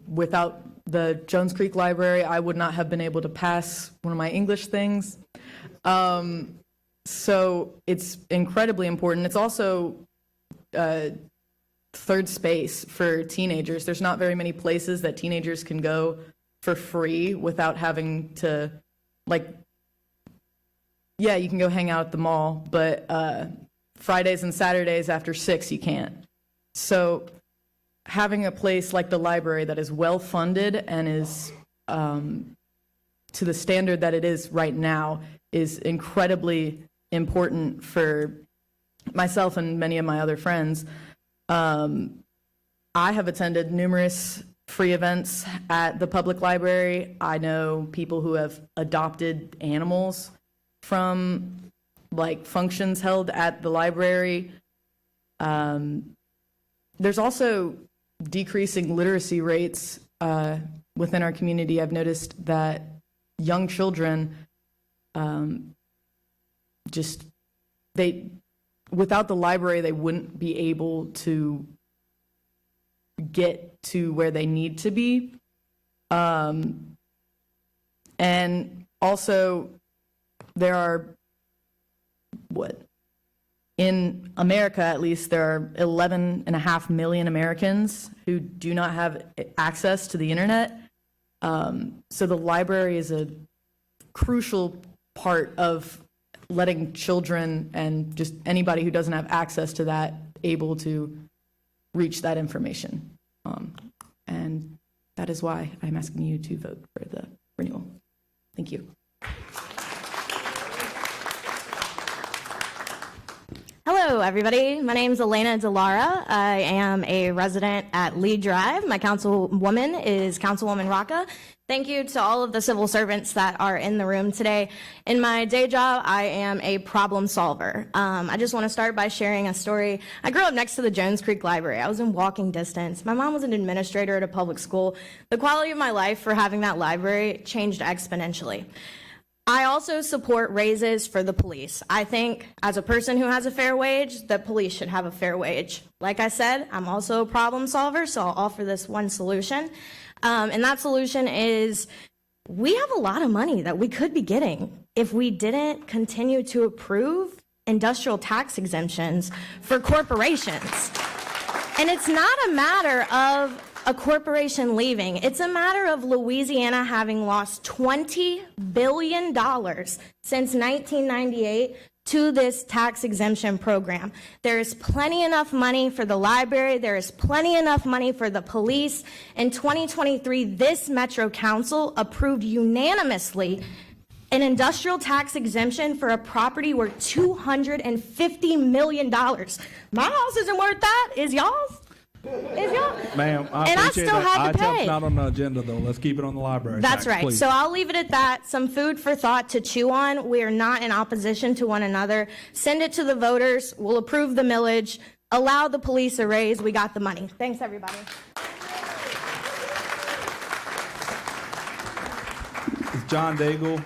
Without the Jones Creek Library, I would not have been able to pass one of my English things. So it's incredibly important. It's also third space for teenagers. There's not very many places that teenagers can go for free without having to, you can go hang out at the mall, but Fridays and Saturdays after 6, you can't. So having a place like the library that is well-funded and is to the standard that it is right now is incredibly important for myself and many of my other friends. I have attended numerous free events at the public library. I know people who have adopted animals from functions held at the library. There's also decreasing literacy rates within our community. I've noticed that young children without the library, they wouldn't be able to get to where they need to be. And also, there are, in America at least, there are 11.5 million Americans who do not have access to the internet. So the library is a crucial part of letting children and just anybody who doesn't have access to that able to reach that information. And that is why I'm asking you to vote for the renewal. Thank you. Hello, everybody. My name is Elena Delara. I am a resident at Lee Drive. My councilwoman is Councilwoman Rocca. Thank you to all of the civil servants that are in the room today. In my day job, I am a problem solver. I just want to start by sharing a story. I grew up next to the Jones Creek Library. I was in walking distance. My mom was an administrator at a public school. The quality of my life for having that library changed exponentially. I also support raises for the police. I think as a person who has a fair wage, the police should have a fair wage. Like I said, I'm also a problem solver, so I'll offer this one solution. And that solution is we have a lot of money that we could be getting if we didn't continue to approve industrial tax exemptions for corporations. And it's not a matter of a corporation leaving. It's a matter of Louisiana having lost $20 billion since 1998 to this tax exemption program. There is plenty enough money for the library. There is plenty enough money for the police. In 2023, this Metro Council approved unanimously an industrial tax exemption for a property worth $250 million. My house isn't worth that. Is y'all's? Is y'all? Ma'am, I and I appreciate still that. have to ITEP's pay. not on the agenda, though. Let's keep it on the library. That's tax, right. please. So I'll leave it at that. Some food for thought to chew on. We are not in opposition to one another. Send it to the voters. We'll approve the millage. Allow the police a raise. We got the money. Thanks, everybody. Is John Daigle?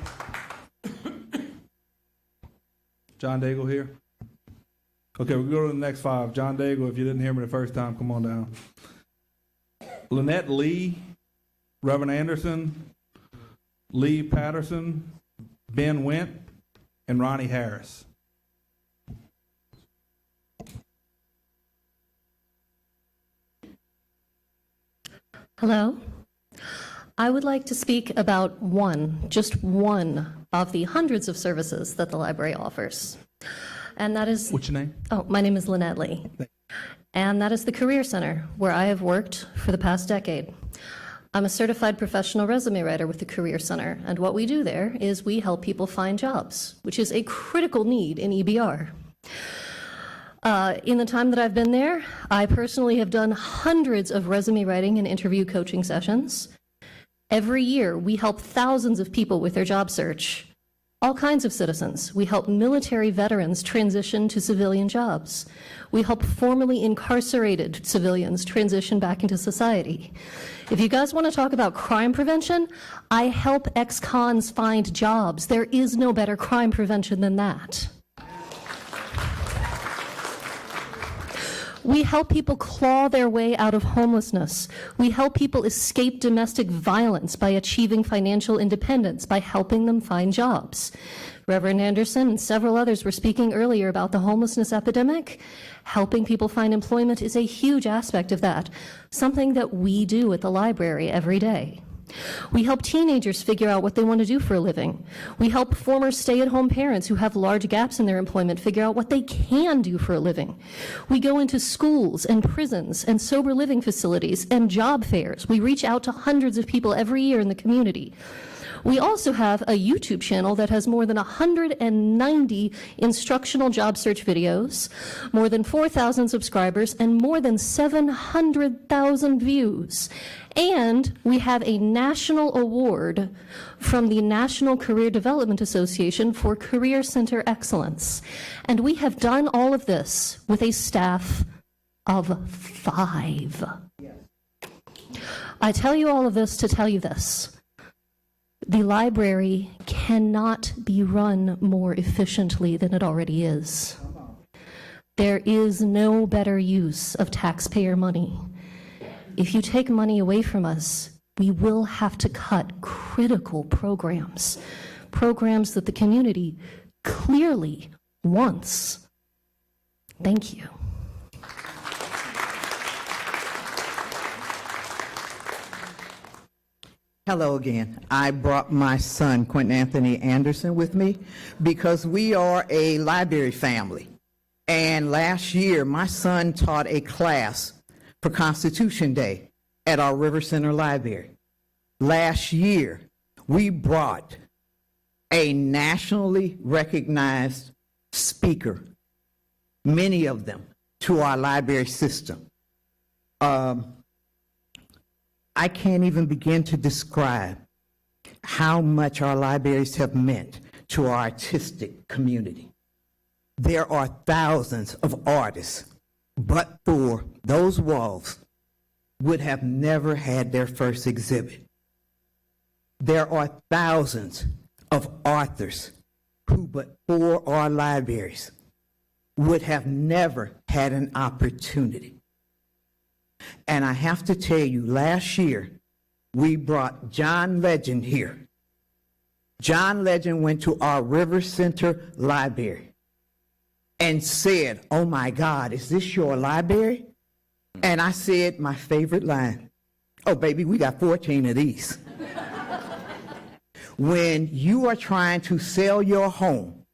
John Daigle here? Okay, we'll go to the next five. John Daigle, if you didn't hear me the first time, come on down. Lynette Lee, Reverend Anderson, Lee Patterson, Ben Went, and Ronnie Harris. Hello. I would like to speak about just one of the hundreds of services that the library offers. And that is... What's your name? Oh, my name is Lynette Lee. And that is the Career Center, where I have worked for the past decade. I'm a certified professional resume writer with the Career Center, and what we do there is we help people find jobs, which is a critical need in EBR. In the time that I've been there, I personally have done hundreds of resume writing and interview coaching sessions. Every year, we help thousands of people with their job search. All kinds of citizens. We help military veterans transition to civilian jobs. We help formerly incarcerated civilians transition back into society. If you guys want to talk about crime prevention, I help ex-cons find jobs. There is no better crime prevention than that. We help people claw their way out of homelessness. We help people escape domestic violence by achieving financial independence, by helping them find jobs. Reverend Anderson and several others were speaking earlier about the homelessness epidemic. Helping people find employment is a huge aspect of that, something that we do at the library every day. We help teenagers figure out what they want to do for a living. We help former stay-at-home parents who have large gaps in their employment figure out what they can do for a living. We go into schools and prisons and sober living facilities and job fairs. We reach out to hundreds of people every year in the community. We also have a YouTube channel that has more than 190 instructional job search videos, more than 4,000 subscribers, and more than 700,000 views. And we have a national award from the National Career Development Association for Career Center Excellence. And we have done all of this with a staff of 5. I tell you all of this to tell you this. The library cannot be run more efficiently than it already is. There is no better use of taxpayer money. If you take money away from us, we will have to cut critical programs, programs that the community clearly wants. Thank you. Hello again. I brought my son, Quentin Anthony Anderson, with me because we are a library family. And last year, my son taught a class for Constitution Day at our River Center Library. Last year, we brought a nationally recognized speaker, many of them, to our library system. I can't even begin to describe how much our libraries have meant to our artistic community. There are thousands of artists, but for those walls, would have never had their first exhibit. There are thousands of authors who, but for our libraries, would have never had an opportunity. And I have to tell you, last year, we brought John Legend here. John Legend went to our River Center Library and said, "Oh my God, is this your library?" And I said my favorite line, "Oh baby, we got 14 of these." When you are trying to sell your home,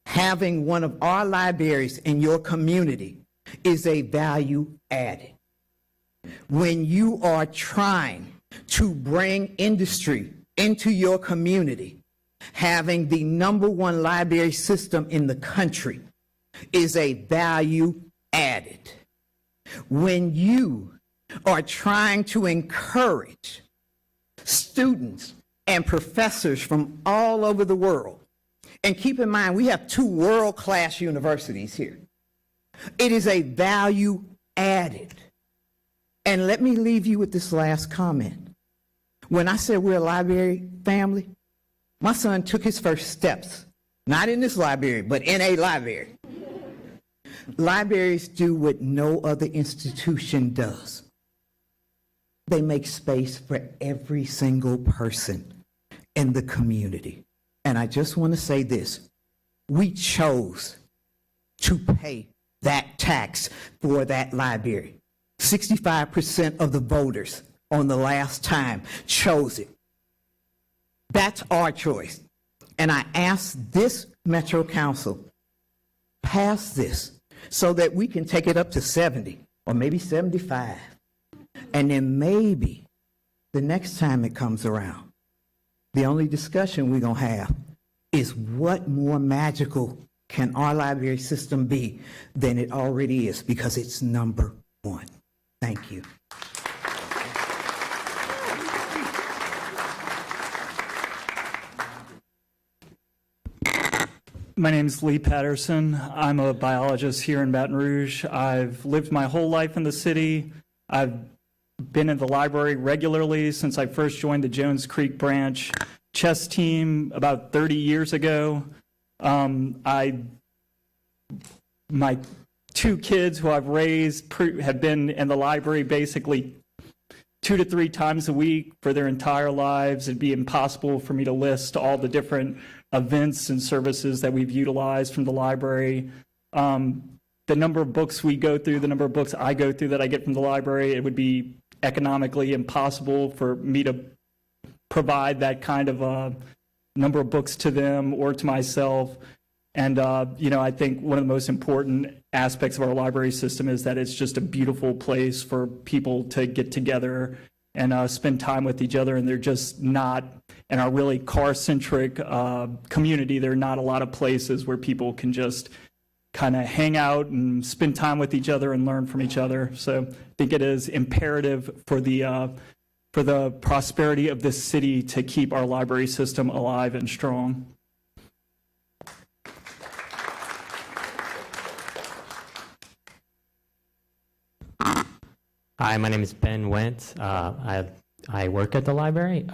having one of our libraries in your community is a value added. When you are trying to bring industry into your community, having the #1 library system in the country is a value added. When you are trying to encourage students and professors from all over the world, and keep in mind, we have 2 world-class universities here, it is a value added. And let me leave you with this last comment. When I said we're a library family, my son took his first steps, not in this library, but in a library. Libraries do what no other institution does. They make space for every single person in the community. And I just want to say this. We chose to pay that tax for that library. 65% of the voters on the last time chose it. That's our choice. And I ask this Metro Council, pass this so that we can take it up to 70 or maybe 75. And then maybe the next time it comes around, the only discussion we're going to have is what more magical can our library system be than it already is, because it's #1. Thank you. My name is Lee Patterson. I'm a biologist here in Baton Rouge. I've lived my whole life in the city. I've been in the library regularly since I first joined the Jones Creek branch chess team about 30 years ago. My 2 kids who I've raised have been in the library basically 2 to 3 times a week for their entire lives. It'd be impossible for me to list all the different events and services that we've utilized from the library. The number of books we go through, the number of books I go through that I get from the library, it would be economically impossible for me to provide that kind of number of books to them or to myself. And, I think one of the most important aspects of our library system is that it's just a beautiful place for people to get together and spend time with each other. And they're just not, in our really car-centric community, there are not a lot of places where people can just kind of hang out and spend time with each other and learn from each other. So I think it is imperative for the prosperity of this city to keep our library system alive and strong. Hi, my name is Ben Wentz. I work at the library,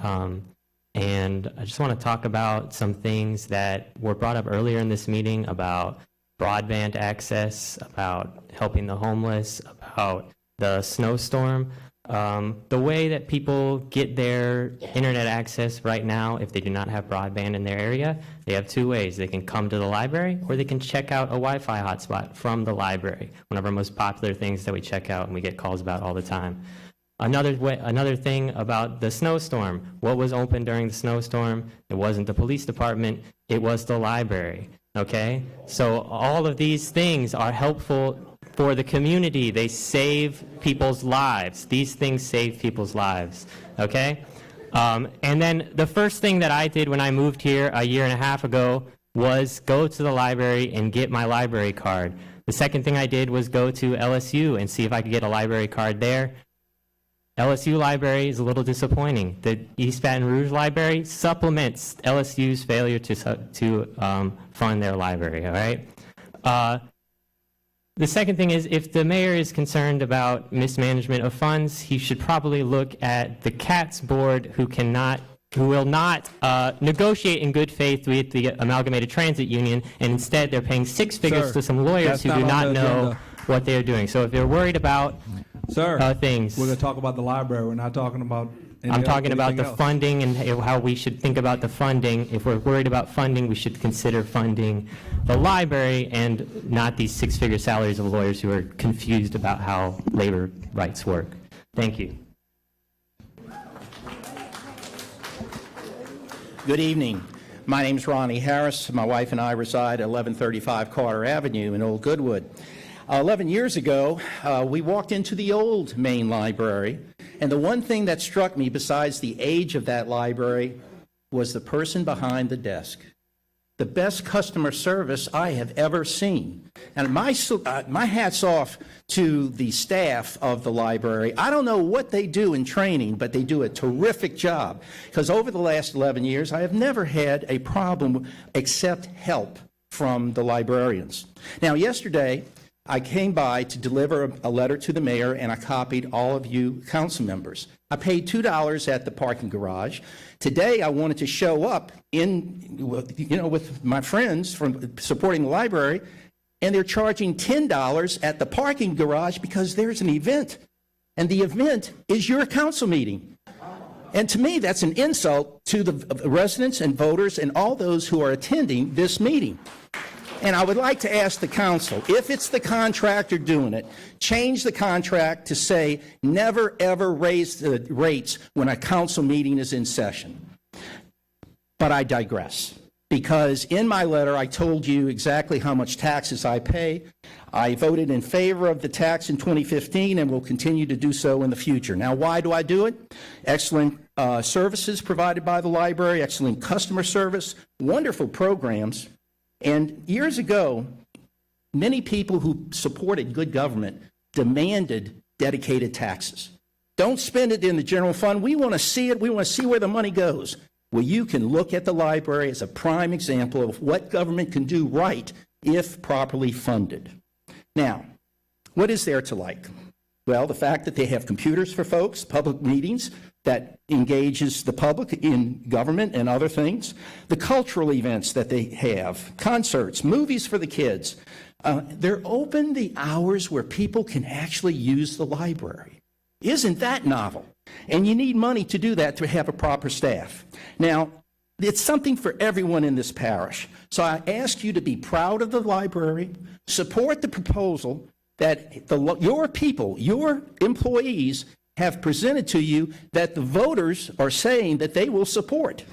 and I just want to talk about some things that were brought up earlier in this meeting about broadband access, about helping the homeless, about the snowstorm. The way that people get their internet access right now, if they do not have broadband in their area, they have 2 ways. They can come to the library, or they can check out a Wi-Fi hotspot from the library, one of our most popular things that we check out and we get calls about all the time. Another thing about the snowstorm. What was open during the snowstorm? It wasn't the police department, it was the library, okay? So all of these things are helpful for the community. They save people's lives. These things save people's lives, okay? And then the first thing that I did when I moved here a year and a half ago was go to the library and get my library card. The second thing I did was go to LSU and see if I could get a library card there. LSU library is a little disappointing. The East Baton Rouge library supplements LSU's failure to fund their library, all right? The second thing is, if the mayor is concerned about mismanagement of funds, he should probably look at the CATS board, who will not negotiate in good faith with the Amalgamated Transit Union, and instead they're paying six figures Sir, to some lawyers that's who not do on not the know agenda. what they're doing. So if they're worried about things, we're going to talk about the library. We're not talking about I'm talking about anything the else. funding and how we should think about the funding. If we're worried about funding, we should consider funding the library and not these six-figure salaries of lawyers who are confused about how labor rights work. Thank you. Good evening. My name is Ronnie Harris. My wife and I reside at 1135 Carter Avenue in Old Goodwood. 11 years ago, we walked into the old main library, and the one thing that struck me besides the age of that library was the person behind the desk. The best customer service I have ever seen. And my hat's off to the staff of the library. I don't know what they do in training, but they do a terrific job. Because over the last 11 years, I have never had a problem except help from the librarians. Now, yesterday, I came by to deliver a letter to the mayor, and I copied all of you council members. I paid $2 at the parking garage. Today, I wanted to show up with my friends from supporting the library, and they're charging $10 at the parking garage because there's an event, and the event is your council meeting. And to me, that's an insult to the residents and voters and all those who are attending this meeting. And I would like to ask the council, if it's the contractor doing it, change the contract to say never ever raise the rates when a council meeting is in session. But I digress, because in my letter I told you exactly how much taxes I pay. I voted in favor of the tax in 2015 and will continue to do so in the future. Now, why do I do it? Excellent services provided by the library, excellent customer service, wonderful programs. And years ago, many people who supported good government demanded dedicated taxes. Don't spend it in the general fund. We want to see it. We want to see where the money goes. Well, you can look at the library as a prime example of what government can do right if properly funded. Now, what is there to like? Well, the fact that they have computers for folks, public meetings that engages the public in government and other things, the cultural events that they have, concerts, movies for the kids. They're open the hours where people can actually use the library. Isn't that novel? And you need money to do that to have a proper staff. Now, it's something for everyone in this parish. So I ask you to be proud of the library, support the proposal that your people, your employees have presented to you that the voters are saying that they will support.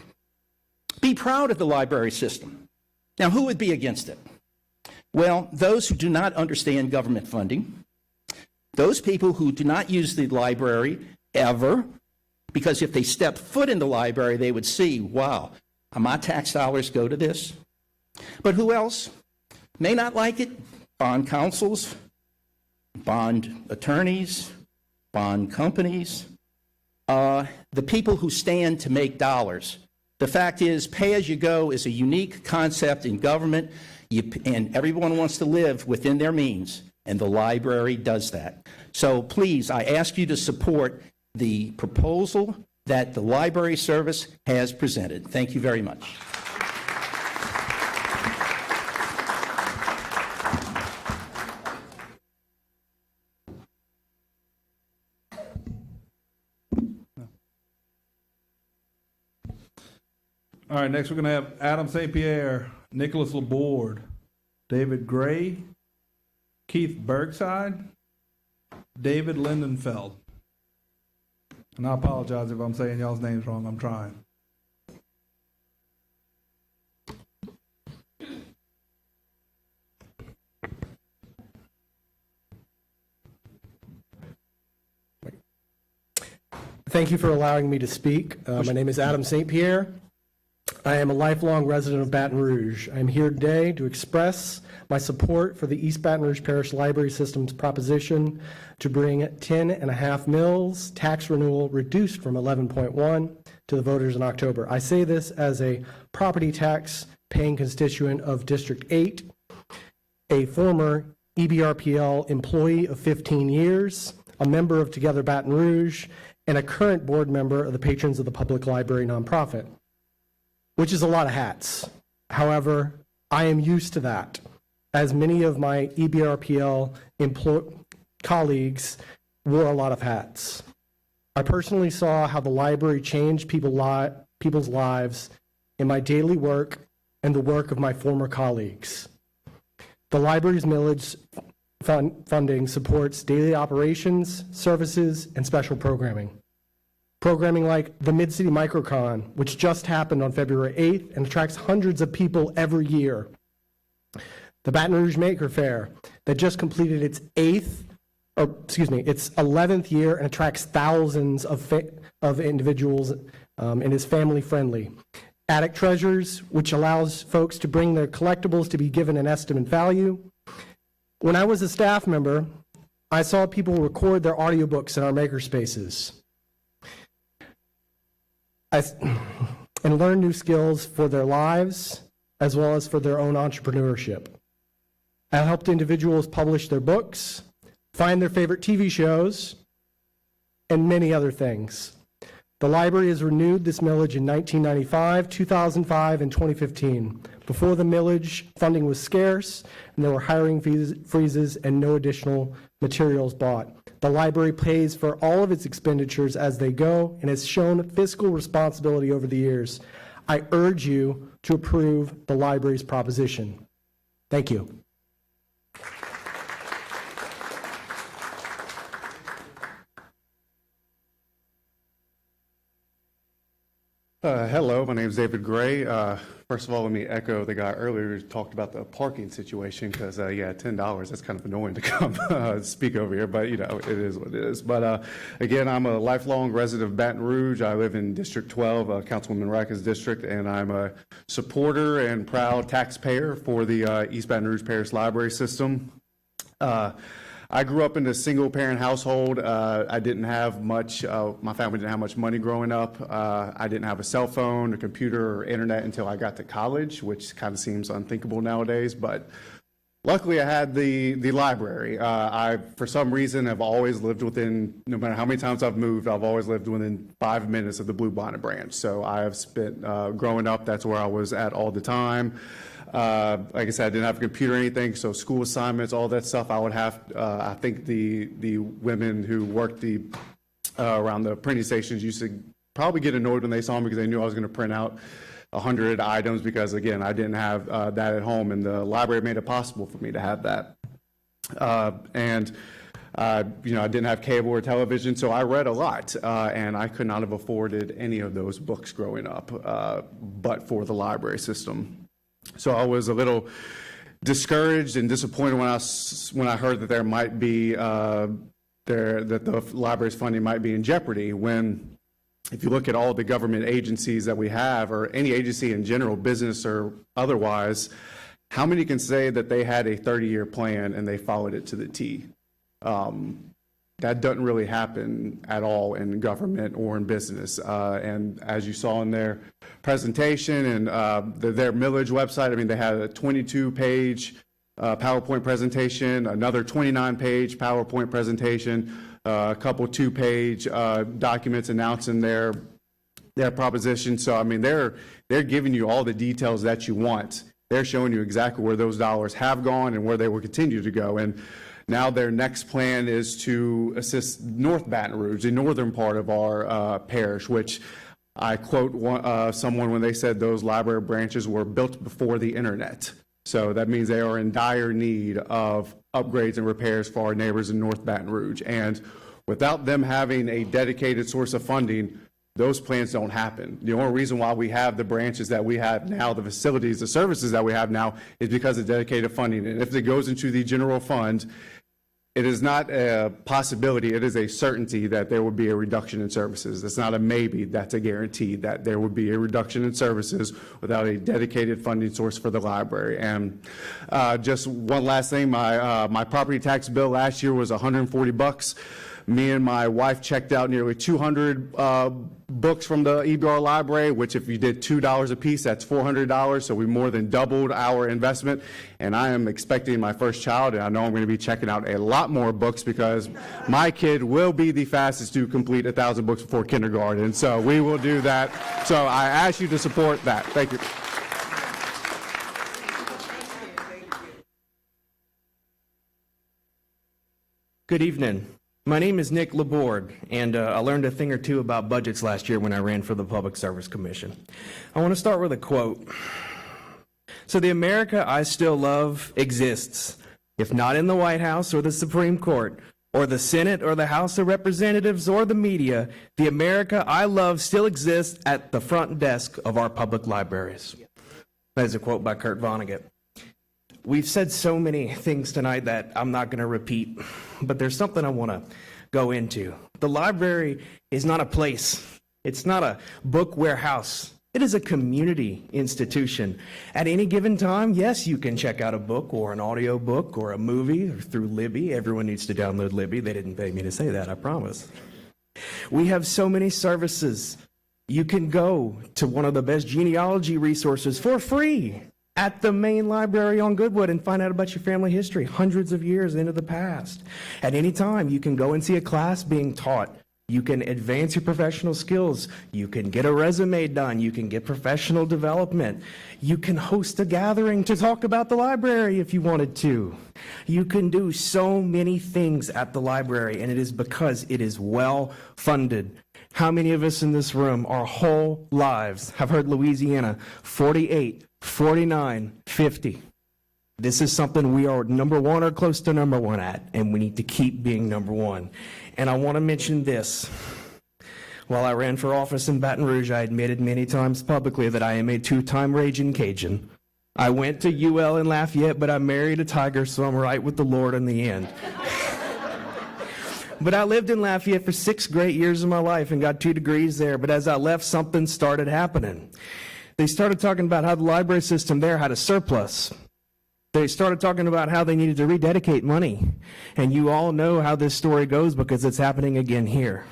Be proud of the library system. Now, who would be against it? Well, those who do not understand government funding, those people who do not use the library ever, because if they step foot in the library, they would see, wow, my tax dollars go to this. But who else may not like it? Bond counsels, bond attorneys, bond companies, the people who stand to make dollars. The fact is, pay-as-you-go is a unique concept in government, and everyone wants to live within their means, and the library does that. So please, I ask you to support the proposal that the library service has presented. Thank you very much. All right, next we're going to have Adam St. Pierre, Nicholas Laborde, David Gray, Keith Bergside, David Lindenfeld. And I apologize if I'm saying y'all's names wrong. I'm trying. Thank you for allowing me to speak. My name is Adam St. Pierre. I am a lifelong resident of Baton Rouge. I am here today to express my support for the East Baton Rouge Parish Library System's proposition to bring 10.5 mills tax renewal reduced from 11.1 to the voters in October. I say this as a property tax paying constituent of District 8, a former EBRPL employee of 15 years, a member of Together Baton Rouge, and a current board member of the Patrons of the Public Library nonprofit, which is a lot of hats. However, I am used to that, as many of my EBRPL colleagues wore a lot of hats. I personally saw how the library changed people's lives in my daily work and the work of my former colleagues. The library's millage funding supports daily operations, services, and special programming. Programming like the Mid-City Microcon, which just happened on February 8th and attracts hundreds of people every year. The Baton Rouge Maker Fair, that just completed its 11th year and attracts thousands of individuals and is family friendly. Attic Treasures, which allows folks to bring their collectibles to be given an estimate value. When I was a staff member, I saw people record their audiobooks in our maker spaces and learn new skills for their lives as well as for their own entrepreneurship. I helped individuals publish their books, find their favorite TV shows, and many other things. The library has renewed this millage in 1995, 2005, and 2015. Before the millage, funding was scarce, and there were hiring freezes and no additional materials bought. The library pays for all of its expenditures as they go and has shown fiscal responsibility over the years. I urge you to approve the library's proposition. Thank you. Hello, my name is David Gray. First of all, let me echo the guy earlier who talked about the parking situation because, yeah, $10, that's kind of annoying to come speak over here, but, you know, it is what it is. But, again, I'm a lifelong resident of Baton Rouge. I live in District 12, Councilwoman Raka's district, and I'm a supporter and proud taxpayer for the East Baton Rouge Parish Library System. I grew up in a single-parent household. I didn't have much, my family didn't have much money growing up. I didn't have a cell phone, a computer, or internet until I got to college, which kind of seems unthinkable nowadays. But luckily, I had the library. I, for some reason, have always lived within, no matter how many times I've moved, I've always lived within 5 minutes of the Bluebonnet branch. So I have spent, growing up, that's where I was at all the time. Like I said, I didn't have a computer or anything, so school assignments, all that stuff, I would have, I think the women who worked around the printing stations used to probably get annoyed when they saw me because they knew I was going to print out 100 items because, again, I didn't have that at home, and the library made it possible for me to have that. You know, I didn't have cable or television, so I read a lot, and I could not have afforded any of those books growing up but for the library system. So I was a little discouraged and disappointed when I heard that there might be that the library's funding might be in jeopardy. When, if you look at all the government agencies that we have, or any agency in general, business or otherwise, how many can say that they had a 30-year plan and they followed it to the T? That doesn't really happen at all in government or in business. And as you saw in their presentation and their millage website, I mean, they had a 22-page PowerPoint presentation, another 29-page PowerPoint presentation, a couple 2-page documents announcing their proposition. So, I mean, they're giving you all the details that you want. They're showing you exactly where those dollars have gone and where they will continue to go. And now their next plan is to assist North Baton Rouge, the northern part of our parish, which I quote someone when they said those library branches were built before the internet. So that means they are in dire need of upgrades and repairs for our neighbors in North Baton Rouge. And without them having a dedicated source of funding, those plans don't happen. The only reason why we have the branches that we have now, the facilities, the services that we have now, is because of dedicated funding. And if it goes into the general fund, It is not a possibility, it is a certainty that there will be a reduction in services. It's not a maybe, that's a guarantee that there will be a reduction in services without a dedicated funding source for the library. And just one last thing, my property tax bill last year was $140. Me and my wife checked out nearly 200 books from the EBR library, which if you did $2 a piece, that's $400. So we more than doubled our investment. And I am expecting my first child, and I know I'm going to be checking out a lot more books because my kid will be the fastest to complete 1,000 books before kindergarten. So we will do that. So I ask you to support that. Thank you. Good evening. My name is Nick Laborde, and I learned a thing or two about budgets last year when I ran for the Public Service Commission. I want to start with a quote. So the America I still love exists, if not in the White House or the Supreme Court, or the Senate or the House of Representatives or the media, the America I love still exists at the front desk of our public libraries. That is a quote by Kurt Vonnegut. We've said so many things tonight that I'm not going to repeat, but there's something I want to go into. The library is not a place. It's not a book warehouse. It is a community institution. At any given time, yes, you can check out a book or an audio book or a movie or through Libby. Everyone needs to download Libby. They didn't pay me to say that, I promise. We have so many services. You can go to one of the best genealogy resources for free at the main library on Goodwood and find out about your family history, hundreds of years into the past. At any time, you can go and see a class being taught. You can advance your professional skills. You can get a resume done. You can get professional development. You can host a gathering to talk about the library if you wanted to. You can do so many things at the library, and it is because it is well funded. How many of us in this room, our whole lives, have heard Louisiana 48, 49, 50? This is something we are number one or close to number one at, and we need to keep being number one. And I want to mention this. While I ran for office in Baton Rouge, I admitted many times publicly that I am a two-time Ragin' Cajun. I went to UL in Lafayette, but I married a Tiger, so I'm right with the Lord in the end. But I lived in Lafayette for 6 great years of my life and got 2 degrees there. But as I left, something started happening. They started talking about how the library system there had a surplus. They started talking about how they needed to rededicate money. And you all know how this story goes because it's happening again here.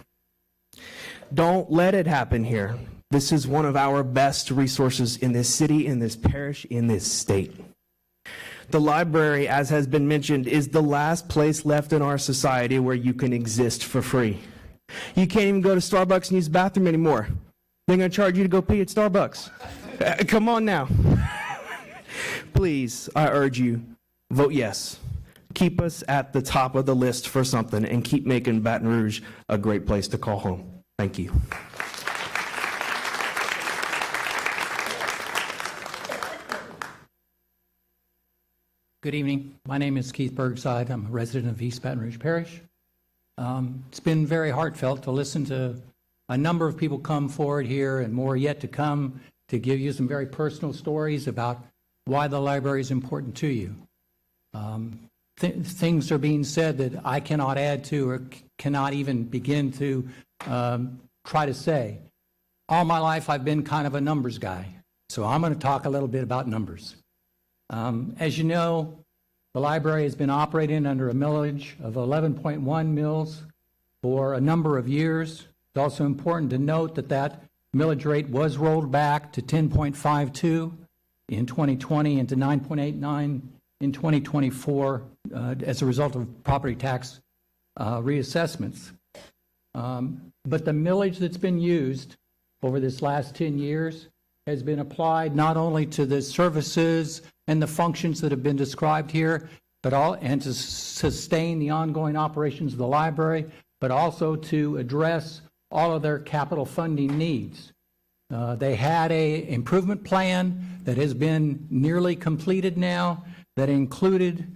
Don't let it happen here. This is one of our best resources in this city, in this parish, in this state. The library, as has been mentioned, is the last place left in our society where you can exist for free. You can't even go to Starbucks and use the bathroom anymore. They're going to charge you to go pee at Starbucks. Come on now. Please, I urge you, vote yes. Keep us at the top of the list for something and keep making Baton Rouge a great place to call home. Thank you. Good evening. My name is Keith Bergside. I'm a resident of East Baton Rouge Parish. It's been very heartfelt to listen to a number of people come forward here and more yet to come to give you some very personal stories about why the library is important to you. Things are being said that I cannot add to or cannot even begin to try to say. All my life I've been kind of a numbers guy, so I'm going to talk a little bit about numbers. As you know, the library has been operating under a millage of 11.1 mils for a number of years. It's also important to note that that millage rate was rolled back to 10.52 in 2020 and to 9.89 in 2024 as a result of property tax reassessments. But the millage that's been used over this last 10 years has been applied not only to the services and the functions that have been described here, and to sustain the ongoing operations of the library, but also to address all of their capital funding needs. They had an improvement plan that has been nearly completed now that included,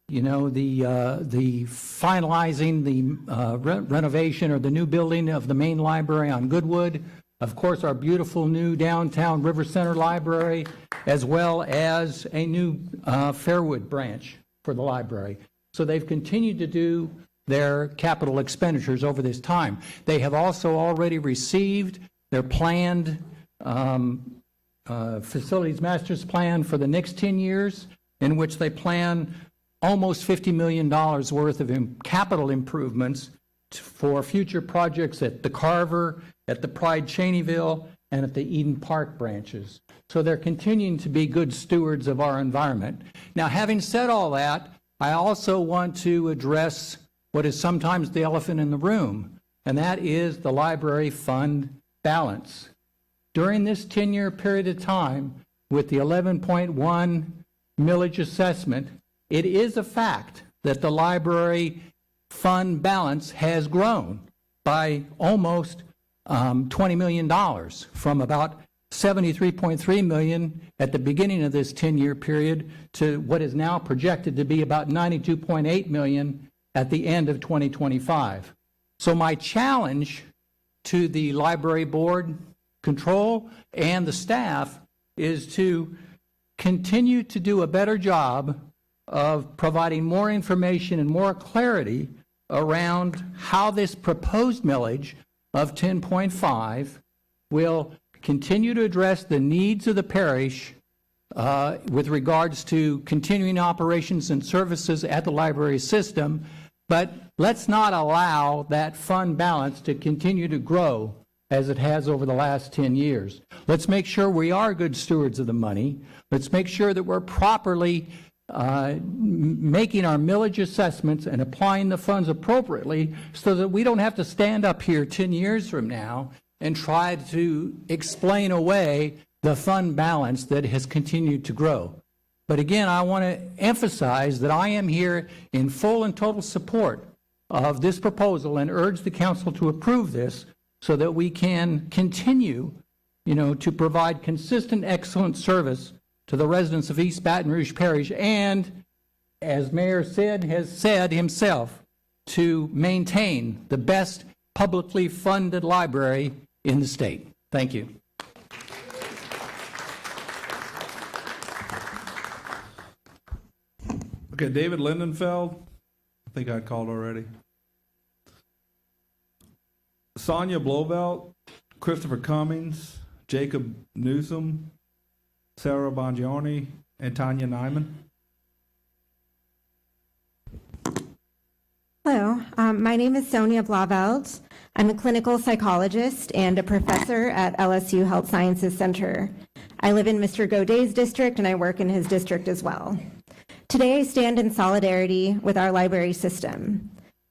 the finalizing the renovation or the new building of the main library on Goodwood. Of course, our beautiful new downtown River Center library, as well as a new Fairwood branch for the library. So they've continued to do their capital expenditures over this time. They have also already received their planned facilities master's plan for the next 10 years, in which they plan almost $50 million worth of capital improvements for future projects at the Carver, at the Pride Cheneyville, and at the Eden Park branches. So they're continuing to be good stewards of our environment. Now, having said all that, I also want to address what is sometimes the elephant in the room, and that is the library fund balance. During this 10-year period of time, with the 11.1 millage assessment, it is a fact that the library fund balance has grown by almost $20 million, from about $73.3 million at the beginning of this 10-year period to what is now projected to be about $92.8 million at the end of 2025. So my challenge to the library board control and the staff is to continue to do a better job of providing more information and more clarity around how this proposed millage of 10.5 will continue to address the needs of the parish with regards to continuing operations and services at the library system, but let's not allow that fund balance to continue to grow as it has over the last 10 years. Let's make sure we are good stewards of the money. Let's make sure that we're properly making our millage assessments and applying the funds appropriately so that we don't have to stand up here 10 years from now and try to explain away the fund balance that has continued to grow. But again, I want to emphasize that I am here in full and total support of this proposal and urge the council to approve this so that we can continue, to provide consistent, excellent service to the residents of East Baton Rouge Parish, and, as Mayor Sid has said himself, to maintain the best publicly funded library in the state. Thank you. Okay, David Lindenfeld, I think I called already. Sonia Blovelt, Christopher Cummings, Jacob Newsom, Sarah Bongiorni, and Tanya Nyman. Hello, my name is Sonia Blaveld. I'm a clinical psychologist and a professor at LSU Health Sciences Center. I live in Mr. Goday's district, and I work in his district as well. Today, I stand in solidarity with our library system.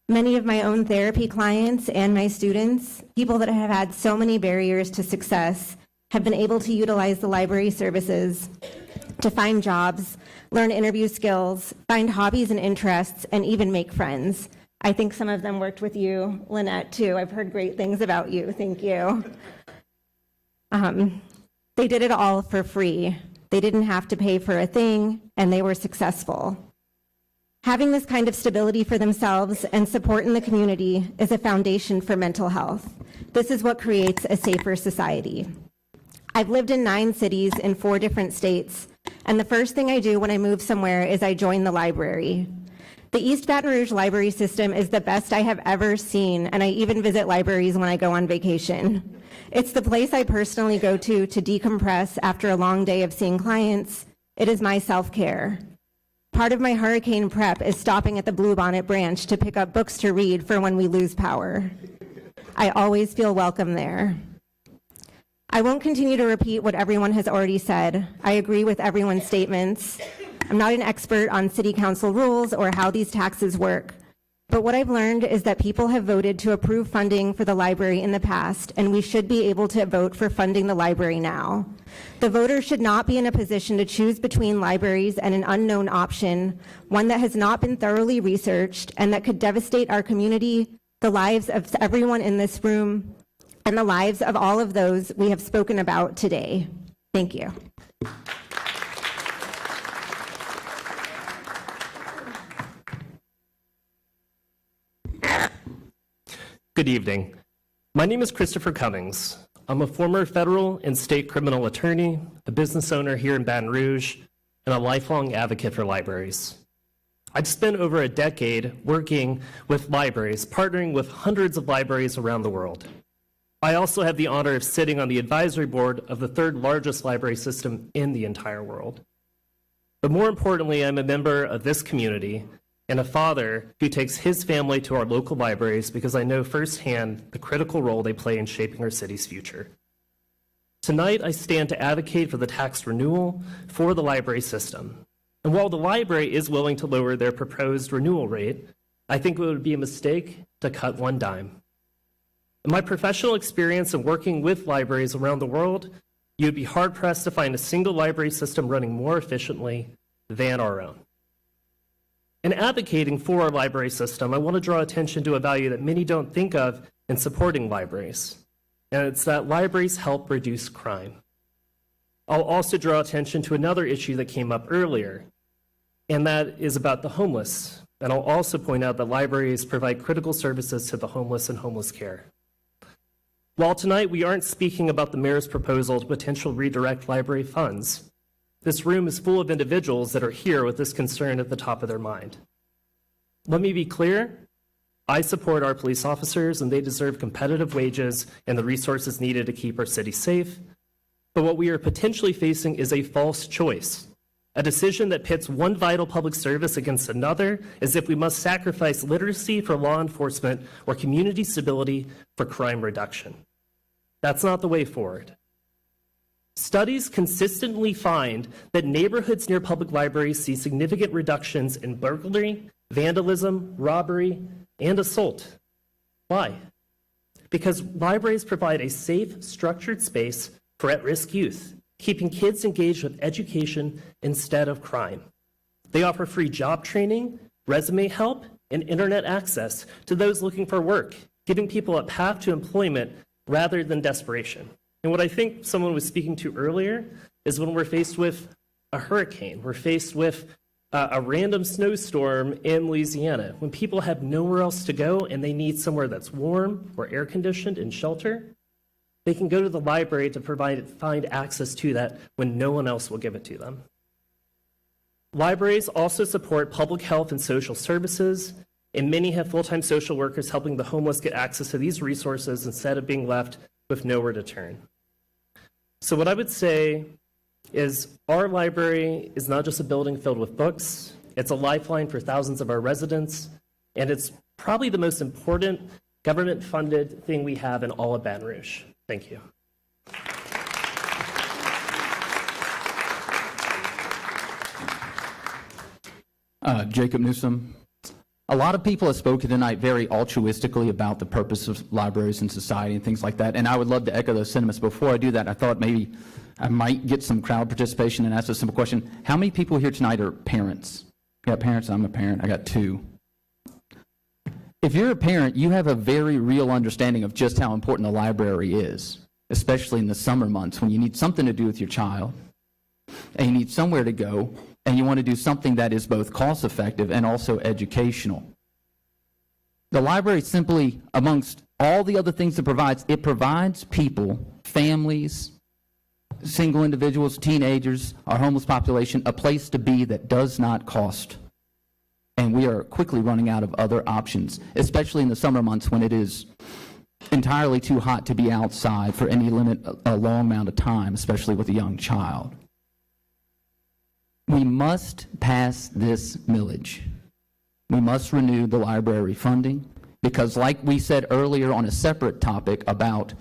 Many of my own therapy clients and my students, people that have had so many barriers to success, have been able to utilize the library services to find jobs, learn interview skills, find hobbies and interests, and even make friends. I think some of them worked with you, Lynette, too. I've heard great things about you. Thank you. They did it all for free. They didn't have to pay for a thing, and they were successful. Having this kind of stability for themselves and support in the community is a foundation for mental health. This is what creates a safer society. I've lived in 9 cities in 4 different states, and the first thing I do when I move somewhere is I join the library. The East Baton Rouge library system is the best I have ever seen, and I even visit libraries when I go on vacation. It's the place I personally go to decompress after a long day of seeing clients. It is my self-care. Part of my hurricane prep is stopping at the Bluebonnet branch to pick up books to read for when we lose power. I always feel welcome there. I won't continue to repeat what everyone has already said. I agree with everyone's statements. I'm not an expert on city council rules or how these taxes work, but what I've learned is that people have voted to approve funding for the library in the past, and we should be able to vote for funding the library now. The voter should not be in a position to choose between libraries and an unknown option, one that has not been thoroughly researched and that could devastate our community, the lives of everyone in this room, and the lives of all of those we have spoken about today. Thank you. Good evening. My name is Christopher Cummings. I'm a former federal and state criminal attorney, a business owner here in Baton Rouge, and a lifelong advocate for libraries. I've spent over a decade working with libraries, partnering with hundreds of libraries around the world. I also have the honor of sitting on the advisory board of the third largest library system in the entire world. But more importantly, I'm a member of this community and a father who takes his family to our local libraries because I know firsthand the critical role they play in shaping our city's future. Tonight, I stand to advocate for the tax renewal for the library system. And while the library is willing to lower their proposed renewal rate, I think it would be a mistake to cut one dime. In my professional experience in working with libraries around the world, you'd be hard-pressed to find a single library system running more efficiently than our own. In advocating for our library system, I want to draw attention to a value that many don't think of in supporting libraries, and it's that libraries help reduce crime. I'll also draw attention to another issue that came up earlier, and that is about the homeless. And I'll also point out that libraries provide critical services to the homeless and homeless care. While tonight we aren't speaking about the mayor's proposal to potentially redirect library funds, this room is full of individuals that are here with this concern at the top of their mind. Let me be clear, I support our police officers and they deserve competitive wages and the resources needed to keep our city safe. But what we are potentially facing is a false choice, a decision that pits one vital public service against another as if we must sacrifice literacy for law enforcement or community stability for crime reduction. That's not the way forward. Studies consistently find that neighborhoods near public libraries see significant reductions in burglary, vandalism, robbery, and assault. Why? Because libraries provide a safe, structured space for at-risk youth, keeping kids engaged with education instead of crime. They offer free job training, resume help, and internet access to those looking for work, giving people a path to employment rather than desperation. And what I think someone was speaking to earlier is when we're faced with a hurricane, we're faced with a random snowstorm in Louisiana, when people have nowhere else to go and they need somewhere that's warm or air-conditioned and shelter, they can go to the library to find access to that when no one else will give it to them. Libraries also support public health and social services, and many have full-time social workers helping the homeless get access to these resources instead of being left with nowhere to turn. So what I would say is our library is not just a building filled with books, it's a lifeline for thousands of our residents, and it's probably the most important government-funded thing we have in all of Baton Rouge. Thank you. Jacob Newsom. A lot of people have spoken tonight very altruistically about the purpose of libraries in society and things like that, and I would love to echo those sentiments. Before I do that, I thought maybe I might get some crowd participation and ask a simple question. How many people here tonight are parents? You got parents? I'm a parent. I got two. If you're a parent, you have a very real understanding of just how important a library is, especially in the summer months when you need something to do with your child and you need somewhere to go and you want to do something that is both cost-effective and also educational. The library simply, amongst all the other things it provides people, families, single individuals, teenagers, our homeless population, a place to be that does not cost. And we are quickly running out of other options, especially in the summer months when it is entirely too hot to be outside for any a long amount of time, especially with a young child. We must pass this millage. We must renew the library funding because, like we said earlier on a separate topic about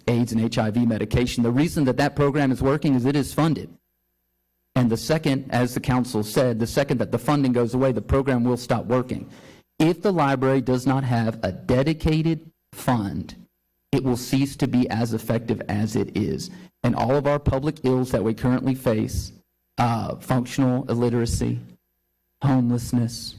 AIDS and HIV medication, the reason that program is working is it is funded. And the second, as the council said, the second that the funding goes away, the program will stop working. If the library does not have a dedicated fund, it will cease to be as effective as it is. And all of our public ills that we currently face, functional illiteracy, homelessness,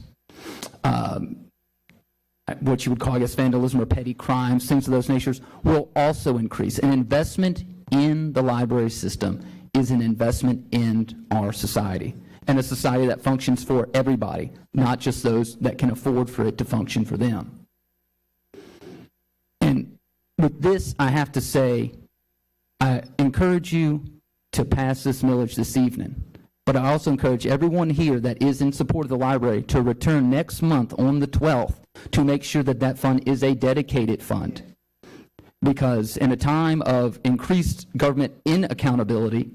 what you would call, I guess, vandalism or petty crimes, things of those natures, will also increase. An investment in the library system is an investment in our society, and a society that functions for everybody, not just those that can afford for it to function for them. And with this, I have to say, I encourage you to pass this millage this evening. But I also encourage everyone here that is in support of the library to return next month on the 12th to make sure that that fund is a dedicated fund. Because in a time of increased government inaccountability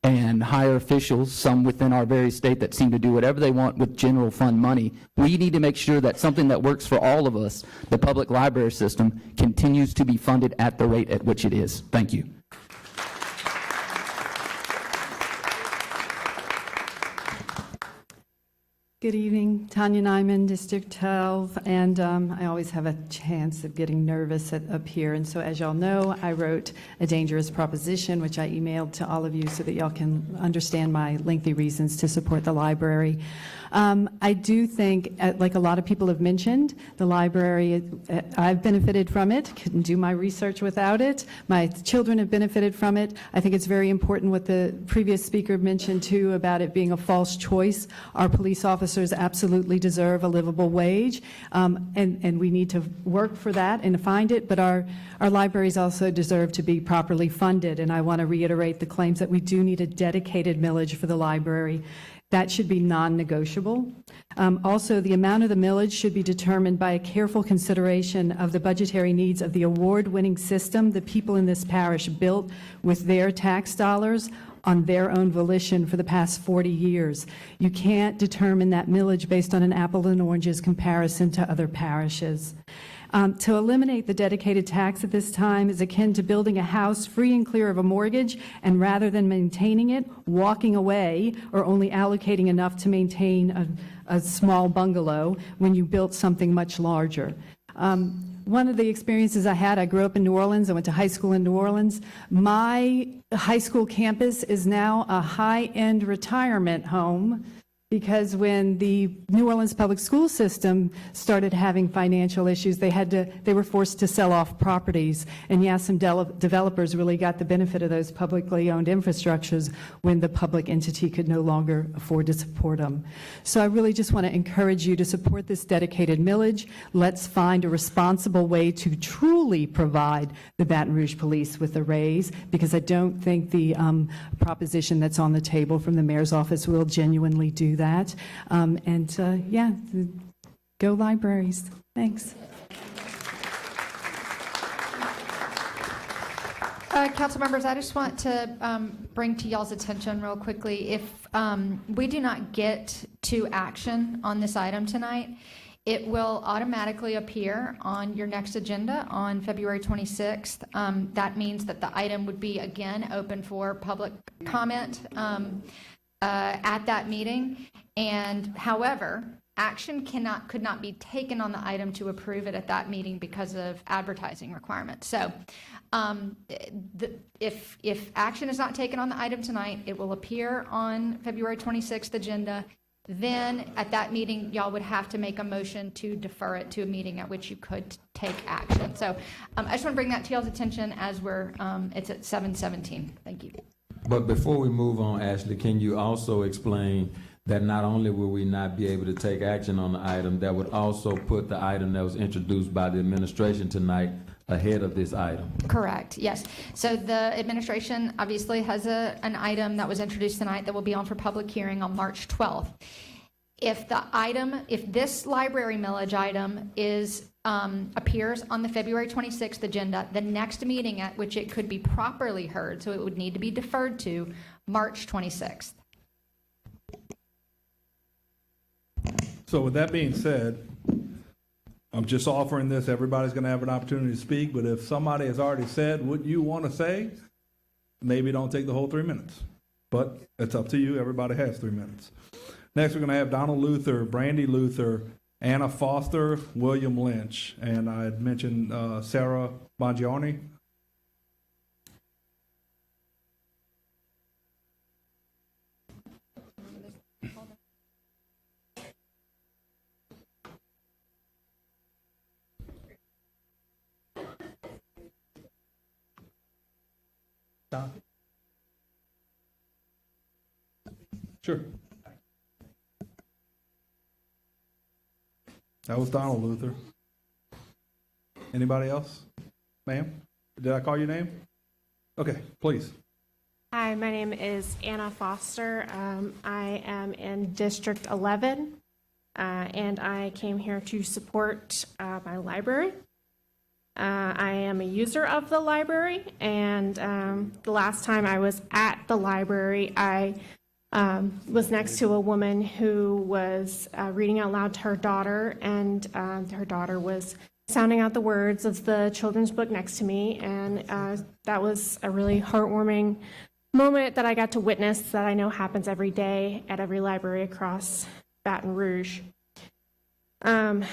and higher officials, some within our very state that seem to do whatever they want with general fund money, we need to make sure that something that works for all of us, the public library system, continues to be funded at the rate at which it is. Thank you. Good evening, Tanya Nyman, District 12, and I always have a chance of getting nervous up here, and so as y'all know, I wrote a dangerous proposition, which I emailed to all of you so that y'all can understand my lengthy reasons to support the library. I do think, like a lot of people have mentioned, the library, I've benefited from it, couldn't do my research without it. My children have benefited from it. I think it's very important what the previous speaker mentioned too about it being a false choice. Our police officers absolutely deserve a livable wage, and we need to work for that and find it, but our libraries also deserve to be properly funded, and I want to reiterate the claims that we do need a dedicated millage for the library. That should be non-negotiable. Also, the amount of the millage should be determined by a careful consideration of the budgetary needs of the award-winning system the people in this parish built with their tax dollars on their own volition for the past 40 years. You can't determine that millage based on an apple and oranges comparison to other parishes. To eliminate the dedicated tax at this time is akin to building a house free and clear of a mortgage, and rather than maintaining it, walking away or only allocating enough to maintain a small bungalow when you built something much larger. One of the experiences I had, I grew up in New Orleans. I went to high school in New Orleans. My high school campus is now a high-end retirement home, because when the New Orleans public school system started having financial issues, they were forced to sell off properties. And yes, some developers really got the benefit of those publicly owned infrastructures when the public entity could no longer afford to support them. So I really just want to encourage you to support this dedicated millage. Let's find a responsible way to truly provide the Baton Rouge Police with a raise, because I don't think the proposition that's on the table from the mayor's office will genuinely do that. Yeah, go libraries. Thanks. Council members, I just want to bring to y'all's attention real quickly, if we do not get to action on this item tonight, it will automatically appear on your next agenda on February 26th. That means that the item would be again open for public comment at that meeting. And however, action could not be taken on the item to approve it at that meeting because of advertising requirements. So if action is not taken on the item tonight, it will appear on February 26th agenda. Then at that meeting, y'all would have to make a motion to defer it to a meeting at which you could take action. So I just want to bring that to y'all's attention as it's at 7:17. Thank you. But before we move on, Ashley, can you also explain that not only will we not be able to take action on the item, that would also put the item that was introduced by the administration tonight ahead of this item? Correct, yes. So the administration obviously has an item that was introduced tonight that will be on for public hearing on March 12th. If this library millage item appears on the February 26th agenda, the next meeting at which it could be properly heard, so it would need to be deferred to March 26th. So with that being said, I'm just offering this. Everybody's going to have an opportunity to speak, but if somebody has already said what you want to say, maybe don't take the whole 3 minutes. But it's up to you. Everybody has 3 minutes. Next, we're going to have Donald Luther, Brandy Luther, Anna Foster, William Lynch, and I had mentioned Sarah Bongiorni. Don? Sure. That was Donald Luther. Anybody else? Ma'am? Did I call your name? Okay, please. Hi, Hi, my name is Anna Foster. I am in District 11, and I came here to support my library. I am a user of the library, and the last time I was at the library, I was next to a woman who was reading out loud to her daughter, and her daughter was sounding out the words of the children's book next to me, and that was a really heartwarming moment that I got to witness that I know happens every day at every library across Baton Rouge. In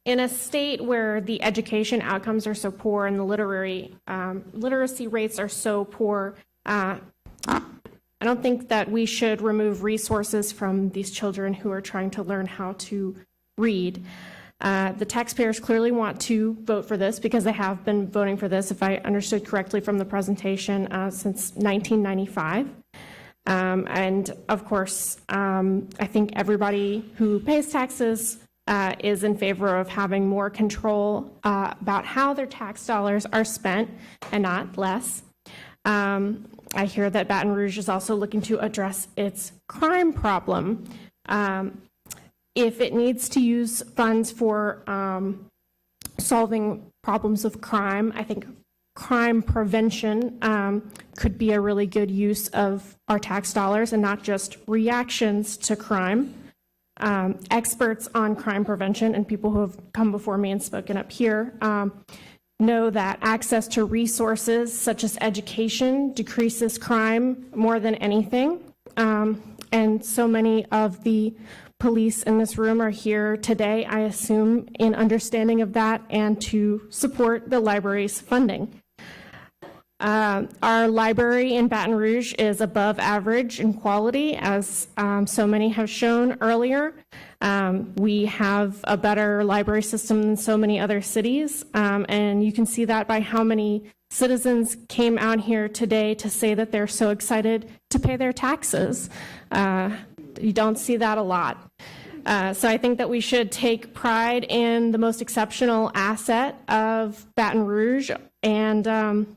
a state where the education outcomes are so poor and the literacy rates are so poor, I don't think that we should remove resources from these children who are trying to learn how to read. The taxpayers clearly want to vote for this because they have been voting for this, if I understood correctly from the presentation, since 1995. And of course, I think everybody who pays taxes is in favor of having more control about how their tax dollars are spent and not less. I hear that Baton Rouge is also looking to address its crime problem. If it needs to use funds for solving problems of crime, I think crime prevention could be a really good use of our tax dollars and not just reactions to crime. Experts on crime prevention and people who have come before me and spoken up here know that access to resources such as education decreases crime more than anything. And so many of the police in this room are here today, I assume, in understanding of that and to support the library's funding. Our library in Baton Rouge is above average in quality, as so many have shown earlier. We have a better library system than so many other cities, and you can see that by how many citizens came out here today to say that they're so excited to pay their taxes. You don't see that a lot. So I think that we should take pride in the most exceptional asset of Baton Rouge and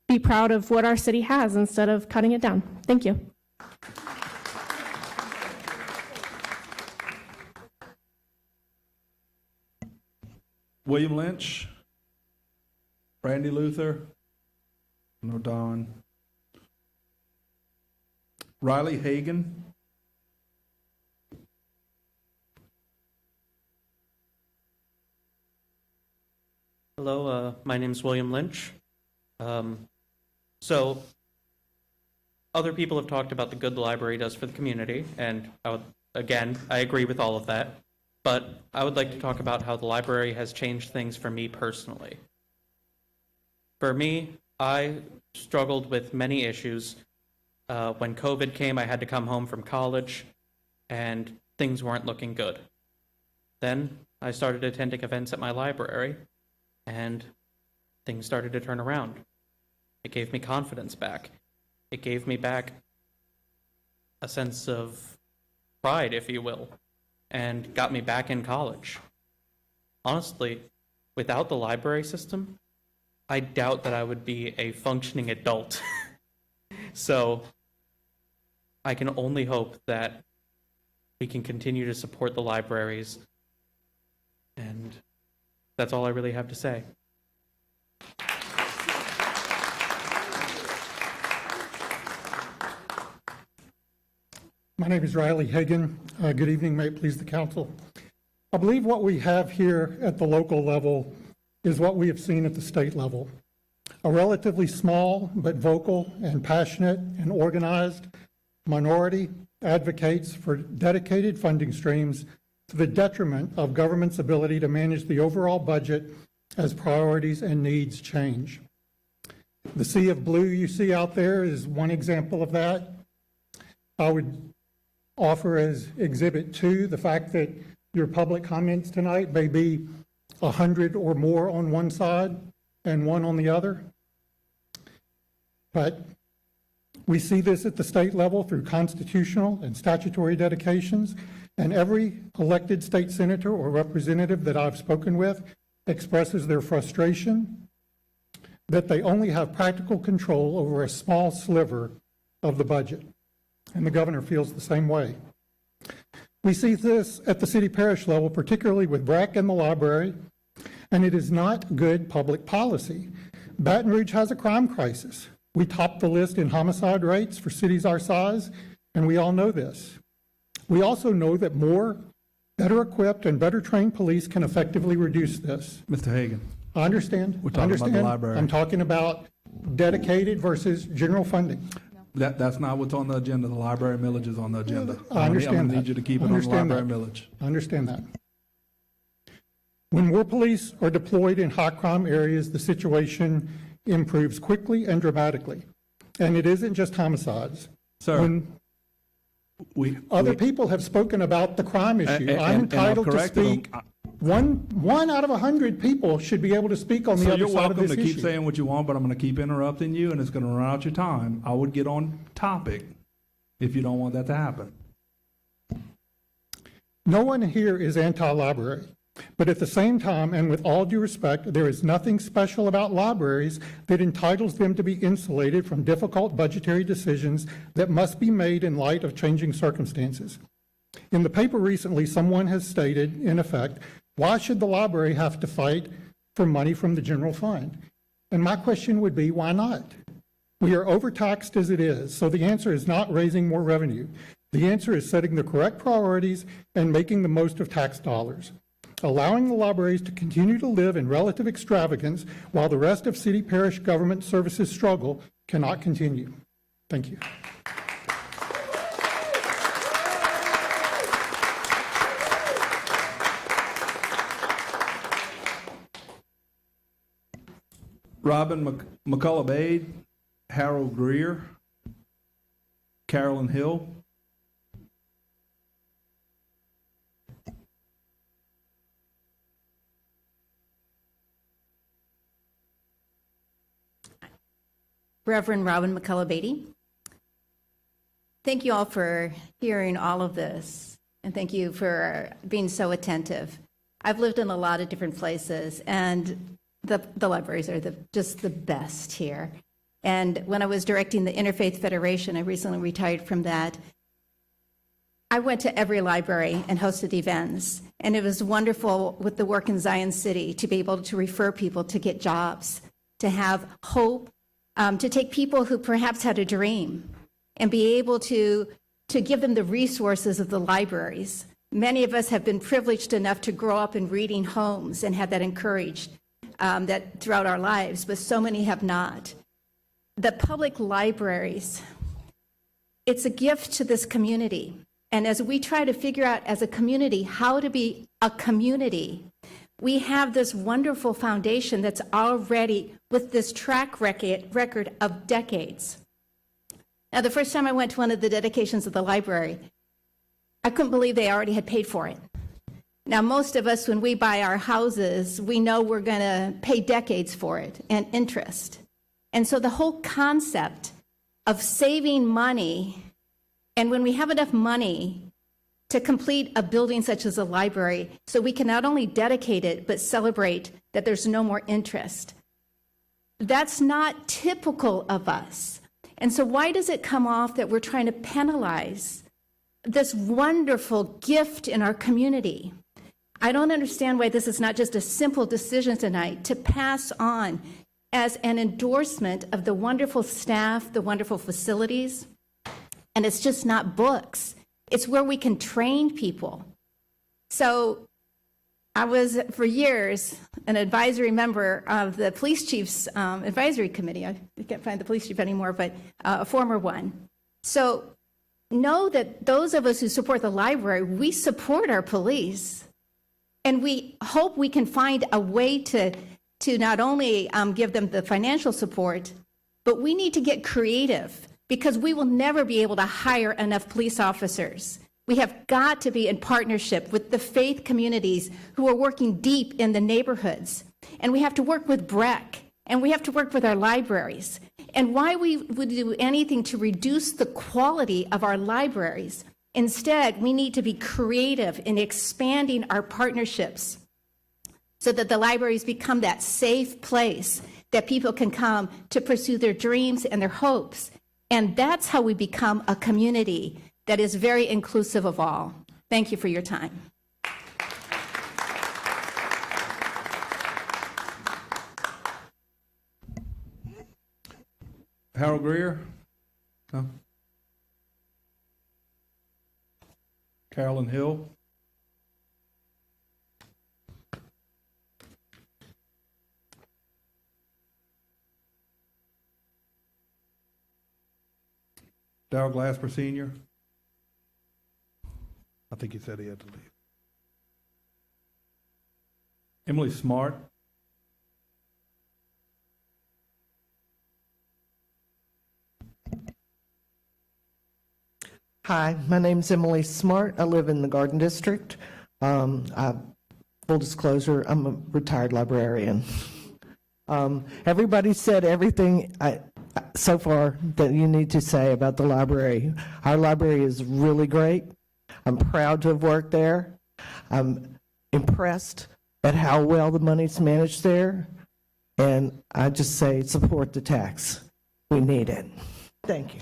be proud of what our city has instead of cutting it down. Thank you. William Lynch, Randy Luther, no Don, Riley Hagan, Hello, my name is William Lynch. So other people have talked about the good the library does for the community, and I agree with all of that. But I would like to talk about how the library has changed things for me personally. For me, I struggled with many issues. When COVID came, I had to come home from college, and things weren't looking good. Then I started attending events at my library, and things started to turn around. It gave me confidence back. It gave me back a sense of pride, if you will, and got me back in college. Honestly, without the library system, I doubt that I would be a functioning adult. So I can only hope that we can continue to support the libraries, and that's all I really have to say. My name is Riley Hagan. Good evening, may it please the council. I believe what we have here at the local level is what we have seen at the state level. A relatively small but vocal and passionate and organized minority advocates for dedicated funding streams to the detriment of government's ability to manage the overall budget as priorities and needs change. The sea of blue you see out there is one example of that. I would offer as Exhibit 2 the fact that your public comments tonight may be 100 or more on one side and one on the other. But we see this at the state level through constitutional and statutory dedications, and every elected state senator or representative that I've spoken with expresses their frustration that they only have practical control over a small sliver of the budget, and the governor feels the same way. We see this at the city parish level, particularly with BRAC and the library, and it is not good public policy. Baton Rouge has a crime crisis. We top the list in homicide rates for cities our size, and we all know this. We also know that more, better equipped, and better trained police can effectively reduce this. Mr. Hagan. I understand. We're talking about the library. I'm talking about dedicated versus general funding. That's not what's on the agenda. The library millage is on the agenda. I understand I'm that. gonna need you to keep it I on the understand library that. millage. I understand that. When more police are deployed in high crime areas, the situation improves quickly and dramatically. And it isn't just homicides. Sir, When other people have spoken about the crime issue, I'm entitled to corrected them. speak. One out of 100 people should be able to speak on the So other you're side of welcome this to keep issue. saying what you want, but I'm going to keep interrupting you, and it's going to run out your time. I would get on topic if you don't want that to happen. No one here is anti-library, but at the same time, and with all due respect, there is nothing special about libraries that entitles them to be insulated from difficult budgetary decisions that must be made in light of changing circumstances. In the paper recently, someone has stated, in effect, why should the library have to fight for money from the general fund? And my question would be, why not? We are overtaxed as it is, so the answer is not raising more revenue. The answer is setting the correct priorities and making the most of tax dollars. Allowing the libraries to continue to live in relative extravagance while the rest of city parish government services struggle cannot continue. Thank you. Robin McCullough-Bade, Harold Greer, Carolyn Hill. Reverend Robin McCullough-Beatty. Thank you all for hearing all of this, and thank you for being so attentive. I've lived in a lot of different places, and the libraries are just the best here. And when I was directing the Interfaith Federation, I recently retired from that, I went to every library and hosted events, and it was wonderful with the work in Zion City to be able to refer people to get jobs, to have hope, to take people who perhaps had a dream and be able to give them the resources of the libraries. Many of us have been privileged enough to grow up in reading homes and have that encouraged that throughout our lives, but so many have not. The public libraries, it's a gift to this community. And as we try to figure out as a community how to be a community, we have this wonderful foundation that's already with this track record of decades. Now, the first time I went to one of the dedications of the library, I couldn't believe they already had paid for it. Now, most of us, when we buy our houses, we know we're going to pay decades for it and interest. And so the whole concept of saving money, and when we have enough money to complete a building such as a library, so we can not only dedicate it, but celebrate that there's no more interest. That's not typical of us. And so why does it come off that we're trying to penalize this wonderful gift in our community? I don't understand why this is not just a simple decision tonight to pass on as an endorsement of the wonderful staff, the wonderful facilities. And it's just not books. It's where we can train people. So I was, for years, an advisory member of the police chief's advisory committee. I can't find the police chief anymore, but a former one. So know that those of us who support the library, we support our police. And we hope we can find a way to not only give them the financial support, but we need to get creative because we will never be able to hire enough police officers. We have got to be in partnership with the faith communities who are working deep in the neighborhoods. And we have to work with BREC, and we have to work with our libraries. And why we would do anything to reduce the quality of our libraries. Instead, we need to be creative in expanding our partnerships so that the libraries become that safe place that people can come to pursue their dreams and their hopes. And that's how we become a community that is very inclusive of all. Thank you for your time. Harold Greer? No? Carolyn Hill? Darrell Glasper Sr.? I think he said he had to leave. Emily Smart? Hi, my name's Emily Smart. I live in the Garden District. Full disclosure, I'm a retired librarian. Everybody said everything so far that you need to say about the library. Our library is really great. I'm proud to have worked there. I'm impressed at how well the money's managed there. And I just say support the tax. We need it. Thank you.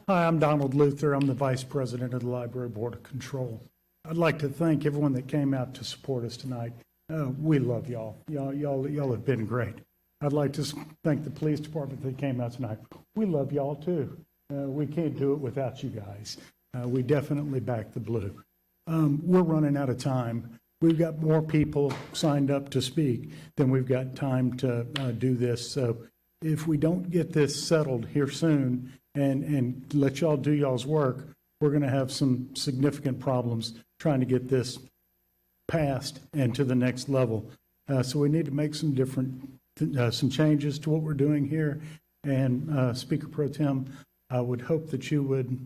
Hi, I'm Donald Luther. I'm the Vice President of the Library Board of Control. I'd like to thank everyone that came out to support us tonight. We love y'all. Y'all have been great. I'd like to thank the police department that came out tonight. We love y'all too. We can't do it without you guys. We definitely back the blue. We're running out of time. We've got more people signed up to speak than we've got time to do this. So if we don't get this settled here soon and let y'all do y'all's work, we're going to have some significant problems trying to get this passed and to the next level. So we need to make some some changes to what we're doing here. And Speaker Pro Tem, I would hope that you would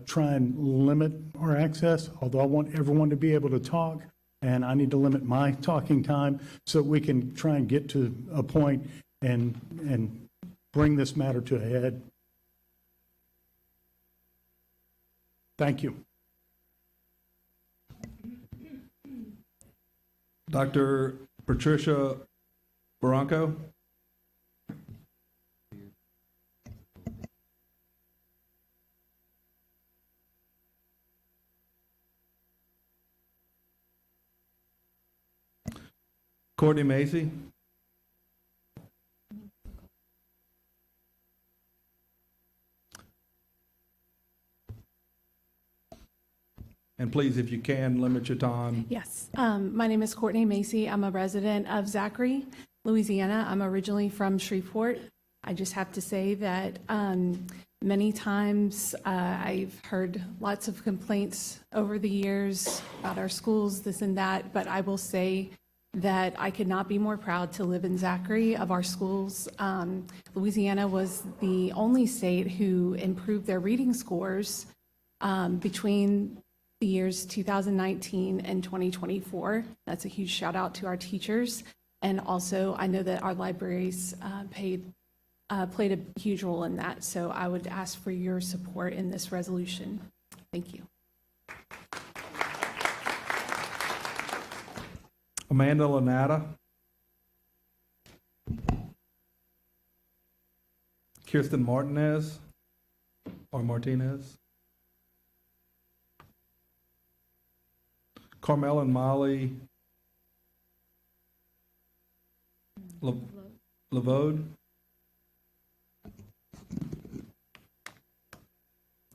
try and limit our access, although I want everyone to be able to talk, and I need to limit my talking time so we can try and get to a point and bring this matter to a head. Thank you. Dr. Patricia Barranco? Courtney Macy? And please, if you can, limit your time. Yes. My name is Courtney Macy. I'm a resident of Zachary, Louisiana. I'm originally from Shreveport. I just have to say that many times I've heard lots of complaints over the years about our schools, this and that, but I will say that I could not be more proud to live in Zachary of our schools. Louisiana was the only state who improved their reading scores between the years 2019 and 2024. That's a huge shout out to our teachers. And also, I know that our libraries played a huge role in that. So I would ask for your support in this resolution. Thank you. Amanda Lanata? Kirsten Martinez? Or Martinez? Carmel and Molly Lavode.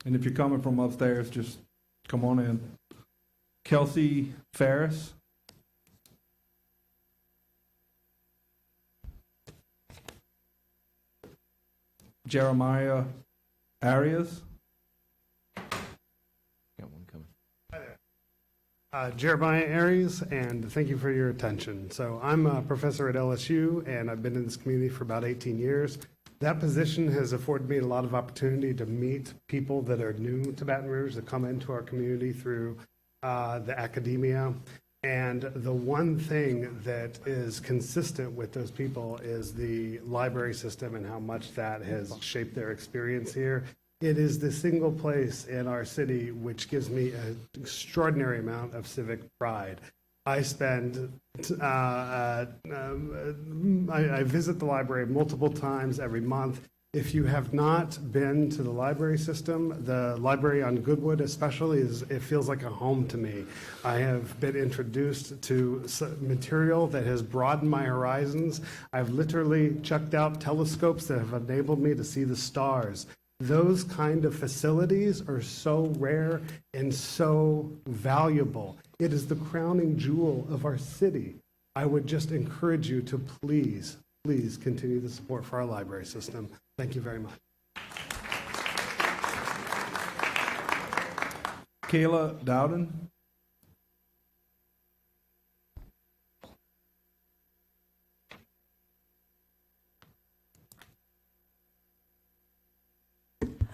And if you're coming from upstairs, just come on in. Kelsey Ferris. Jeremiah Arias. Jeremiah Aries, and thank you for your attention. So I'm a professor at LSU, and I've been in this community for about 18 years. That position has afforded me a lot of opportunity to meet people that are new to Baton Rouge, that come into our community through the academia. And the one thing that is consistent with those people is the library system and how much that has shaped their experience here. It is the single place in our city which gives me an extraordinary amount of civic pride. I visit the library multiple times every month. If you have not been to the library system, the library on Goodwood especially, it feels like a home to me. I have been introduced to material that has broadened my horizons. I've literally checked out telescopes that have enabled me to see the stars. Those kind of facilities are so rare and so valuable. It is the crowning jewel of our city. I would just encourage you to please continue the support for our library system. Thank you very much. Kayla Dowden.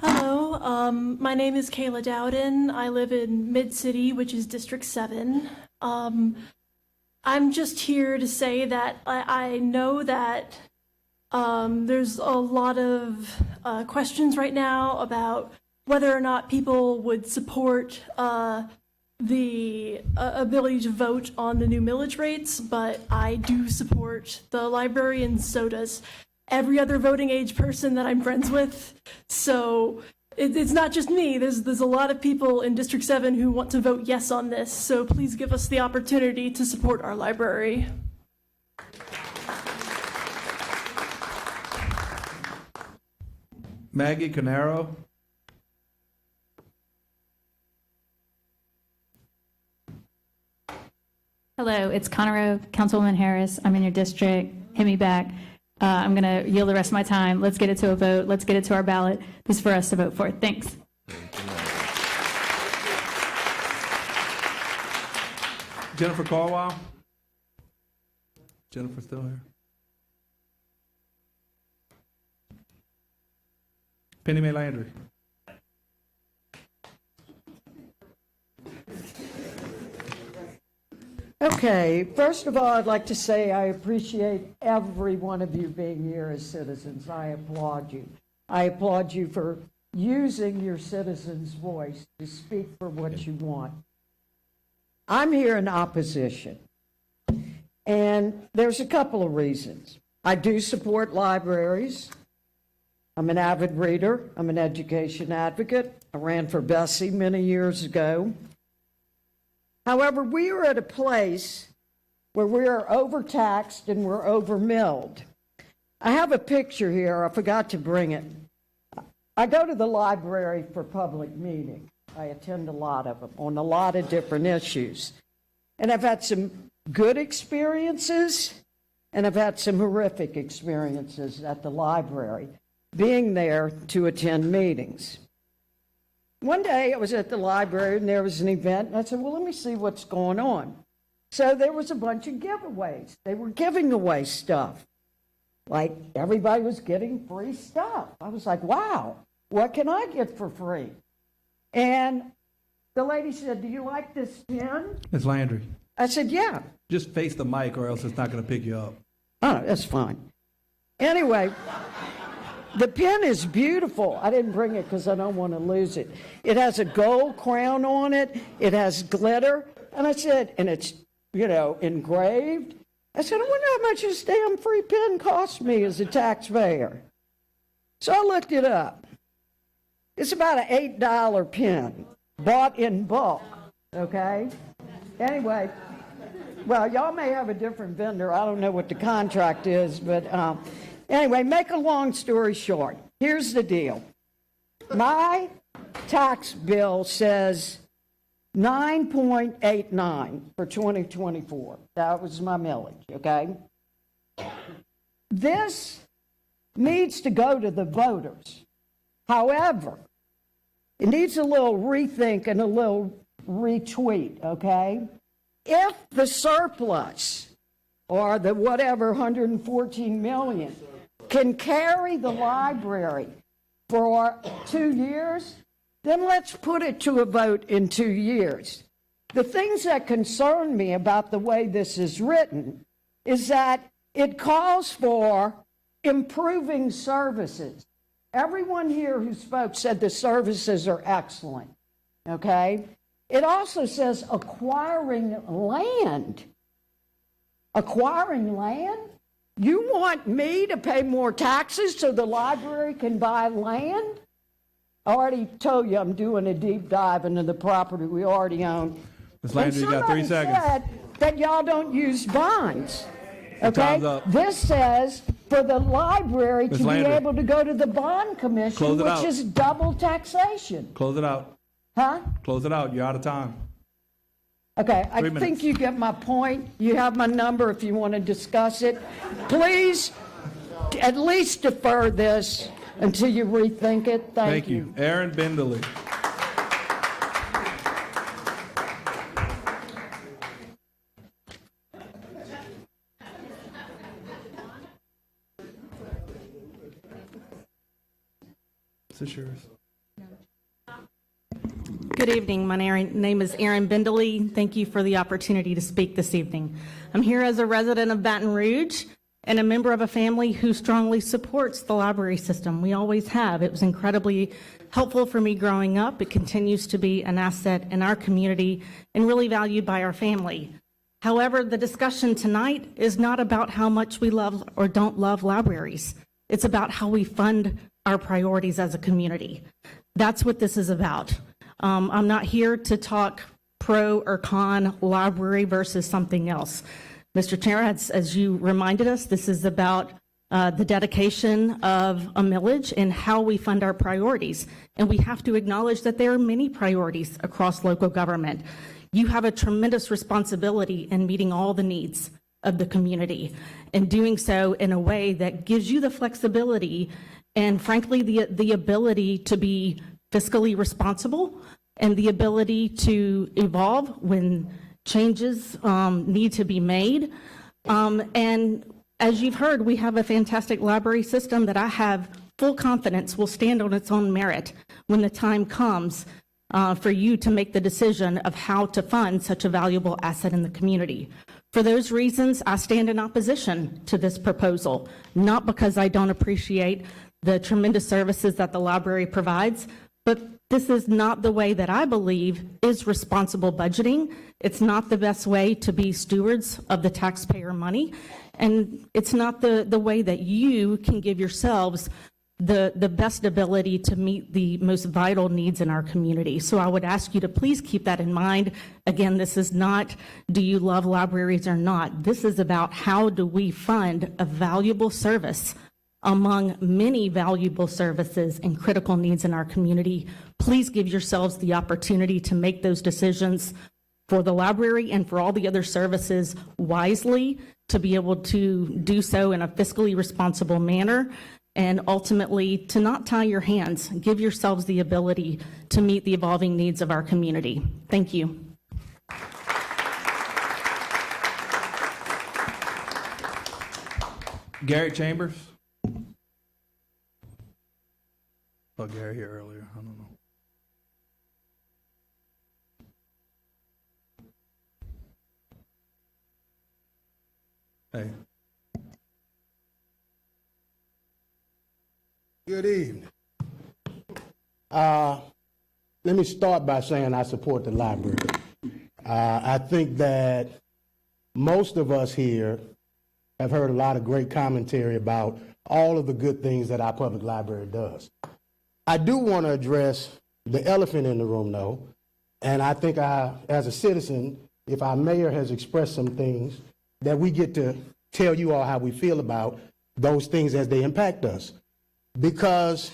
Hello, my name is Kayla Dowden. I live in Mid-City, which is District 7. I'm just here to say that I know that there's a lot of questions right now about whether or not people would support the ability to vote on the new millage rates, but I do support the library, and so does every other voting age person that I'm friends with. So it's not just me. There's a lot of people in District 7 who want to vote yes on this. So please give us the opportunity to support our library. Maggie Canaro. Hello, it's Conroe, Councilwoman Harris. I'm in your district. Hit me back. I'm going to yield the rest of my time. Let's get it to a vote. Let's get it to our ballot. This is for us to vote for. Thanks. Jennifer Carwile. Jennifer still here? Penny Mae Landry. Okay, first of all, I'd like to say I appreciate every one of you being here as citizens. I applaud you. I applaud you for using your citizens' voice to speak for what you want. I'm here in opposition, and there's a couple of reasons. I do support libraries. I'm an avid reader. I'm an education advocate. I ran for Bessie many years ago. However, we are at a place where we are overtaxed and we're overmilled. I have a picture here. I forgot to bring it. I go to the library for public meetings. I attend a lot of them on a lot of different issues. And I've had some good experiences and I've had some horrific experiences at the library, being there to attend meetings. One day I was at the library and there was an event and I said, well, let me see what's going on. So there was a bunch of giveaways. They were giving away stuff. Like everybody was getting free stuff. I was like, wow, what can I get for free? And the lady said, do you like this pen? Ms. Landry. I said, yeah. Just face the mic or else it's not going to pick you up. Oh, that's fine. Anyway, the pen is beautiful. I didn't bring it because I don't want to lose it. It has a gold crown on it. It has glitter. And I said, and it's, engraved. I said, I wonder how much this damn free pen cost me as a taxpayer. So I looked it up. It's about an $8 pen, bought in bulk, okay? Anyway, well, y'all may have a different vendor. I don't know what the contract is, but anyway, make a long story short. Here's the deal. My tax bill says 9.89 for 2024. That was my millage, okay? This needs to go to the voters. However, it needs a little rethink and a little retweet, okay? If the surplus or the whatever 114 million can carry the library for 2 years, then let's put it to a vote in 2 years. The things that concern me about the way this is written is that it calls for improving services. Everyone here who spoke said the services are excellent, okay? It also says acquiring land. Acquiring land? You want me to pay more taxes so the library can buy land? I already told you I'm doing a deep dive into the property we already own. Ms. Landry, you got 3 seconds. Said that y'all don't use bonds. Your Okay? time's up. This says for the library Ms. to Landry. be able to go to the bond commission, Close it which out. is double taxation. Close it out. Huh? Close it out. You're out of time. Okay, I 3 think minutes. you get my point. You have my number if you want to discuss it. Please, at least defer this until you rethink it. Thank you. Aaron Bindley. Is this yours? Good evening. My name is Erin Bindley. Thank you for the opportunity to speak this evening. I'm here as a resident of Baton Rouge and a member of a family who strongly supports the library system. We always have. It was incredibly helpful for me growing up. It continues to be an asset in our community and really valued by our family. However, the discussion tonight is not about how much we love or don't love libraries. It's about how we fund our priorities as a community. That's what this is about. I'm not here to talk pro or con library versus something else. Mr. Chair, as you reminded us, this is about the dedication of a millage and how we fund our priorities. And we have to acknowledge that there are many priorities across local government. You have a tremendous responsibility in meeting all the needs of the community and doing so in a way that gives you the flexibility and frankly the ability to be fiscally responsible and the ability to evolve when changes need to be made. And as you've heard, we have a fantastic library system that I have full confidence will stand on its own merit when the time comes for you to make the decision of how to fund such a valuable asset in the community. For those reasons, I stand in opposition to this proposal, not because I don't appreciate the tremendous services that the library provides, but this is not the way that I believe is responsible budgeting. It's not the best way to be stewards of the taxpayer money, and it's not the way that you can give yourselves the best ability to meet the most vital needs in our community. So I would ask you to please keep that in mind. Again, this is not, do you love libraries or not? This is about how do we fund a valuable service among many valuable services and critical needs in our community. Please give yourselves the opportunity to make those decisions for the library and for all the other services wisely, to be able to do so in a fiscally responsible manner, and ultimately to not tie your hands. Give yourselves the ability to meet the evolving needs of our community. Thank you. Gary Chambers. Oh, Gary here earlier. I don't know. Hey. Good evening. Let me start by saying I support the library. I think that most of us here have heard a lot of great commentary about all of the good things that our public library does. I do want to address the elephant in the room, though, and I think as a citizen, if our mayor has expressed some things, that we get to tell you all how we feel about those things as they impact us. Because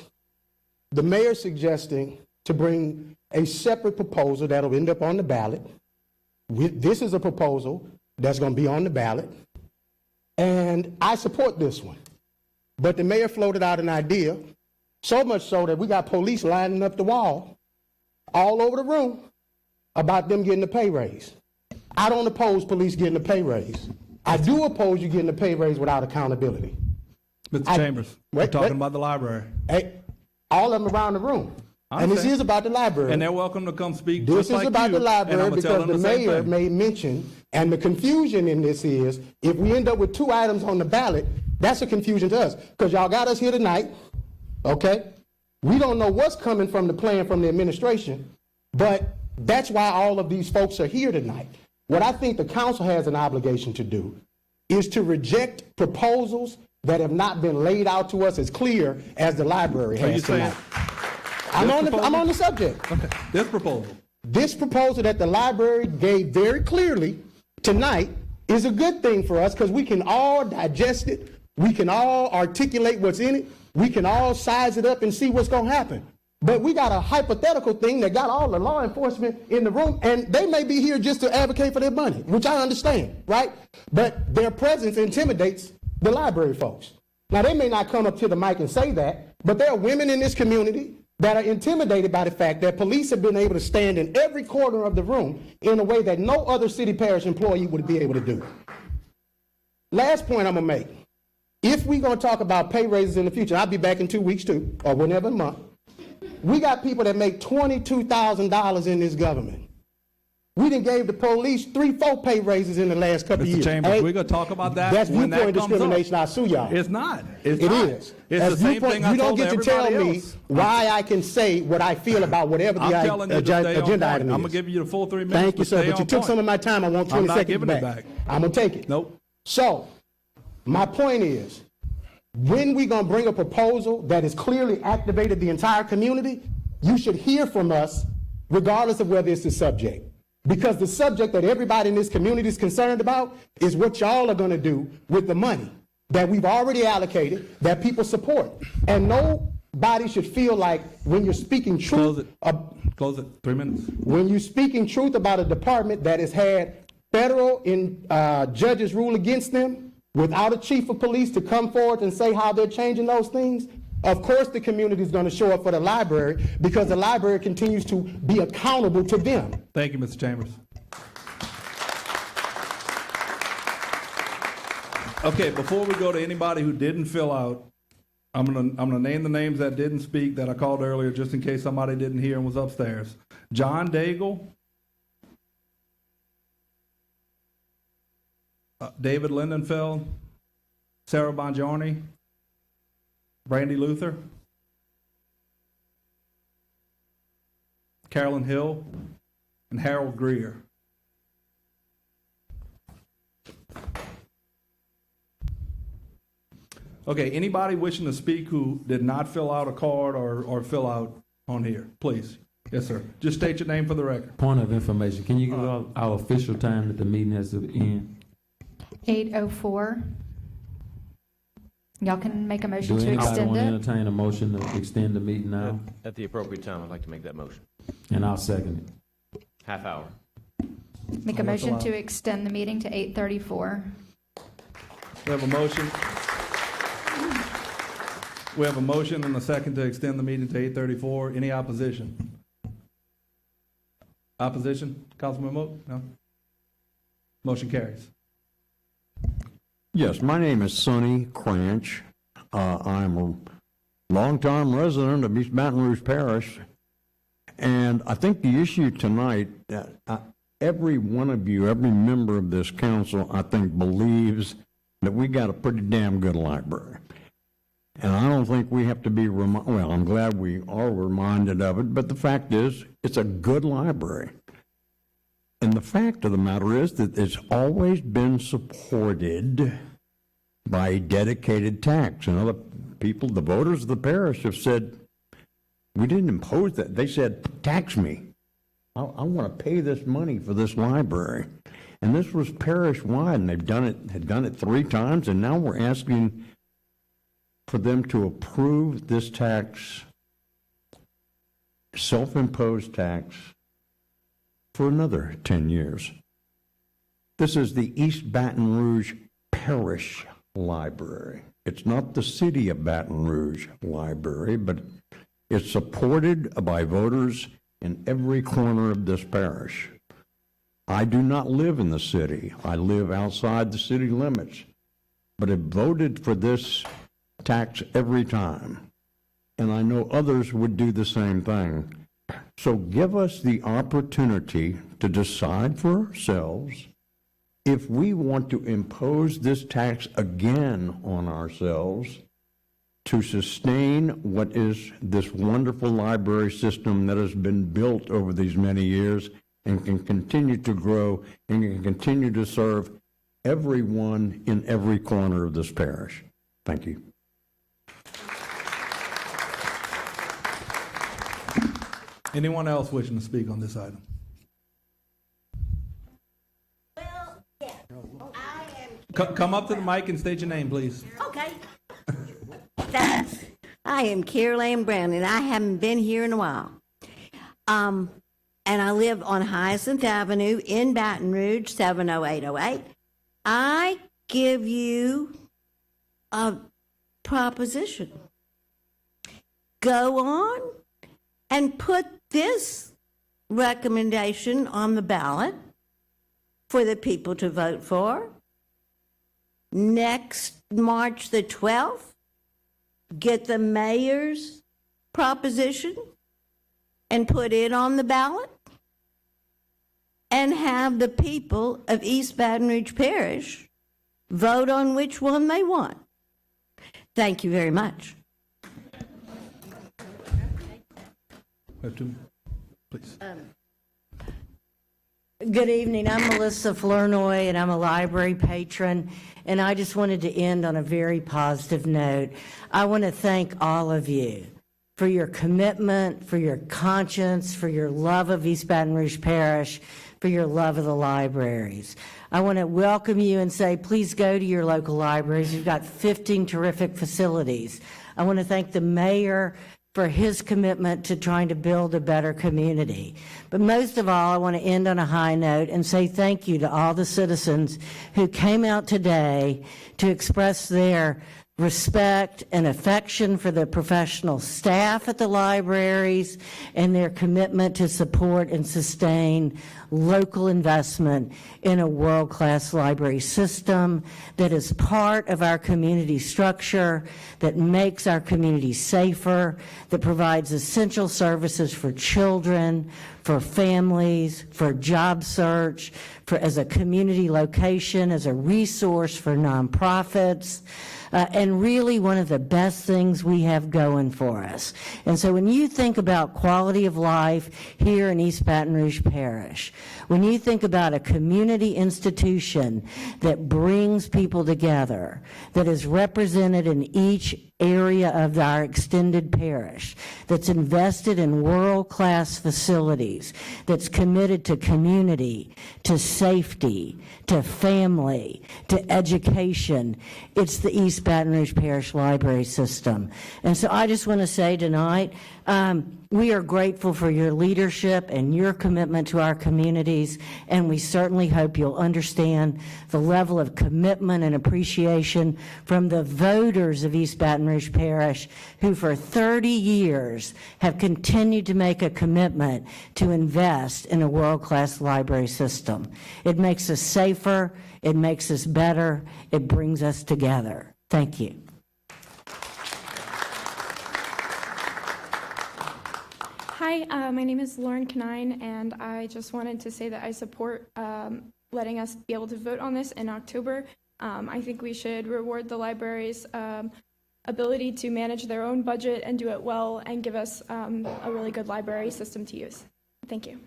the mayor's suggesting to bring a separate proposal that'll end up on the ballot. This is a proposal that's going to be on the ballot, and I support this one. But the mayor floated out an idea, so much so that we got police lining up the wall all over the room about them getting a pay raise. I don't oppose police getting a pay raise. I do oppose you getting a pay raise without accountability. Mr. Chambers, we're talking about the library. Hey, all of them around the room. And this is about the library. And they're welcome to come speak This just is like about you, the and library I'ma tell because them the same mayor thing. made mention, and the confusion in this is, if we end up with 2 items on the ballot, that's a confusion to us. Because y'all got us here tonight, okay? We don't know what's coming from the plan from the administration, but That's why all of these folks are here tonight. What I think the council has an obligation to do is to reject proposals that have not been laid out to us as clear as the library Are you has saying tonight. I'm on the subject. Okay, this proposal. This proposal that the library gave very clearly tonight is a good thing for us because we can all digest it. We can all articulate what's in it. We can all size it up and see what's going to happen. But we got a hypothetical thing that got all the law enforcement in the room, and they may be here just to advocate for their money, which I understand, right? But their presence intimidates the library folks. Now, they may not come up to the mic and say that, but there are women in this community that are intimidated by the fact that police have been able to stand in every corner of the room in a way that no other city parish employee would be able to do. Last point I'm going to make. If we're going to talk about pay raises in the future, I'll be back in 2 weeks too, or whenever month. We got people that make $22,000 in this government. We done gave the police 3-4 pay raises in the last couple of years. Mr. Chambers, we're going to talk about that That's when that viewpoint comes discrimination. up. I sue y'all. It's not. It's It not. is. It's As the same viewpoint, thing I you don't told get to tell everybody me else. why I can say what I feel about whatever the I'm telling you to stay on agenda point. item is. I'm going to give you the full 3 minutes. Thank you, but sir, stay but you on took point. some of my time. I want 20 I'm not seconds giving back. it back. I'm going to take it. Nope. So, my point is, when we going to bring a proposal that has clearly activated the entire community, you should hear from us regardless of whether it's the subject. Because the subject that everybody in this community is concerned about is what y'all are going to do with the money that we've already allocated, that people support. And nobody should feel like when you're speaking truth. Close it. 3 minutes. When you're speaking truth about a department that has had federal judges rule against them without a chief of police to come forward and say how they're changing those things, of course the community is going to show up for the library because the library continues to be accountable to them. Thank you, Mr. Chambers. Okay, before we go to anybody who didn't fill out, I'm gonna name the names that didn't speak that I called earlier, just in case somebody didn't hear and was upstairs. John Daigle, David Lindenfeld, Sarah Bongiorni, Brandy Luther, Carolyn Hill, and Harold Greer. Okay, anybody wishing to speak who did not fill out a card or fill out on here, please. Yes, sir. Just state your name for the record. Point of information, can you give our official time that the meeting has to end? 8:04. Y'all can make a motion Do to anybody extend want to it. entertain a motion to extend the meeting now? At the appropriate time, I'd like to make that motion. And I'll second it. Half hour. Make a motion to extend the meeting to 8:34. We have a motion. We have a motion and a second to extend the meeting to 8:34. Any opposition? Opposition? Councilman Moak? No? Motion carries. Yes, my name is Sonny Cranch. I'm a longtime resident of East Baton Rouge Parish, and I think the issue tonight, every one of you, every member of this council, I think, believes that we got a pretty damn good library. And I don't think we have to be, well, I'm glad we are reminded of it, but the fact is, it's a good library. And the fact of the matter is that it's always been supported by a dedicated tax. And other people, the voters of the parish, have said, we didn't impose that. They said, tax me. I want to pay this money for this library. And this was parish-wide, and they've done it, had done it 3 times, and now we're asking for them to approve this tax, self-imposed tax, for another 10 years. This is the East Baton Rouge Parish Library. It's not the City of Baton Rouge Library, but it's supported by voters in every corner of this parish. I do not live in the city. I live outside the city limits, but have voted for this tax every time. And I know others would do the same thing. So give us the opportunity to decide for ourselves if we want to impose this tax again on ourselves to sustain what is this wonderful library system that has been built over these many years and can continue to grow and can continue to serve everyone in every corner of this parish. Thank you. Anyone else wishing to speak on this item? Come up to the mic and state your name, please. Okay. Thanks. I am Carol Ann Brown, and I haven't been here in a while. And I live on Hyacinth Avenue in Baton Rouge, 70808. I give you a proposition. Go on and put this recommendation on the ballot for the people to vote for. Next March the 12th, get the mayor's proposition and put it on the ballot, and have the people of East Baton Rouge Parish vote on which one they want. Thank you very much. Please. Good evening. I'm Melissa Flournoy, and I'm a library patron, and I just wanted to end on a very positive note. I want to thank all of you for your commitment, for your conscience, for your love of East Baton Rouge Parish, for your love of the libraries. I want to welcome you and say, please go to your local libraries. You've got 15 terrific facilities. I want to thank the mayor for his commitment to trying to build a better community. But most of all, I want to end on a high note and say thank you to all the citizens who came out today to express their respect and affection for the professional staff at the libraries and their commitment to support and sustain local investment in a world-class library system that is part of our community structure, that makes our community safer, that provides essential services for children, for families, for job search, for as a community location, as a resource for nonprofits, and really one of the best things we have going for us. And so when you think about quality of life here in East Baton Rouge Parish, when you think about a community institution that brings people together, that is represented in each area of our extended parish, that's invested in world-class facilities, that's committed to community, to safety, to family, to education, it's the East Baton Rouge Parish Library System. And so I just want to say tonight, we are grateful for your leadership and your commitment to our communities, and we certainly hope you'll understand the level of commitment and appreciation from the voters of East Baton Rouge Parish, who for 30 years have continued to make a commitment to invest in a world-class library system. It makes us safer, it makes us better, it brings us together. Thank you. Hi, my name is Lauren Canine, and I just wanted to say that I support letting us be able to vote on this in October. I think we should reward the library's ability to manage their own budget and do it well and give us a really good library system to use. Thank you.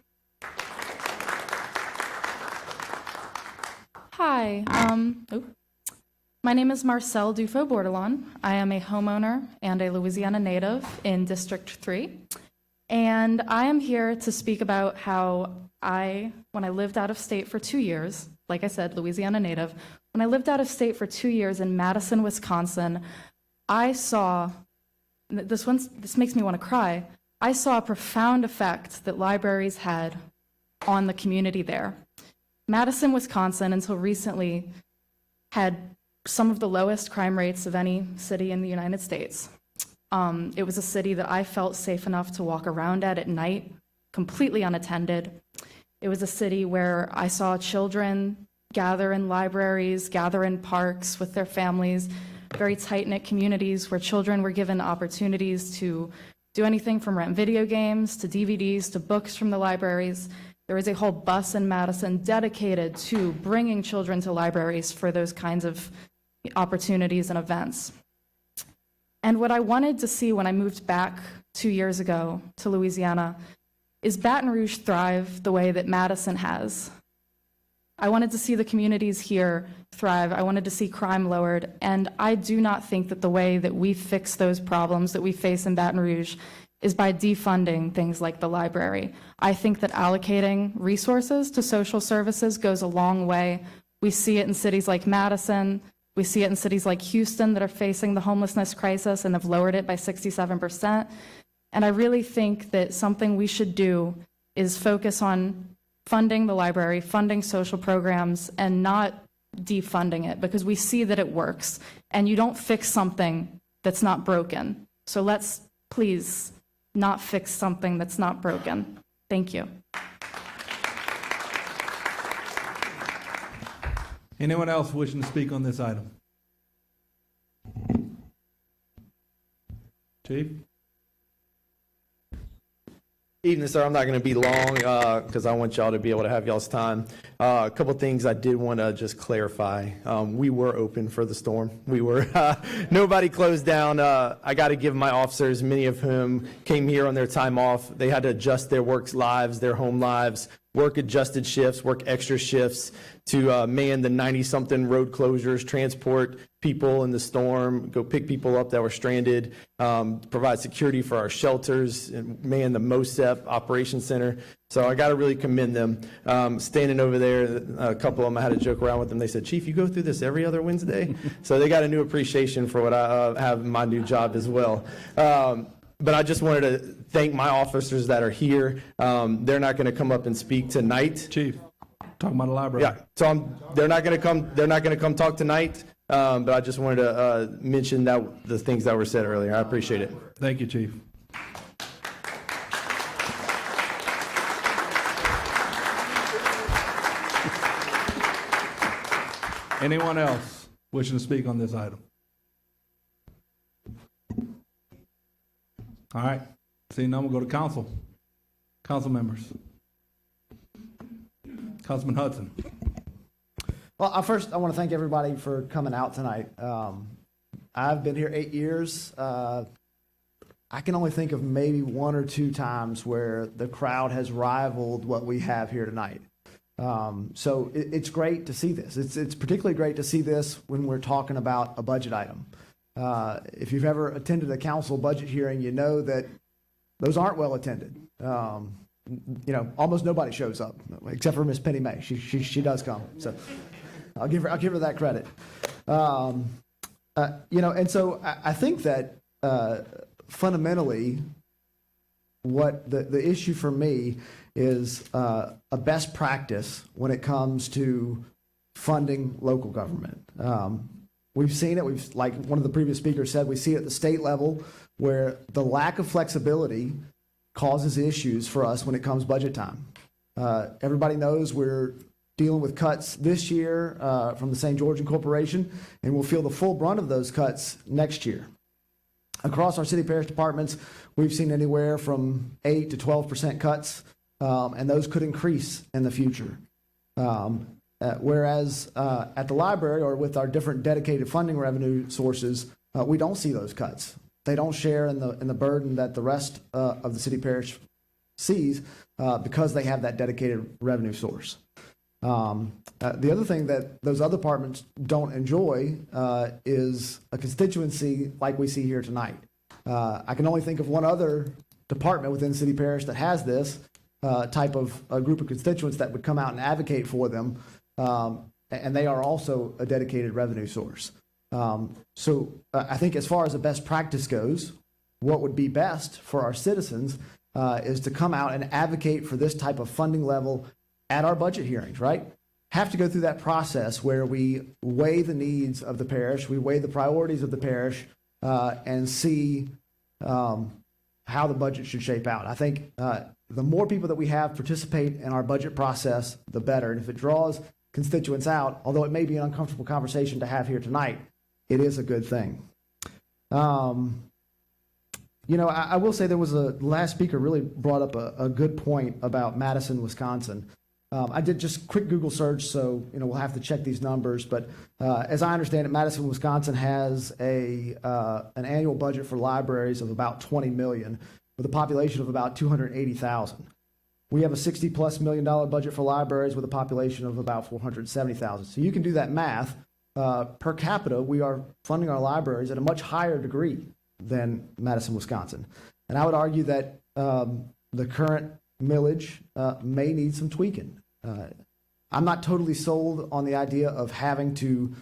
Hi, my name is Marcelle Dufo-Bordelon. I am a homeowner and a Louisiana native in District 3. And I am here to speak about how when I lived out of state for 2 years, like I said, Louisiana native, when I lived out of state for 2 years in Madison, Wisconsin, I saw, this makes me want to cry, I saw a profound effect that libraries had on the community there. Madison, Wisconsin, until recently, had some of the lowest crime rates of any city in the United States. It was a city that I felt safe enough to walk around at night, completely unattended. It was a city where I saw children gather in libraries, gather in parks with their families, very tight-knit communities where children were given opportunities to do anything from rent video games to DVDs to books from the libraries. There was a whole bus in Madison dedicated to bringing children to libraries for those kinds of opportunities and events. And what I wanted to see when I moved back 2 years ago to Louisiana is Baton Rouge thrive the way that Madison has. I wanted to see the communities here thrive. I wanted to see crime lowered. And I do not think that the way that we fix those problems that we face in Baton Rouge is by defunding things like the library. I think that allocating resources to social services goes a long way. We see it in cities like Madison. We see it in cities like Houston that are facing the homelessness crisis and have lowered it by 67%. And I really think that something we should do is focus on funding the library, funding social programs, and not defunding it, because we see that it works. And you don't fix something that's not broken. So let's please not fix something that's not broken. Thank you. Anyone else wishing to speak on this item? Chief? Evening, sir. I'm not going to be long because I want y'all to be able to have y'all's time. A couple things I did want to just clarify. We were open for the storm. We were, nobody closed down. I got to give my officers, many of whom came here on their time off, they had to adjust their work lives, their home lives, work adjusted shifts, work extra shifts to man the 90-something road closures, transport people in the storm, go pick people up that were stranded, provide security for our shelters, and man the MOSEP Operations Center. So I got to really commend them. Standing over there, a couple of them, I had to joke around with them. They said, Chief, you go through this every other Wednesday? So they got a new appreciation for what I have in my new job as well. But I just wanted to thank my officers that are here. They're not going to come up and speak tonight. Chief, talking about the library. Yeah, so they're not going to come. They're not going to come talk tonight. But I just wanted to mention that the things that were said earlier. I appreciate it. Thank you, Chief. Anyone else wishing to speak on this item? All right. Seeing none, we'll go to council. Council members. Councilman Hudson. Well, first, I want to thank everybody for coming out tonight. I've been here 8 years. I can only think of maybe 1 or 2 times where the crowd has rivaled what we have here tonight. So it's great to see this. It's particularly great to see this when we're talking about a budget item. If you've ever attended a council budget hearing, you know that those aren't well attended. You know, almost nobody shows up except for Miss Penny May. She does come. So I'll give her that credit. You know, and so I think that fundamentally, what the issue for me is a best practice when it comes to funding local government. We've seen it. Like one of the previous speakers said, we see it at the state level where the lack of flexibility causes issues for us when it comes budget time. Everybody knows we're dealing with cuts this year from the St. Georgian Corporation, and we'll feel the full brunt of those cuts next year. Across our city parish departments, we've seen anywhere from 8 to 12% cuts, and those could increase in the future. Whereas at the library or with our different dedicated funding revenue sources, we don't see those cuts. They don't share in the burden that the rest of the city parish sees because they have that dedicated revenue source. The other thing that those other departments don't enjoy is a constituency like we see here tonight. I can only think of one other department within city parish that has this type of a group of constituents that would come out and advocate for them, and they are also a dedicated revenue source. So I think as far as a best practice goes, what would be best for our citizens is to come out and advocate for this type of funding level at our budget hearings, right? Have to go through that process where we weigh the needs of the parish, we weigh the priorities of the parish, and see how the budget should shape out. I think the more people that we have participate in our budget process, the better. And if it draws constituents out, although it may be an uncomfortable conversation to have here tonight, it is a good thing. You know, I will say there was last speaker really brought up a good point about Madison, Wisconsin. I did just quick Google search, so we'll have to check these numbers. But as I understand it, Madison, Wisconsin has an annual budget for libraries of about $20 million, with a population of about 280,000. We have a $60+ million budget for libraries with a population of about 470,000. So you can do that math. Per capita, we are funding our libraries at a much higher degree than Madison, Wisconsin. And I would argue that the current millage may need some tweaking. I'm not totally sold on the idea of having to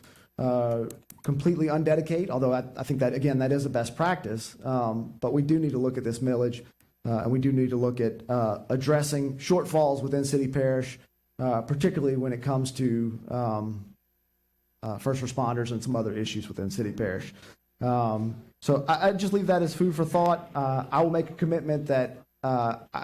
completely undedicate, although I think that, again, that is a best practice. But we do need to look at this millage, and we do need to look at addressing shortfalls within city parish, particularly when it comes to first responders and some other issues within city parish. So I just leave that as food for thought. I will make a commitment that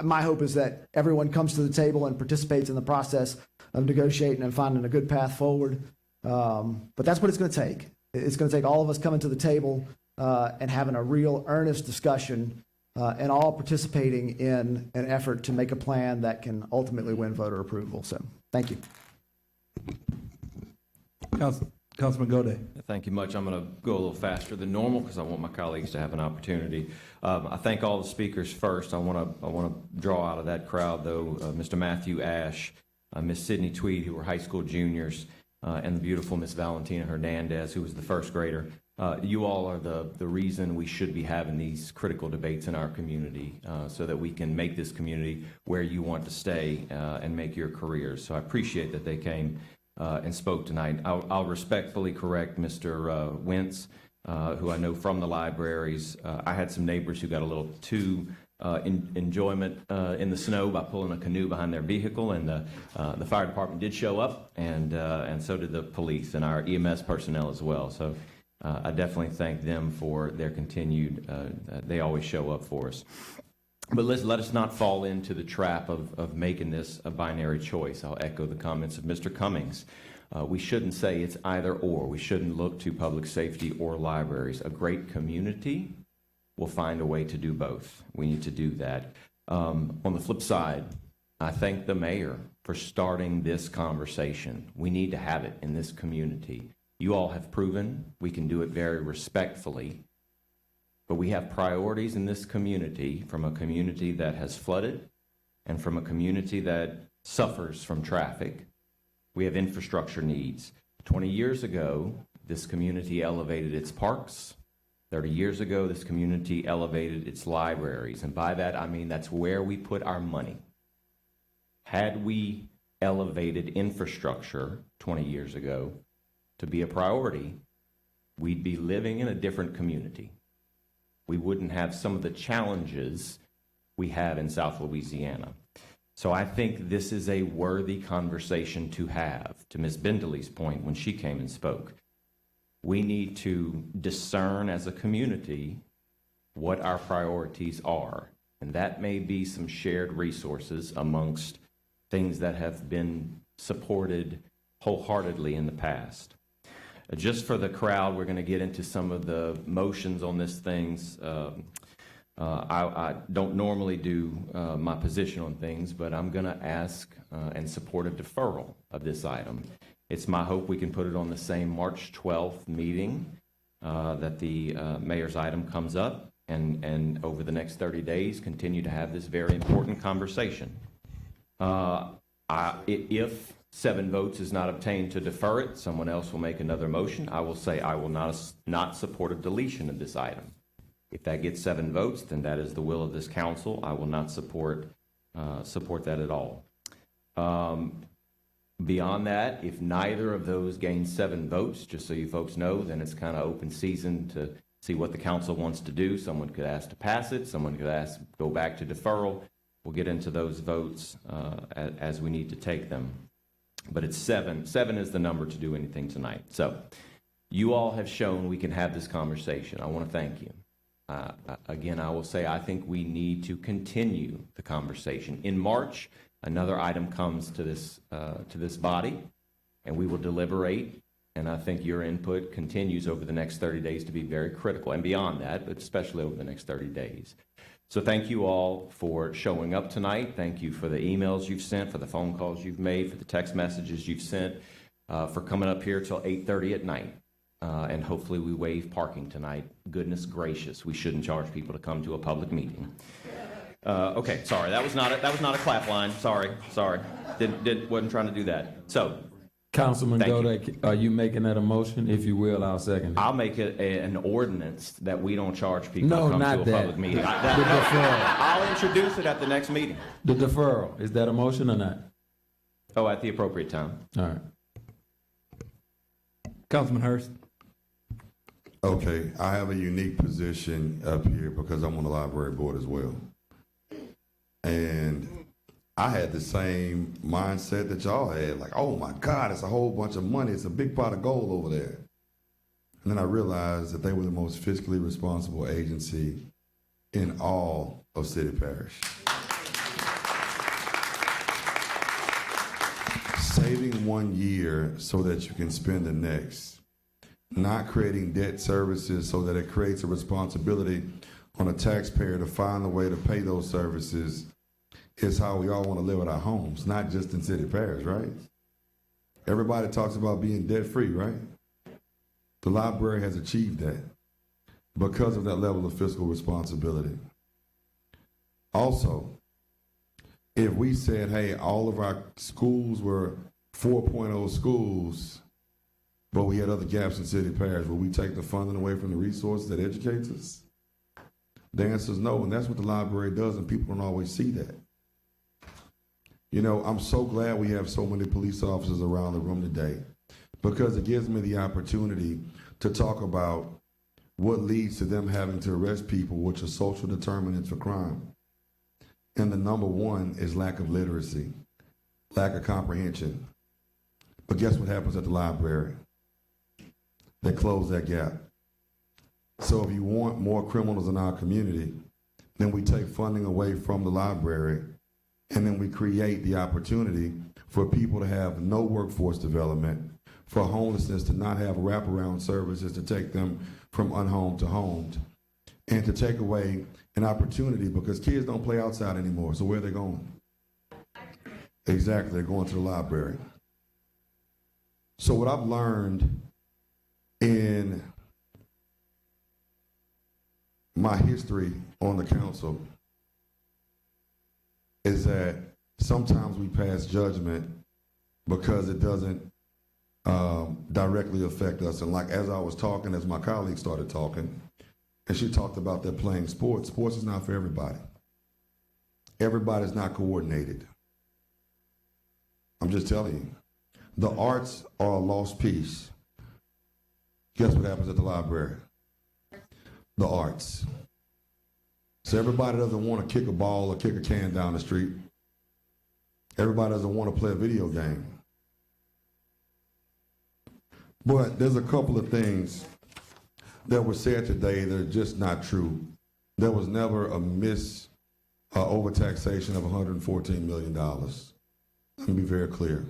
my hope is that everyone comes to the table and participates in the process of negotiating and finding a good path forward. But that's what it's going to take. It's going to take all of us coming to the table and having a real earnest discussion and all participating in an effort to make a plan that can ultimately win voter approval. So thank you. Councilman Gode. Thank you much. I'm going to go a little faster than normal because I want my colleagues to have an opportunity. I thank all the speakers first. I want to draw out of that crowd, though, Mr. Matthew Ash, Miss Sydney Tweed, who were high school juniors, and the beautiful Miss Valentina Hernandez, who was the first grader. You all are the reason we should be having these critical debates in our community so that we can make this community where you want to stay and make your careers. So I appreciate that they came and spoke tonight. I'll respectfully correct Mr. Wentz, who I know from the libraries. I had some neighbors who got a little too enjoyment in the snow by pulling a canoe behind their vehicle, and the fire department did show up, and so did the police and our EMS personnel as well. So I definitely thank them for their continued, they always show up for us. But let us not fall into the trap of making this a binary choice. I'll echo the comments of Mr. Cummings. We shouldn't say it's either or. We shouldn't look to public safety or libraries. A great community will find a way to do both. We need to do that. On the flip side, I thank the mayor for starting this conversation. We need to have it in this community. You all have proven we can do it very respectfully. But we have priorities in this community, from a community that has flooded and from a community that suffers from traffic. We have infrastructure needs. 20 years ago, this community elevated its parks. 30 years ago, this community elevated its libraries. And by that, I mean that's where we put our money. Had we elevated infrastructure 20 years ago to be a priority, we'd be living in a different community. We wouldn't have some of the challenges we have in South Louisiana. So I think this is a worthy conversation to have. To Ms. Bindley's point when she came and spoke, we need to discern as a community what our priorities are. And that may be some shared resources amongst things that have been supported wholeheartedly in the past. Just for the crowd, we're going to get into some of the motions on these things. I don't normally do my position on things, but I'm going to ask and support a deferral of this item. It's my hope we can put it on the same March 12th meeting that the mayor's item comes up, and over the next 30 days continue to have this very important conversation. If 7 votes is not obtained to defer it, someone else will make another motion. I will say I will not support a deletion of this item. If that gets 7 votes, then that is the will of this council. I will not support that at all. Beyond that, if neither of those gains 7 votes, just so you folks know, then it's kind of open season to see what the council wants to do. Someone could ask to pass it. Someone could ask to go back to deferral. We'll get into those votes as we need to take them. But it's 7. 7 is the number to do anything tonight. So you all have shown we can have this conversation. I want to thank you. Again, I will say I think we need to continue the conversation. In March, another item comes to this body, and we will deliberate. And I think your input continues over the next 30 days to be very critical, and beyond that, but especially over the next 30 days. So thank you all for showing up tonight. Thank you for the emails you've sent, for the phone calls you've made, for the text messages you've sent, for coming up here till 8:30 at night. And hopefully we waive parking tonight. Goodness gracious, we shouldn't charge people to come to a public meeting. Okay, sorry, that was not a clap line. Sorry. Wasn't trying to do that. So, Councilman Thank you. Godek, are you making that a motion? If you will, I'll second it. I'll make it an ordinance that we don't charge people No, to come not to a that. public meeting. The deferral. I'll introduce it at the next meeting. The deferral, is that a motion or not? Oh, at the appropriate time. All right. Councilman Hurst. Okay, I have a unique position up here because I'm on the library board as well. And I had the same mindset that y'all had, like, oh my God, it's a whole bunch of money. It's a big pot of gold over there. And then I realized that they were the most fiscally responsible agency in all of City Parish. Saving 1 year so that you can spend the next. Not creating debt services so that it creates a responsibility on a taxpayer to find a way to pay those services is how we all want to live in our homes, not just in City Parish, right? Everybody talks about being debt-free, right? The library has achieved that because of that level of fiscal responsibility. Also, if we said, hey, all of our schools were 4.0 schools, but we had other gaps in City Parish, will we take the funding away from the resources that educates us? The answer is no, and that's what the library does, and people don't always see that. You know, I'm so glad we have so many police officers around the room today because it gives me the opportunity to talk about what leads to them having to arrest people, which are social determinants for crime. And the number one is lack of literacy, lack of comprehension. But guess what happens at the library? They close that gap. So if you want more criminals in our community, then we take funding away from the library, and then we create the opportunity for people to have no workforce development, for homelessness to not have wraparound services to take them from unhomed to homed, and to take away an opportunity because kids don't play outside anymore. So where are they going? Exactly, they're going to the library. So what I've learned in my history on the council is that sometimes we pass judgment because it doesn't directly affect us. And like as I was talking, as my colleague started talking, and she talked about that playing sports. Sports is not for everybody. Everybody's not coordinated. I'm just telling you. The arts are a lost piece. Guess what happens at the library? The arts. So everybody doesn't want to kick a ball or kick a can down the street. Everybody doesn't want to play a video game. But there's a couple of things that were said today that are just not true. There was never a overtaxation of $114 million. Let me be very clear.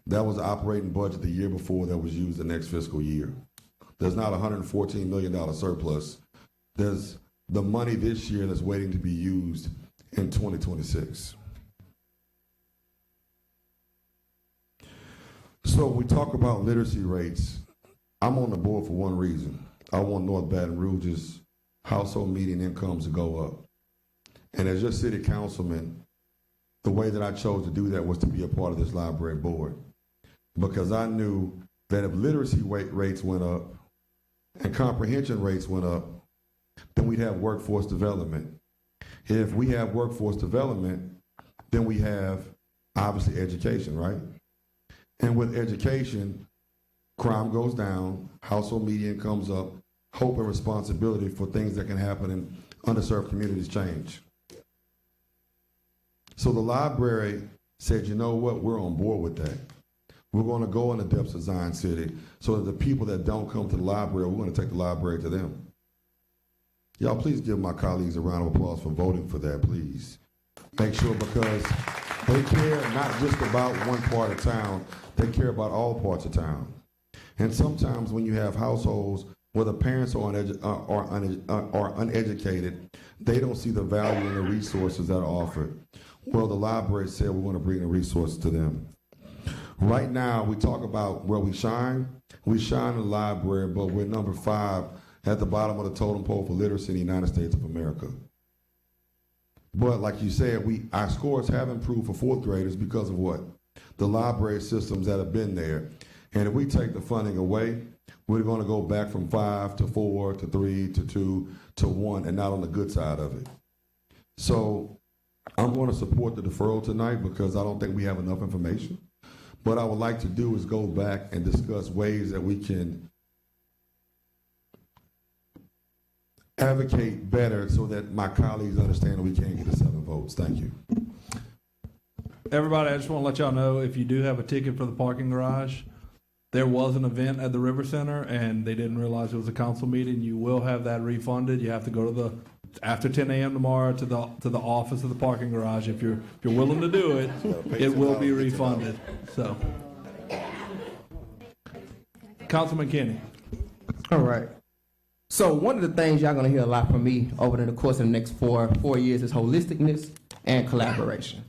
That was the operating budget the year before that was used the next fiscal year. There's not a $114 million surplus. There's the money this year that's waiting to be used in 2026. So we talk about literacy rates. I'm on the board for one reason. I want North Baton Rouge's household median incomes to go up. And as your city councilman, the way that I chose to do that was to be a part of this library board. Because I knew that if literacy rates went up and comprehension rates went up, then we'd have workforce development. If we have workforce development, then we have obviously education, right? And with education, crime goes down, household median comes up, hope and responsibility for things that can happen in underserved communities change. So the library said, you know what, we're on board with that. We're going to go in the depths of Zion City so that the people that don't come to the library, we're going to take the library to them. Y'all please give my colleagues a round of applause for voting for that, please. Make sure because they care not just about one part of town, they care about all parts of town. And sometimes when you have households whether parents are uneducated, they don't see the value in the resources that are offered. Well, the library said we want to bring the resources to them. Right now, we talk about where we shine. We shine in the library, but we're number 5 at the bottom of the totem pole for literacy in the United States of America. But like you said, our scores have improved for 4th graders because of what? The library systems that have been there. And if we take the funding away, we're going to go back from 5 to 4 to 3 to 2 to 1, and not on the good side of it. So I'm going to support the deferral tonight because I don't think we have enough information. What I would like to do is go back and discuss ways that we can advocate better so that my colleagues understand that we can't get the 7 votes. Thank you. Everybody, I just want to let y'all know, if you do have a ticket for the parking garage, there was an event at the River Center and they didn't realize it was a council meeting. You will have that refunded. You have to go to after 10 a.m. tomorrow to the office of the parking garage. If you're willing to do it, it will be refunded. So, Councilman Kenny. All right. So one of the things y'all gonna hear a lot from me over the course of the next four years is holisticness and collaboration.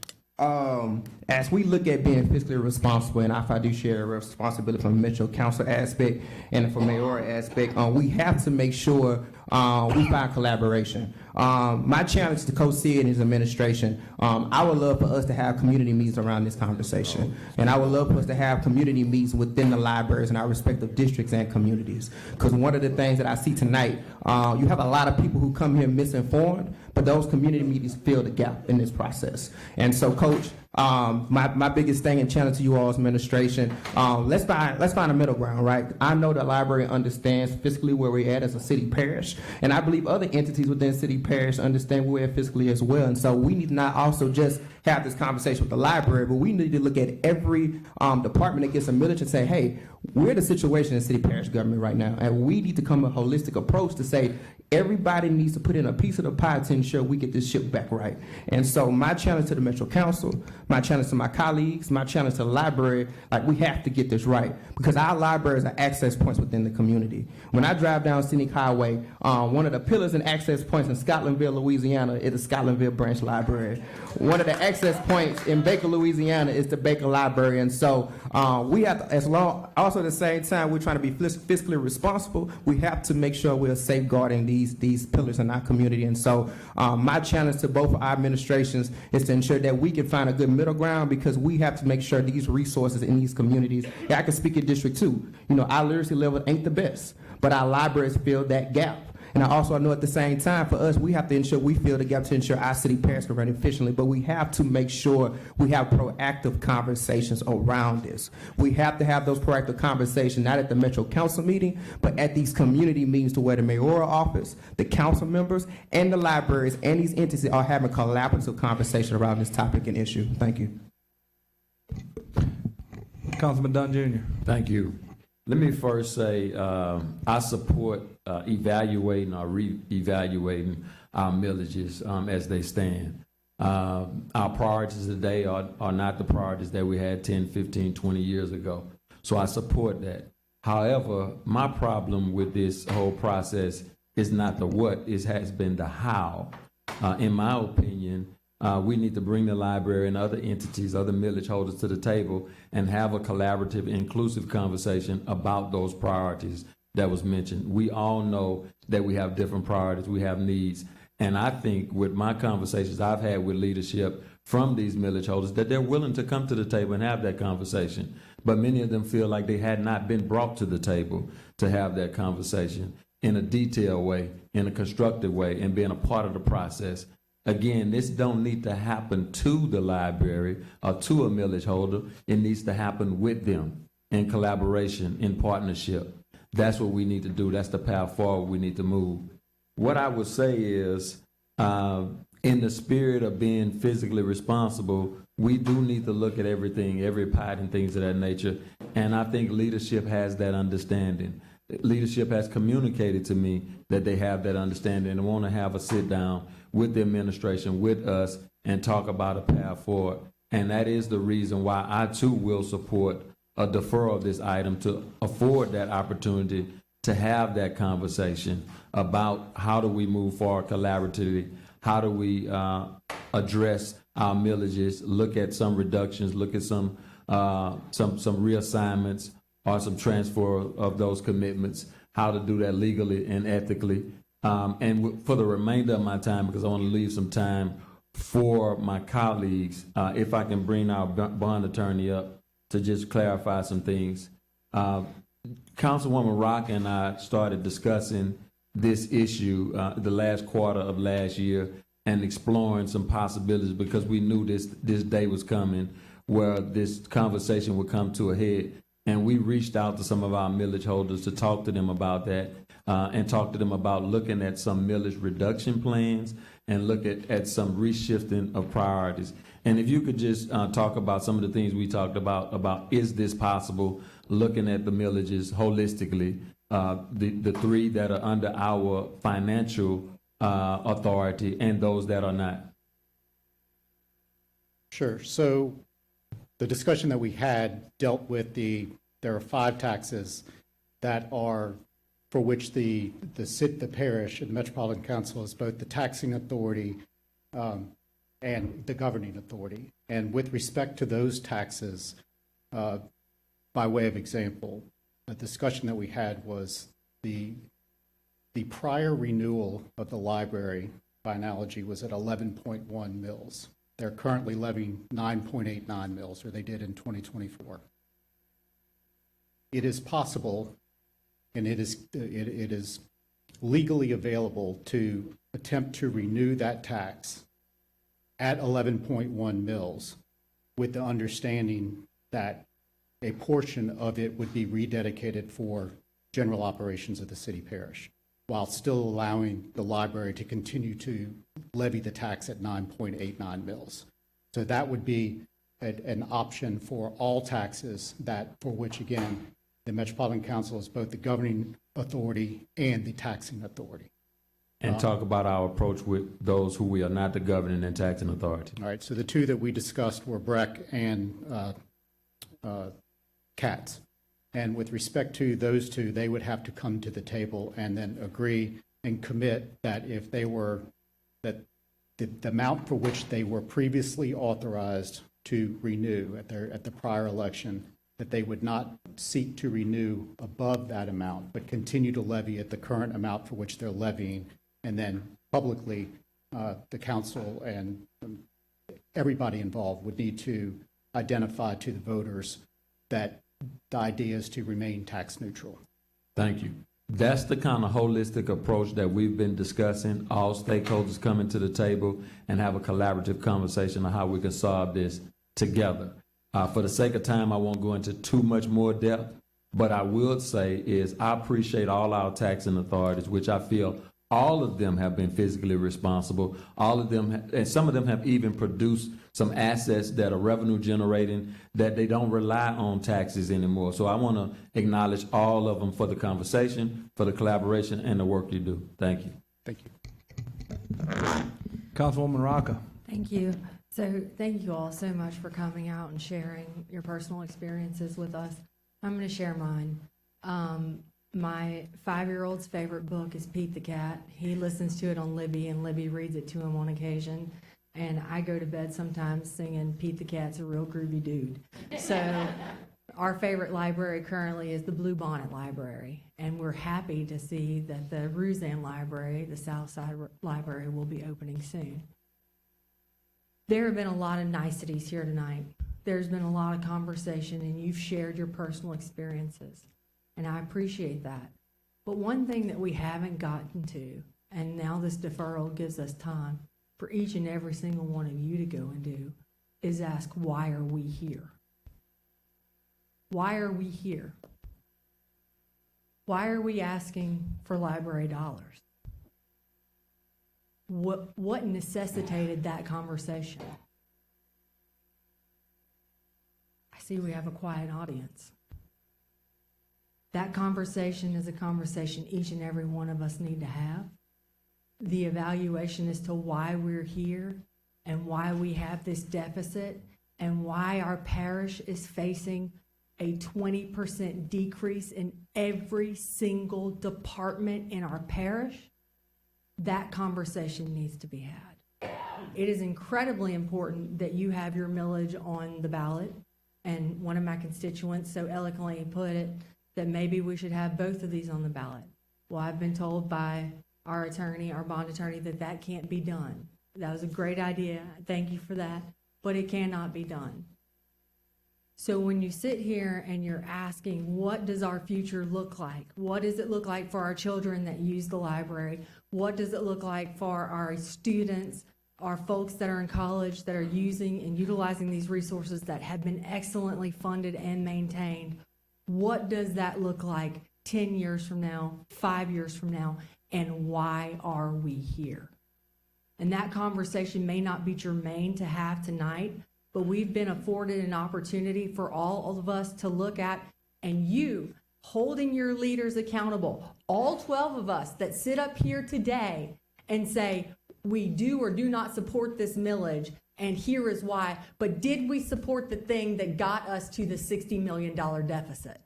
As we look at being fiscally responsible and our fiduciary responsibility from the Metro Council aspect and from mayoral aspect, we have to make sure we find collaboration. My challenge to Coach Sid and his administration, I would love for us to have community meetings around this conversation. And I would love for us to have community meetings within the libraries in our respective districts and communities. Because one of the things that I see tonight, you have a lot of people who come here misinformed, but those community meetings fill the gap in this process. And so, Coach, my biggest thing and challenge to you all's administration, let's find a middle ground, right? I know the library understands fiscally where we're at as a city parish, and I believe other entities within city parish understand where we're at fiscally as well. And so we need to not also just have this conversation with the library, but we need to look at every department that gets a millage and say, hey, we're in the situation in city parish government right now, and we need to come a holistic approach to say everybody needs to put in a piece of the pie to ensure we get this ship back right. And so my challenge to the Metro Council, my challenge to my colleagues, my challenge to the library, like, we have to get this right, because our libraries are access points within the community. When I drive down Scenic Highway, one of the pillars and access points in Scotlandville, Louisiana is the Scotlandville Branch Library. One of the access points in Baker, Louisiana is the Baker Library. And so we have to, also at the same time, we're trying to be fiscally responsible, we have to make sure we're safeguarding these pillars in our community. And so my challenge to both our administrations is to ensure that we can find a good middle ground, because we have to make sure these resources in these communities, I can speak in District 2, our literacy level ain't the best, but our libraries fill that gap. And I also know at the same time, for us, we have to ensure we fill the gap to ensure our city parish can run efficiently, but we have to make sure we have proactive conversations around this. We have to have those proactive conversations, not at the Metro Council meeting, but at these community meetings, to where the mayoral office, the council members, and the libraries and these entities are having collaborative conversation around this topic and issue. Thank you. Councilman Dunn Jr. Thank you. Let me first say I support evaluating or re-evaluating our millages as they stand. Our priorities today are not the priorities that we had 10, 15, 20 years ago. So I support that. However, my problem with this whole process is not the what, it has been the how. In my opinion, we need to bring the library and other entities, other millage holders to the table and have a collaborative, inclusive conversation about those priorities that was mentioned. We all know that we have different priorities, we have needs. And I think with my conversations I've had with leadership from these millage holders, that they're willing to come to the table and have that conversation. But many of them feel like they had not been brought to the table to have that conversation in a detailed way, in a constructive way, and being a part of the process. Again, this don't need to happen to the library or to a millage holder. It needs to happen with them in collaboration, in partnership. That's what we need to do. That's the path forward we need to move. What I would say is, in the spirit of being physically responsible, we do need to look at everything, every part and things of that nature. And I think leadership has that understanding. Leadership has communicated to me that they have that understanding and want to have a sit down with the administration, with us, and talk about a path forward. And that is the reason why I too will support a deferral of this item, to afford that opportunity to have that conversation about how do we move forward collaboratively, how do we address our millages, look at some reductions, look at some reassignments or some transfer of those commitments, how to do that legally and ethically. For the remainder of my time, because I want to leave some time for my colleagues, if I can bring our bond attorney up to just clarify some things. Councilwoman Rock and I started discussing this issue the last quarter of last year and exploring some possibilities because we knew this day was coming where this conversation would come to a head. And we reached out to some of our millage holders to talk to them about that and talk to them about looking at some millage reduction plans and look at some reshifting of priorities. And if you could just talk about some of the things we talked about is this possible, looking at the millages holistically, the three that are under our financial authority and those that are not. Sure. So the discussion that we had dealt with there are 5 taxes that are for which the parish and the Metropolitan Council is both the taxing authority and the governing authority. And with respect to those taxes, by way of example, a discussion that we had was the prior renewal of the library, by analogy, was at 11.1 mils. They're currently levying 9.89 mils, or they did in 2024. It is possible, and it is legally available to attempt to renew that tax at 11.1 mils with the understanding that a portion of it would be rededicated for general operations of the city parish, while still allowing the library to continue to levy the tax at 9.89 mils. So that would be an option for all taxes for which, again, the Metropolitan Council is both the governing authority and the taxing authority. And talk about our approach with those who we are not the governing and taxing authority. All right, so the 2 that we discussed were Breck and Katz. And with respect to those 2, they would have to come to the table and then agree and commit that if they were, that the amount for which they were previously authorized to renew at the prior election, that they would not seek to renew above that amount, but continue to levy at the current amount for which they're levying. And then publicly, the council and everybody involved would need to identify to the voters that the idea is to remain tax neutral. Thank you. That's the kind of holistic approach that we've been discussing. All stakeholders coming to the table and have a collaborative conversation on how we can solve this together. For the sake of time, I won't go into too much more depth, but I will say is I appreciate all our taxing authorities, which I feel all of them have been fiscally responsible. All of them, and some of them have even produced some assets that are revenue generating that they don't rely on taxes anymore. So I want to acknowledge all of them for the conversation, for the collaboration, and the work you do. Thank you. Thank you. Councilwoman Rocca. Thank you. So thank you all so much for coming out and sharing your personal experiences with us. I'm going to share mine. My 5-year-old's favorite book is Pete the Cat. He listens to it on Libby, and Libby reads it to him on occasion. And I go to bed sometimes singing Pete the Cat's a real groovy dude. So our favorite library currently is the Blue Bonnet Library. And we're happy to see that the Rouge Library, the South Side Library, will be opening soon. There have been a lot of niceties here tonight. There's been a lot of conversation, and you've shared your personal experiences. And I appreciate that. But one thing that we haven't gotten to, and now this deferral gives us time for each and every single one of you to go and do, is ask, why are we here? Why are we here? Why are we asking for library dollars? What necessitated that conversation? I see we have a quiet audience. That conversation is a conversation each and every one of us need to have. The evaluation as to why we're here and why we have this deficit and why our parish is facing a 20% decrease in every single department in our parish, that conversation needs to be had. It is incredibly important that you have your millage on the ballot. And one of my constituents so eloquently put it that maybe we should have both of these on the ballot. Well, I've been told by our attorney, our bond attorney, that that can't be done. That was a great idea. Thank you for that. But it cannot be done. So when you sit here and you're asking, what does our future look like? What does it look like for our children that use the library? What does it look like for our students, our folks that are in college that are using and utilizing these resources that have been excellently funded and maintained? What does that look like 10 years from now, 5 years from now, and why are we here? And that conversation may not be germane to have tonight, but we've been afforded an opportunity for all of us to look at, and you holding your leaders accountable, all 12 of us that sit up here today and say, we do or do not support this millage, and here is why. But did we support the thing that got us to the $60 million deficit?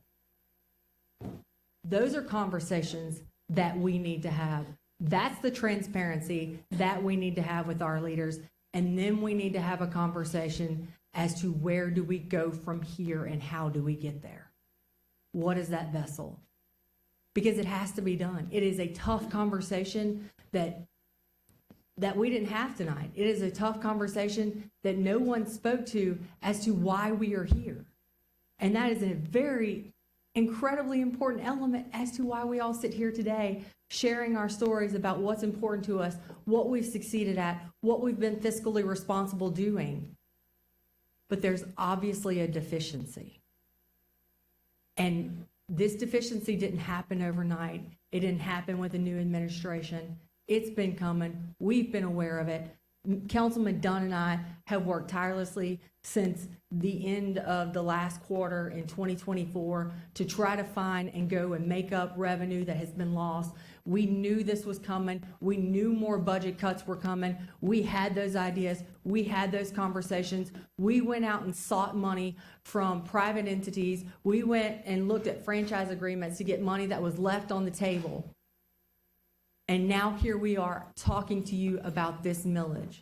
Those are conversations that we need to have. That's the transparency that we need to have with our leaders. And then we need to have a conversation as to where do we go from here and how do we get there? What is that vessel? Because it has to be done. It is a tough conversation that we didn't have tonight. It is a tough conversation that no one spoke to as to why we are here. And that is a very incredibly important element as to why we all sit here today sharing our stories about what's important to us, what we've succeeded at, what we've been fiscally responsible doing. But there's obviously a deficiency. And this deficiency didn't happen overnight. It didn't happen with a new administration. It's been coming. We've been aware of it. Councilman Dunn and I have worked tirelessly since the end of the last quarter in 2024 to try to find and go and make up revenue that has been lost. We knew this was coming. We knew more budget cuts were coming. We had those ideas. We had those conversations. We went out and sought money from private entities. We went and looked at franchise agreements to get money that was left on the table. And now here we are talking to you about this millage,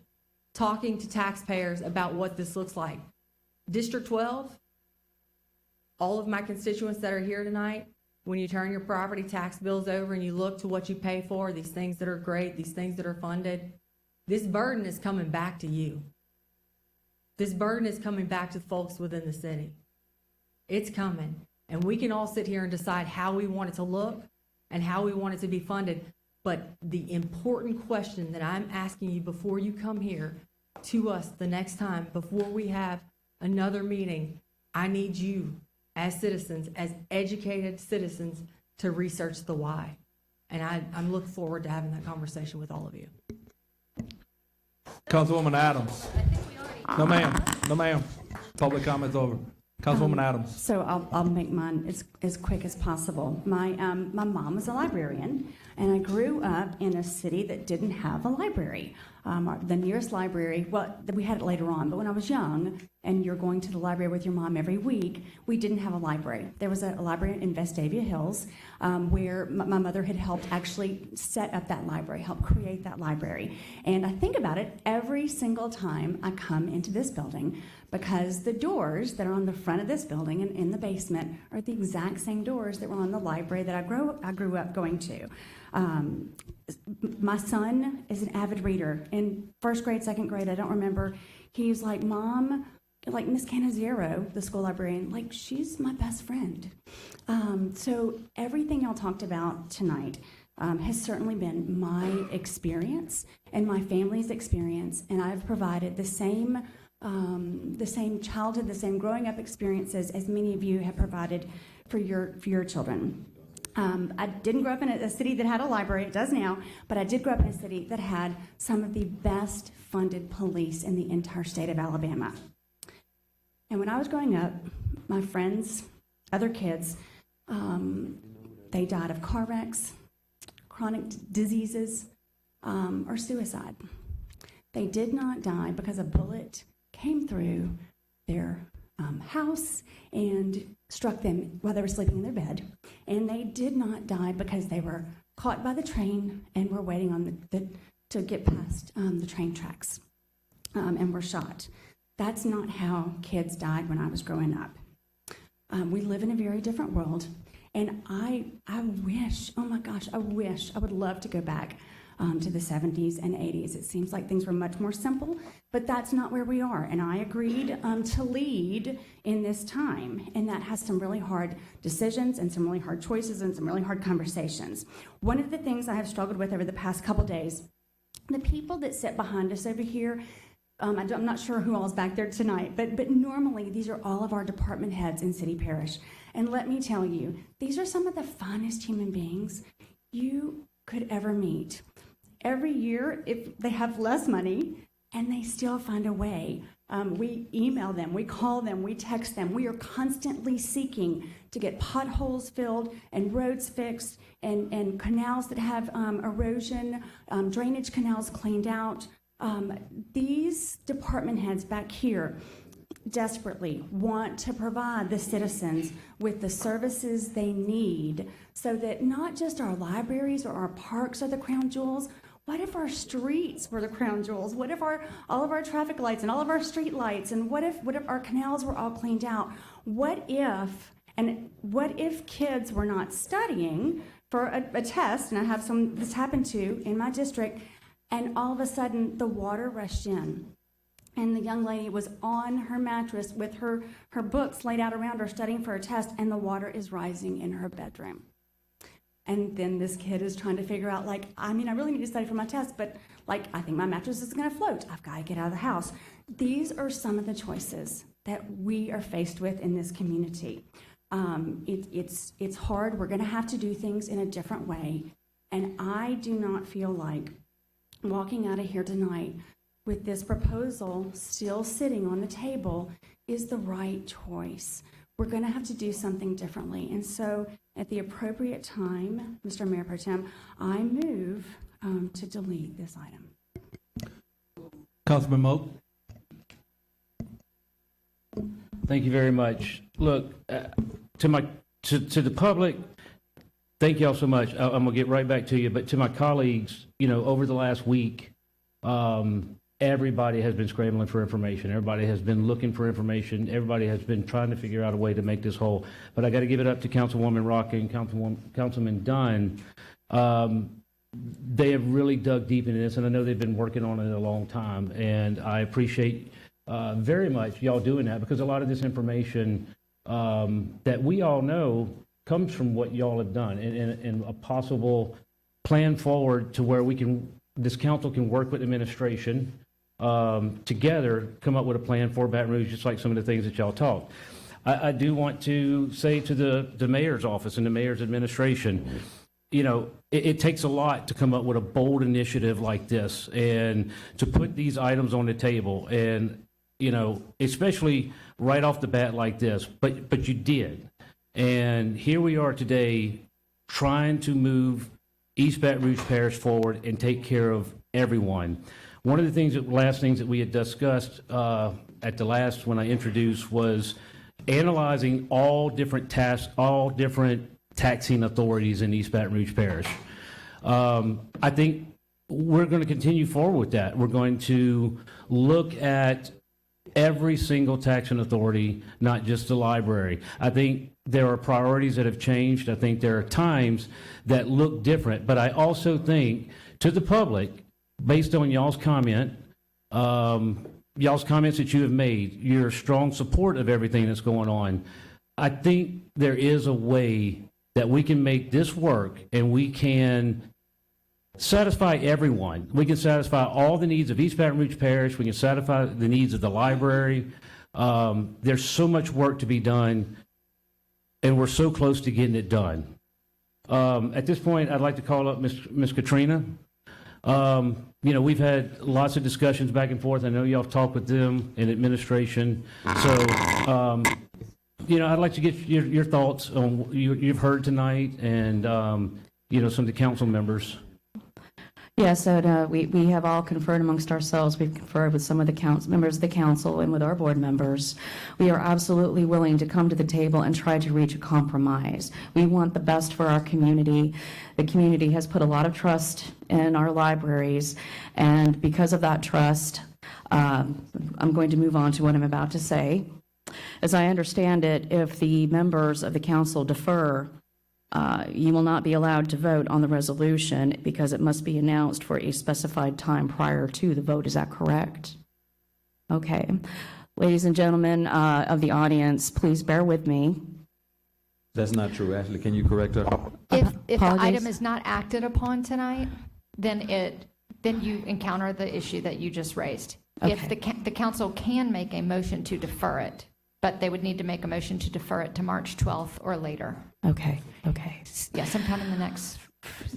talking to taxpayers about what this looks like. District 12, all of my constituents that are here tonight, when you turn your property tax bills over and you look to what you pay for, these things that are great, these things that are funded, this burden is coming back to you. This burden is coming back to folks within the city. It's coming. And we can all sit here and decide how we want it to look and how we want it to be funded. But the important question that I'm asking you before you come here to us the next time, before we have another meeting, I need you as citizens, as educated citizens, to research the why. And I'm looking forward to having that conversation with all of you. Councilwoman Adams. No, ma'am. No, ma'am. Public comment's over. Councilwoman Adams. So I'll make mine as quick as possible. My mom was a librarian, and I grew up in a city that didn't have a library. The nearest library, well, we had it later on, but when I was young, and you're going to the library with your mom every week, we didn't have a library. There was a library in Vestavia Hills where my mother had helped actually set up that library, help create that library. And I think about it every single time I come into this building, because the doors that are on the front of this building and in the basement are the exact same doors that were on the library that I grew up going to. My son is an avid reader. In first grade, second grade, I don't remember, he was like, Mom, like Miss Canizero, the school librarian, like she's my best friend. So everything y'all talked about tonight has certainly been my experience and my family's experience, and I've provided the same childhood, the same growing up experiences as many of you have provided for your children. I didn't grow up in a city that had a library, it does now, but I did grow up in a city that had some of the best funded police in the entire state of Alabama. And when I was growing up, my friends, other kids, they died of car wrecks, chronic diseases, or suicide. They did not die because a bullet came through their house and struck them while they were sleeping in their bed. And they did not die because they were caught by the train and were waiting on to get past the train tracks and were shot. That's not how kids died when I was growing up. We live in a very different world, and I wish, oh my gosh, I would love to go back to the 70s and 80s. It seems like things were much more simple, but that's not where we are. And I agreed to lead in this time, and that has some really hard decisions and some really hard choices and some really hard conversations. One of the things I have struggled with over the past couple days, the people that sit behind us over here, I'm not sure who all is back there tonight, but normally these are all of our department heads in City Parish. And let me tell you, these are some of the finest human beings you could ever meet. Every year, if they have less money, and they still find a way. We email them, we call them, we text them. We are constantly seeking to get potholes filled and roads fixed and canals that have erosion, drainage canals cleaned out. These department heads back here desperately want to provide the citizens with the services they need so that not just our libraries or our parks are the crown jewels. What if our streets were the crown jewels? What if all of our traffic lights and all of our street lights, and what if our canals were all cleaned out? What if kids were not studying for a test, and I have this happened to in my district, and all of a sudden the water rushed in, and the young lady was on her mattress with her books laid out around her studying for a test, and the water is rising in her bedroom. And then this kid is trying to figure out, I really need to study for my test, but I think my mattress is going to float. I've got to get out of the house. These are some of the choices that we are faced with in this community. It's hard. We're going to have to do things in a different way. And I do not feel like walking out of here tonight with this proposal still sitting on the table is the right choice. We're going to have to do something differently. And so at the appropriate time, Mr. Mayor Pro Tem, I move to delete this item. Councilman Moak. Thank you very much. Look, to the public, thank you all so much. I'm going to get right back to you. But to my colleagues, over the last week, everybody has been scrambling for information. Everybody has been looking for information. Everybody has been trying to figure out a way to make this whole. But I got to give it up to Councilwoman Rocker and Councilman Dunn. They have really dug deep into this, and I know they've been working on it a long time. And I appreciate very much y'all doing that, because a lot of this information that we all know comes from what y'all have done, and a possible plan forward to where this council can work with administration together, come up with a plan for Baton Rouge, just like some of the things that y'all talked. I do want to say to the mayor's office and the mayor's administration, it takes a lot to come up with a bold initiative like this and to put these items on the table, and especially right off the bat like this, but you did. And here we are today trying to move East Baton Rouge Parish forward and take care of everyone. One of the last things that we had discussed at the last, when I introduced, was analyzing all different taxing authorities in East Baton Rouge Parish. I think we're going to continue forward with that. We're going to look at every single taxing authority, not just the library. I think there are priorities that have changed. I think there are times that look different. But I also think, to the public, based on y'all's comments that you have made, your strong support of everything that's going on, I think there is a way that we can make this work, and we can satisfy everyone. We can satisfy all the needs of East Baton Rouge Parish. We can satisfy the needs of the library. There's so much work to be done, and we're so close to getting it done. At this point, I'd like to call up Ms. Katrina. We've had lots of discussions back and forth. I know y'all have talked with them in administration. So, I'd like to get your thoughts on what you've heard tonight, and, some of the council members. Yeah, so we have all conferred amongst ourselves. We've conferred with some of the members of the council and with our board members. We are absolutely willing to come to the table and try to reach a compromise. We want the best for our community. The community has put a lot of trust in our libraries, and because of that trust, I'm going to move on to what I'm about to say. As I understand it, if the members of the council defer, you will not be allowed to vote on the resolution because it must be announced for a specified time prior to the vote. Is that correct? Okay. Ladies and gentlemen of the audience, please bear with me. That's not true. Ashley, can you correct her? If the Apologies. item is not acted upon tonight, then you encounter the issue that you just raised. If Okay. the council can make a motion to defer it, but they would need to make a motion to defer it to March 12th or later. Okay, okay. Yeah, sometime in the next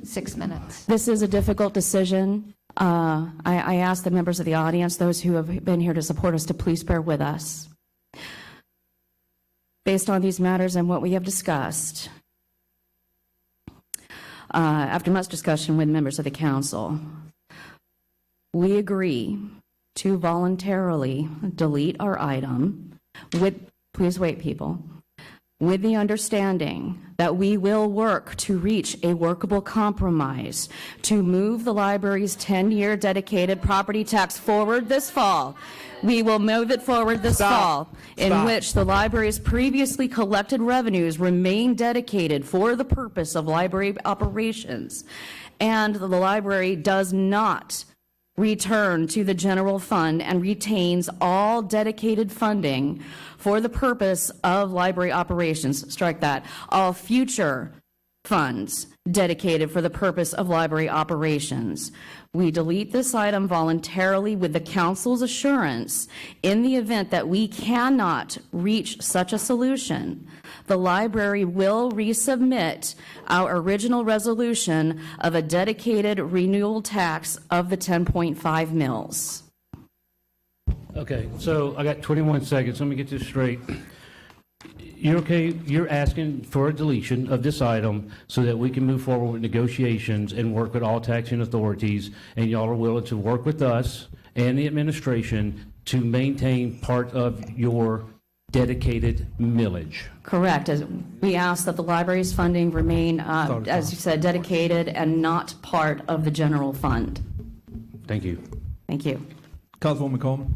6 minutes. This is a difficult decision. I ask the members of the audience, those who have been here to support us, to please bear with us. Based on these matters and what we have discussed, after much discussion with members of the council, we agree to voluntarily delete our item with, please wait, people, with the understanding that we will work to reach a workable compromise to move the library's 10-year dedicated property tax forward this fall. We will move it forward this fall, in which the library's previously collected revenues remain dedicated for the purpose of library operations, and the library does not return to the general fund and retains all dedicated funding for the purpose of library operations. Strike that. All future funds dedicated for the purpose of library operations. We delete this item voluntarily with the council's assurance in the event that we cannot reach such a solution. The library will resubmit our original resolution of a dedicated renewal tax of the 10.5 mils. Okay, so I got 21 seconds. Let me get this straight. You're okay, you're asking for a deletion of this item so that we can move forward with negotiations and work with all taxing authorities, and y'all are willing to work with us and the administration to maintain part of your dedicated millage. Correct. As we ask that the library's funding remain, as you said, dedicated and not part of the general fund. Thank you. Thank you. Councilwoman Coleman.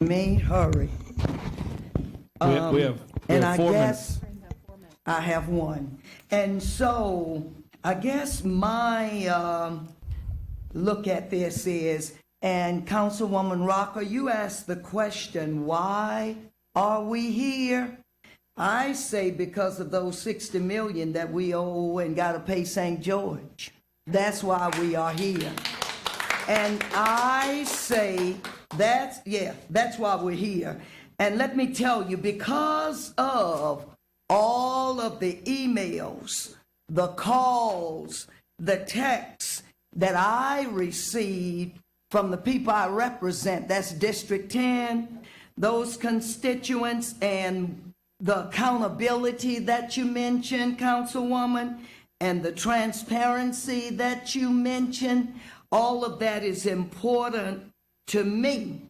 Main hurry. We have and I 4 guess minutes. I have one. And so I guess my look at this is, and Councilwoman Rocker, you asked the question, why are we here? I say because of those 60 million that we owe and got to pay St. George. That's why we are here. And I say that's why we're here. And let me tell you, because of all of the emails, the calls, the texts that I received from the people I represent, that's District 10, those constituents, and the accountability that you mentioned, Councilwoman, and the transparency that you mentioned, all of that is important to me.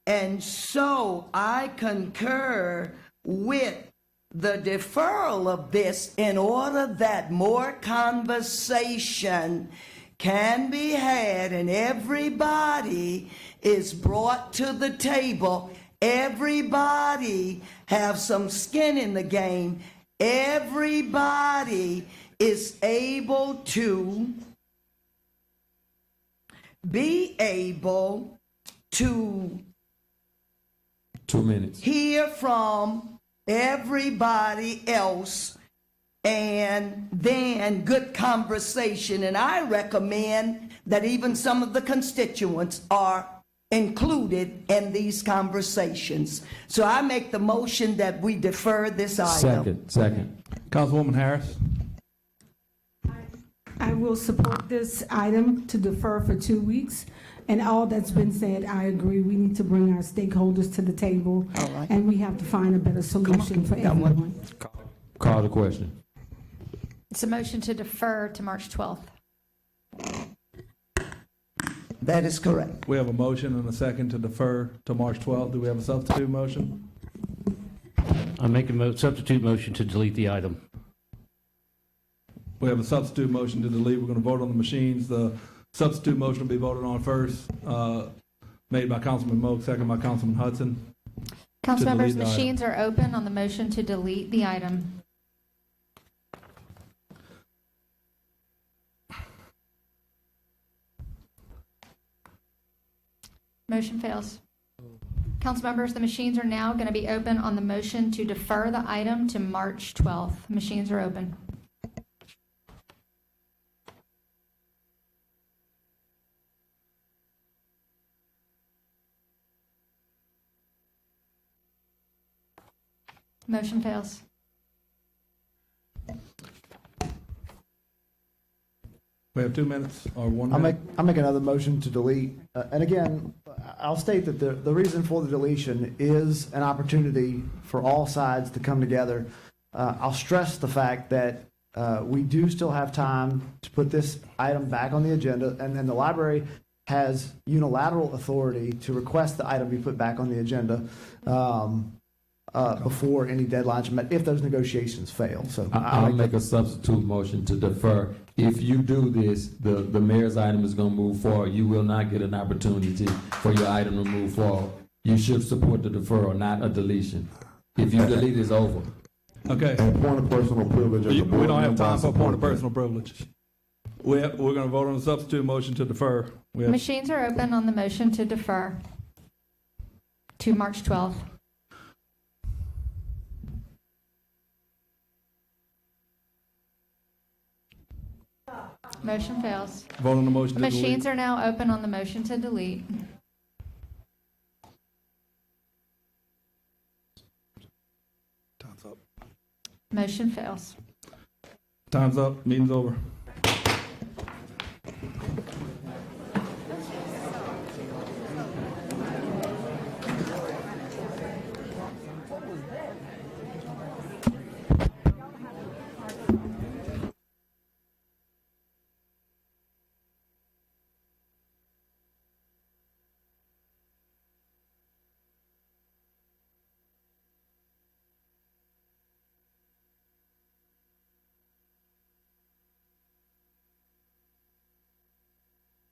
And so I concur with the deferral of this in order that more conversation can be had and everybody is brought to the table. Everybody have some skin in the game. Everybody is able to to 2 minutes. hear from everybody else and then good conversation. And I recommend that even some of the constituents are included in these conversations. So I make the motion that we defer this item. Second. Councilwoman Harris. I will support this item to defer for 2 weeks. And all that's been said, I agree. We need to bring our stakeholders to the table. And we have to find a better solution for everyone. Call the question. It's a motion to defer to March 12th. That is correct. We have a motion and a second to defer to March 12th. Do we have a substitute motion? I make a substitute motion to delete the item. We have a substitute motion to delete. We're going to vote on the machines. The substitute motion will be voted on first, made by Councilman Moak, second by Councilman Hudson. Council To members, delete the item. machines are open on the motion to delete the item. Motion fails. Council members, the machines are now going to be open on the motion to defer the item to March 12th. Machines are open. Motion fails. We have 2 minutes or 1 minute. I'll make another motion to delete. And again, I'll state that the reason for the deletion is an opportunity for all sides to come together. I'll stress the fact that we do still have time to put this item back on the agenda, and the library has unilateral authority to request the item be put back on the agenda before any deadlines are met, if those negotiations fail. So I'll make a substitute motion to defer. If you do this, the mayor's item is going to move forward. You will not get an opportunity for your item to move forward. You should support the deferral, not a deletion. If you delete, it's over. Okay. And point of personal privilege. as a We board don't have member, I time for a point support of that. personal privilege. We're going to vote on the substitute motion to defer. We have, Machines are open on the motion to defer to March 12th. Motion fails. vote on the motion to Machines delete. are now open on the motion to delete. Time's up. Motion fails. Time's up. Meeting's over.